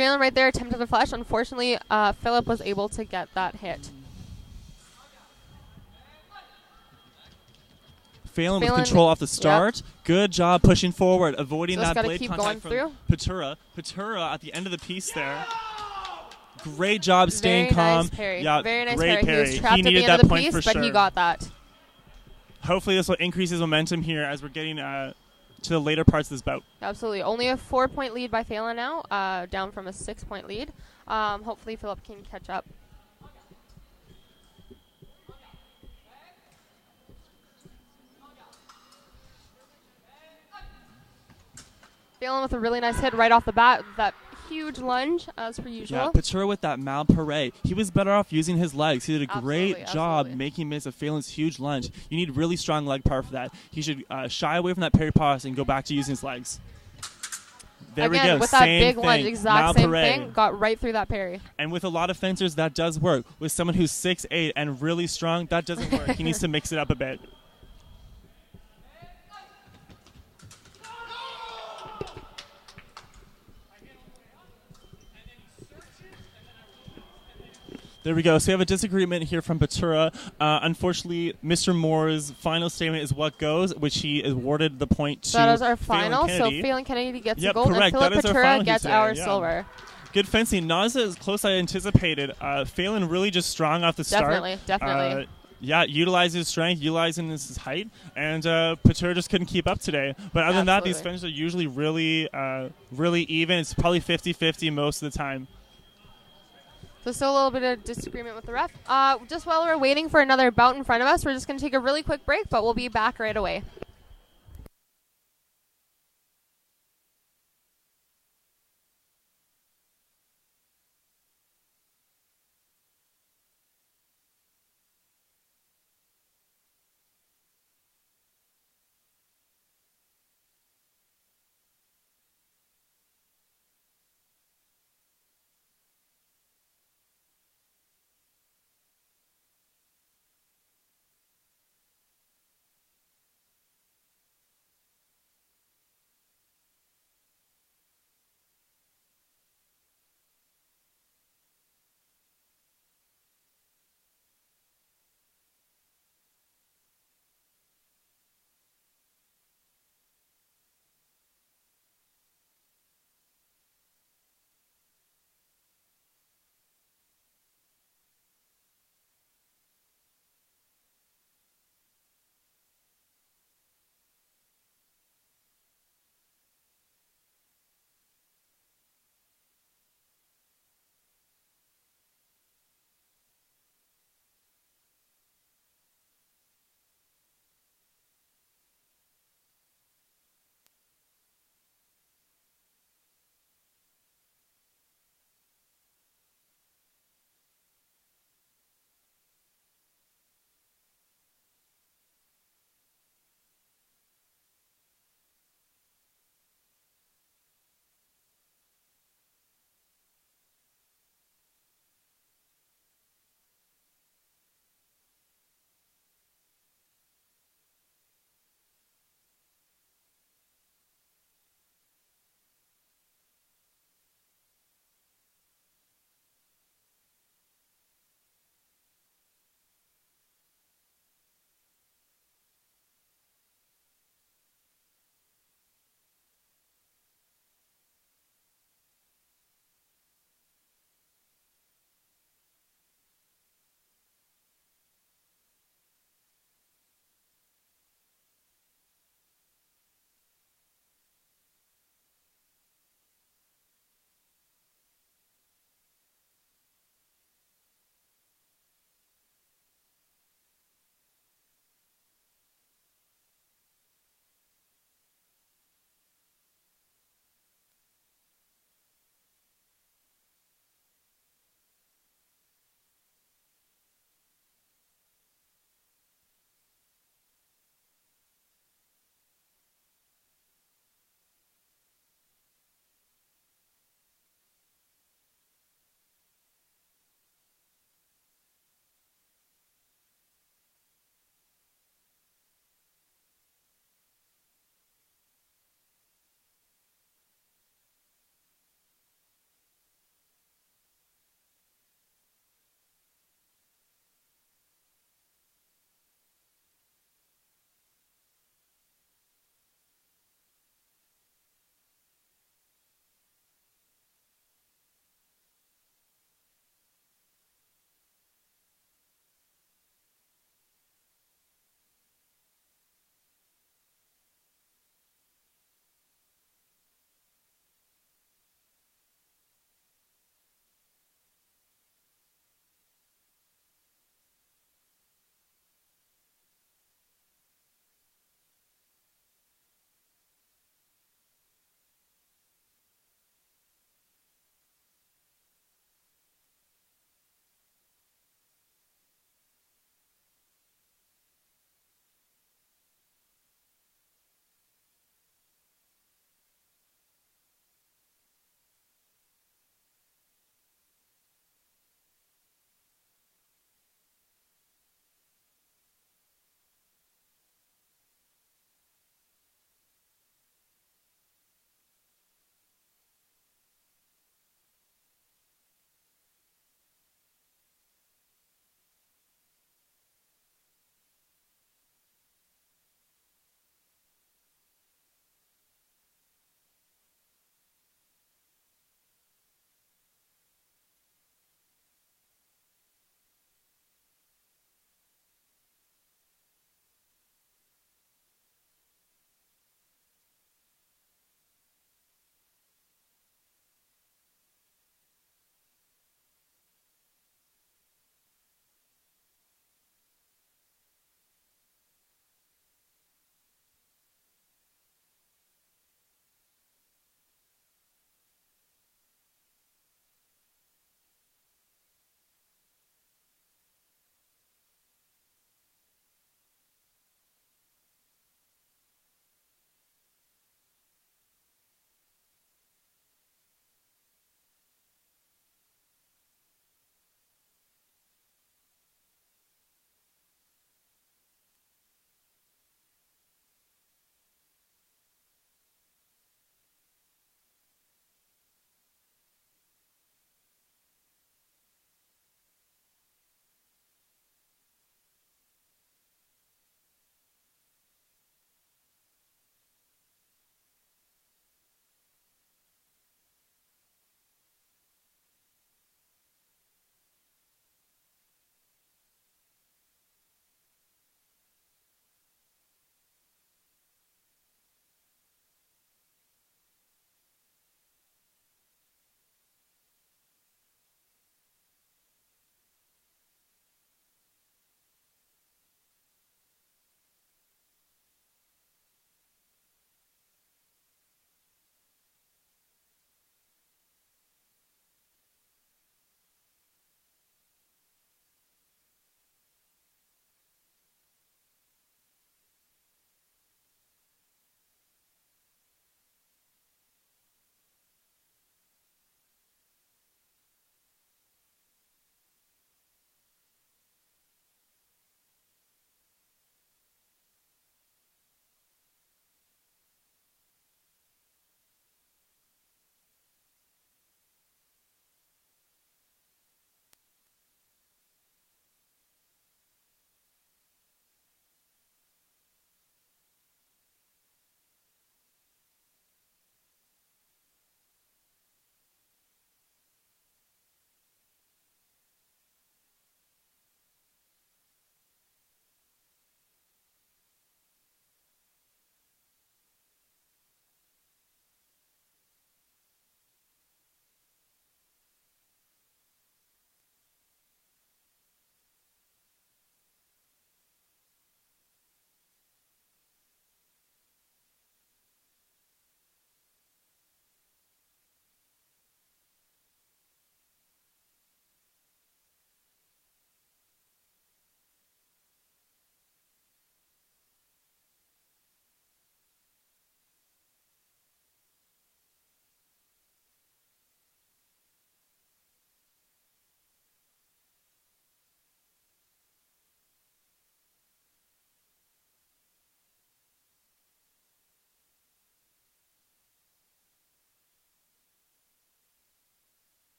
Phelan right there attempted the flush. Unfortunately, Philip was able to get that hit. Phelan with control off the start. Yep. Good job pushing forward, avoiding Just that gotta blade keep contact going from through. Petura. Petura at the end of the piece there. Great job staying Very calm. nice parry. Yeah, Very nice great parry. He was trapped He at the needed end that of the point piece, for but sure. he got that. Hopefully this will increase his momentum here as we're getting to the later parts of this bout. Absolutely. Only a 4-point lead by Phelan now, down from a 6-point lead. Hopefully Philip can catch up. Phelan with a really nice hit right off the bat. That huge lunge, as per usual. Yeah, Petura with that mal parade. He was better off using his legs. He did a great job making miss of Phelan's huge lunge. You need really strong leg power for that. He should shy away from that parry pause and go back to using his legs. There Again, we go. with Same that big thing. lunge, exact Mal same parade. thing, got right through that parry. And with a lot of fencers, that does work. With someone who's 6'8" and really strong, that doesn't work. He needs to mix it up a bit. There we go. So we have a disagreement here from Petura. Unfortunately, Mr. Moore's final statement is what goes, which he awarded the point to. So that is our Phelan final. Kennedy. So Phelan Kennedy gets Yep, the gold, correct. and That Philip is our Petura final gets today, our yeah. silver. Good fencing. Not as close as I anticipated. Phelan really just strong off the start. Definitely. Yeah, utilizing his strength, utilizing his height, and Petura just couldn't keep up today. But other than that, these fencers are usually really even. It's probably 50-50 most of the time. So still a little bit of disagreement with the ref. Just while we're waiting for another bout in front of us, we're just going to take a really quick break, but we'll be back right away.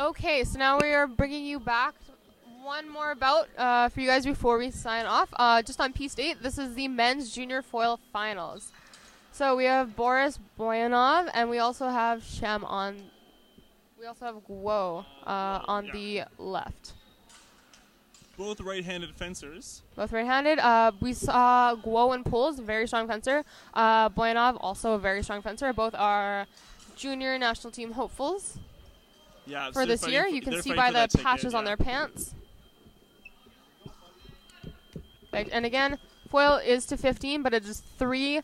Okay, so now we are bringing you back one more bout for you guys before we sign off. Just on Piece 8, this is the men's junior foil finals. So we have Boris Boyanov, and we also have Shem on. We also have Guo on the left. Both right-handed fencers. Both right-handed. We saw Guo in pools, very strong fencer. Boyanov, also a very strong fencer. Both are junior national team hopefuls. Yeah, for this year. You can see by the patches on their pants. And again, foil is to 15, but it is 3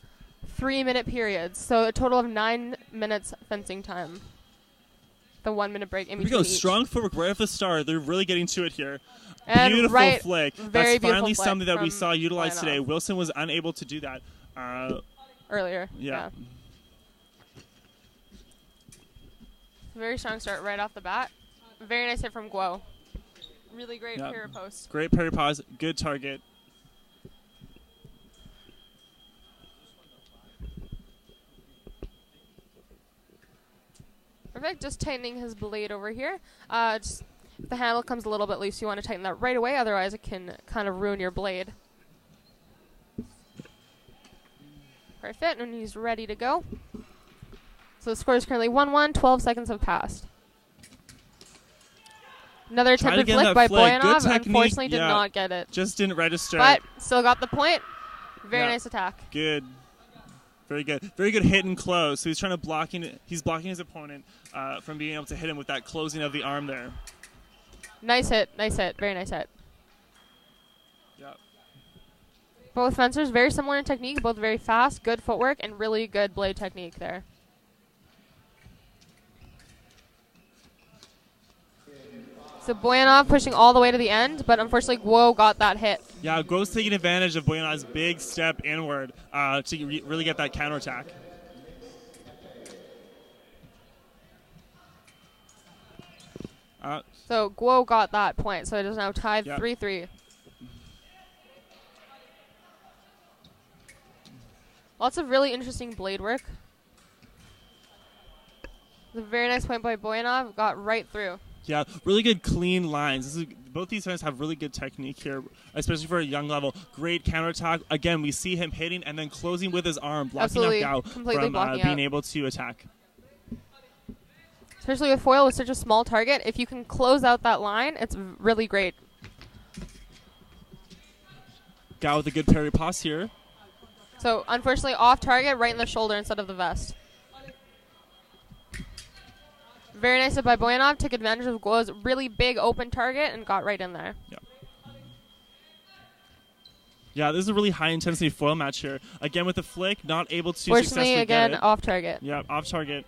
3-minute periods. So a total of 9 minutes fencing time. The 1 minute break in between. Here we go. Each. Strong footwork right off the start. They're really getting to it here. And beautiful flick. Very That's finally flick something that we saw utilized Boyanov. today. Wilson was unable to do that earlier. Yeah. Very strong start right off the bat. Very nice hit from Guo. Really great parry post. Great parry pause. Good target. Perfect. Just tightening his blade over here. Just if the handle comes a little bit loose, you want to tighten that right away. Otherwise, it can kind of ruin your blade. Perfect. And he's ready to go. So the score is currently 1-1. 12 seconds have passed. Another attempted flick by Boyanov. Unfortunately, did not get it. Just didn't register. But still got the point. Very nice attack. Good. Very good. Very good hit and close. So he's trying to he's blocking his opponent from being able to hit him with that closing of the arm there. Nice hit. Nice hit. Very nice hit. Yeah. Both fencers very similar in technique. Both very fast, good footwork, and really good blade technique there. So Boyanov pushing all the way to the end, but unfortunately Guo got that hit. Yeah, Guo's taking advantage of Boyanov's big step inward to really get that counterattack. So Guo got that point, so it is now tied 3-3. Lots of really interesting blade work. A very nice point by Boyanov, got right through. Yeah, really good clean lines. Both these guys have really good technique here, especially for a young level. Great counterattack. Again, we see him hitting and then closing with his arm, blocking out Gao from being able to attack. Especially with foil with such a small target, if you can close out that line, it's really great. Gao with a good parry pass here. So, unfortunately, off target, right in the shoulder instead of the vest. Very nice hit by Boyanov. Took advantage of Guo's really big open target and got right in there. Yeah. Yeah, this is a really high-intensity foil match here. Again, with the flick, not able to successfully again, get it. off target. Yeah, off target.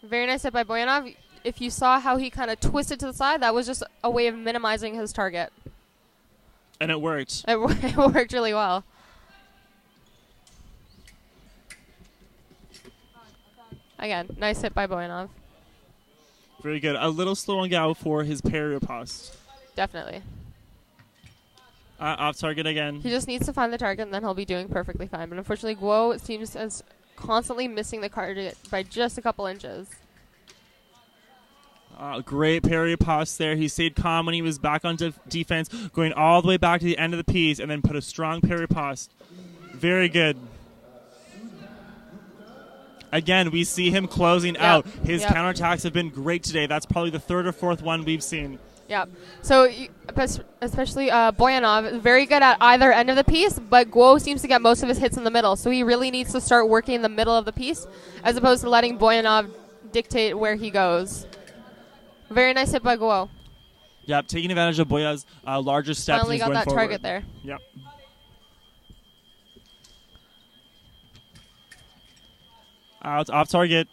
Very nice hit by Boyanov. If you saw how he kind of twisted to the side, that was just a way of minimizing his target. And it worked. It worked really well. Again, nice hit by Boyanov. Very good. A little slow on Gao for his parry riposte. Definitely. Off target again. He just needs to find the target, and then he'll be doing perfectly fine. But unfortunately, Guo seems as constantly missing the target by just a couple inches. Great parry riposte there. He stayed calm when he was back on defense, going all the way back to the end of the piece, and then put a strong parry riposte. Very good. Again, we see him closing out. His counterattacks have been great today. That's probably the third or fourth one we've seen. Yeah. So, especially Boyanov, very good at either end of the piece, but Guo seems to get most of his hits in the middle. So he really needs to start working in the middle of the piece as opposed to letting Boyanov dictate where he goes. Very nice hit by Guo. Yep, taking advantage of Boya's larger steps. Finally got that target there. Yep. It's off target.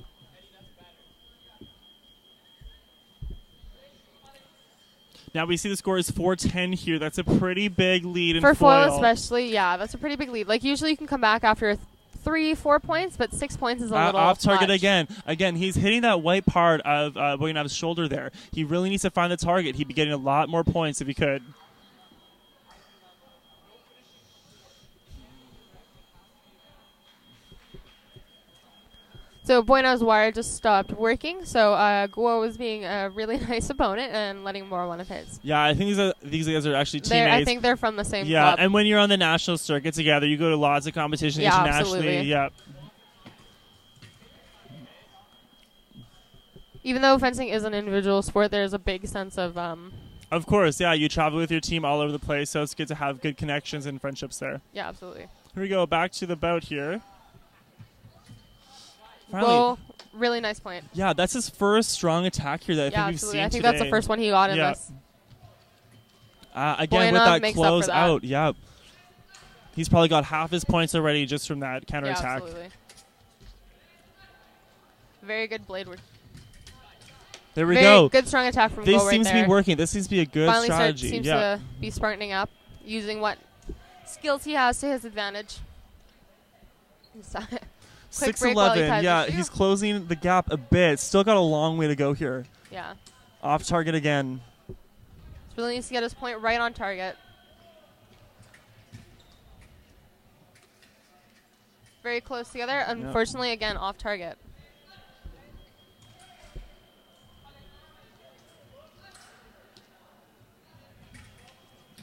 Now we see the score is 4-10 here. That's a pretty big lead in for foil. Foil especially, yeah, that's a pretty big lead. Like usually you can come back after 3-4 points, but 6 points is a little off target much. again. Again, he's hitting that white part of Boyanov's shoulder there. He really needs to find the target. He'd be getting a lot more points if he could. So Bueno's wire just stopped working, so Guo was being a really nice opponent and letting more one of his. Yeah, I think these guys are actually teammates. I think they're from the same yeah, club. and when you're on the national circuit together, you go to lots of competition internationally. Absolutely. Yeah. Even though fencing is an individual sport, there's a big sense of... Of course, yeah. You travel with your team all over the place, so it's good to have good connections and friendships there. Yeah, absolutely. Here we go, back to the bout here. Well, really nice point. Yeah, that's his first strong attack here that I think we've seen I think today. that's the first one he got in this. Again, with that close out, yeah. He's probably got half his points already just from that counterattack. Yeah, absolutely. Very good blade work. There we go. Good strong attack from Guo This right seems there. to be working. This seems to be a good strategy. Seems to be sparking up, using what skills he has to his advantage. 6-11, yeah, he's closing the gap a bit. Still got a long way to go here. Yeah. Off target again. Really needs to get his point right on target. Very close together. Unfortunately, again, off target.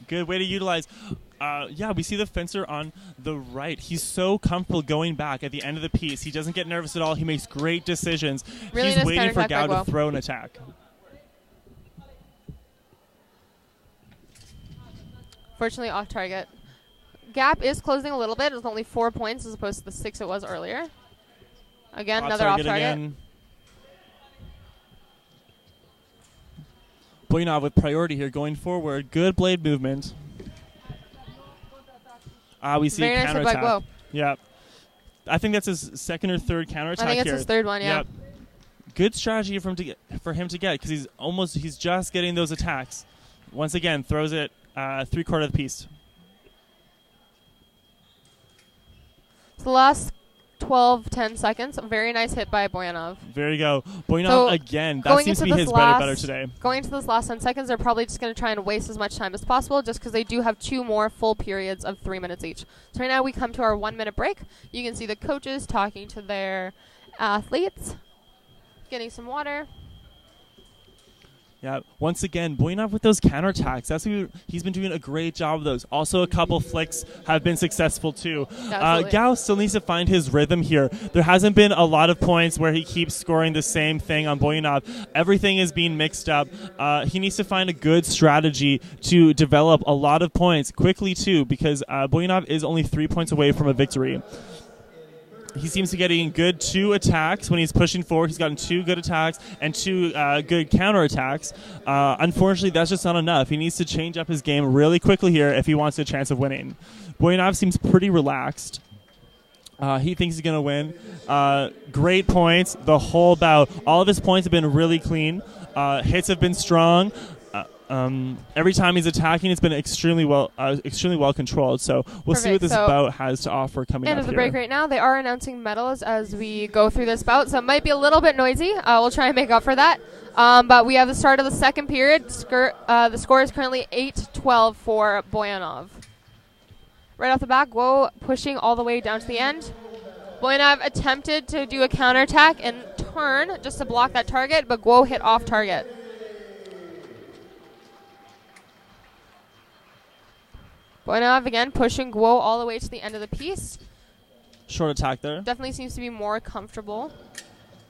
Good way to utilize. Yeah, we see the fencer on the right. He's so comfortable going back at the end of the piece. He doesn't get nervous at all. He makes great decisions. Really He's waiting for Gao to throw an attack. Fortunately, off target. Gap is closing a little bit. It's only 4 points as opposed to the 6 it was earlier. Again, another off target. Again. Buenov with priority here going forward. Good blade movement. We see Very counter nice attack. Guo. Yeah. I think that's his second or third counter attack here. I think it's his third one, yeah. Yep. Good strategy for him to get because he's just getting those attacks. Once again, throws it 3/4 of the piece. So the last 10 seconds. A very nice hit by Buenov. There you go. Buenov again. That seems to be his bread and butter today. Going into this last 10 seconds, they're probably just going to try and waste as much time as possible just because they do have 2 more full periods of 3 minutes each. So right now we come to our 1-minute break. You can see the coaches talking to their athletes, getting some water. Yeah, once again, Buenov with those counterattacks. He's been doing a great job of those. Also, a couple flicks have been successful too. Gao still needs to find his rhythm here. There hasn't been a lot of points where he keeps scoring the same thing on Buenov. Everything is being mixed up. He needs to find a good strategy to develop a lot of points quickly too, because Buenov is only 3 points away from a victory. He seems to be getting good 2 attacks when he's pushing forward. He's gotten 2 good attacks and 2 good counterattacks. Unfortunately, that's just not enough. He needs to change up his game really quickly here if he wants a chance of winning. Buenov seems pretty relaxed. He thinks he's going to win. Great points the whole bout. All of his points have been really clean. Hits have been strong. Every time he's attacking, it's been extremely well controlled. So we'll see what this bout has to offer coming up here. End of the break right now. They are announcing medals as we go through this bout, so it might be a little bit noisy. We'll try and make up for that. But we have the start of the second period. The score is currently 8-12 for Buenov. Right off the bat, Guo pushing all the way down to the end. Buenov attempted to do a counterattack and turn just to block that target, but Guo hit off target. Buenov again pushing Guo all the way to the end of the piece. Short attack there. Definitely seems to be more comfortable.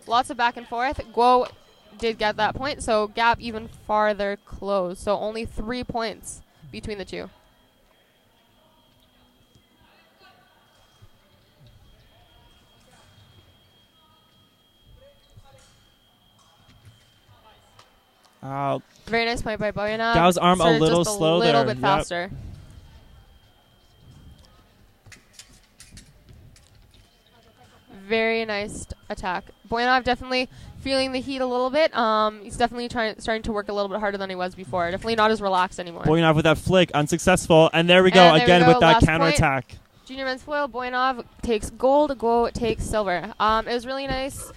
Lots of back and forth. Guo did get that point, so gap even farther closed. So only 3 points between the two. Very nice point by Buenov. Gao's arm a little slow there. A little bit faster. Very nice attack. Buenov definitely feeling the heat a little bit. He's definitely starting to work a little bit harder than he was before. Definitely not as relaxed anymore. Buenov with that flick, unsuccessful. And there we go, again with that counterattack. Junior men's foil, Buenov takes gold, Guo takes silver. It was really nice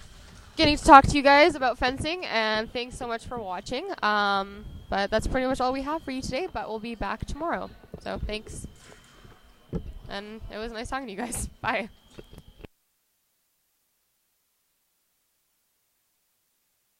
getting to talk to you guys about fencing, and thanks so much for watching. But that's pretty much all we have for you today, but we'll be back tomorrow. So thanks. And it was nice talking to you guys. Bye.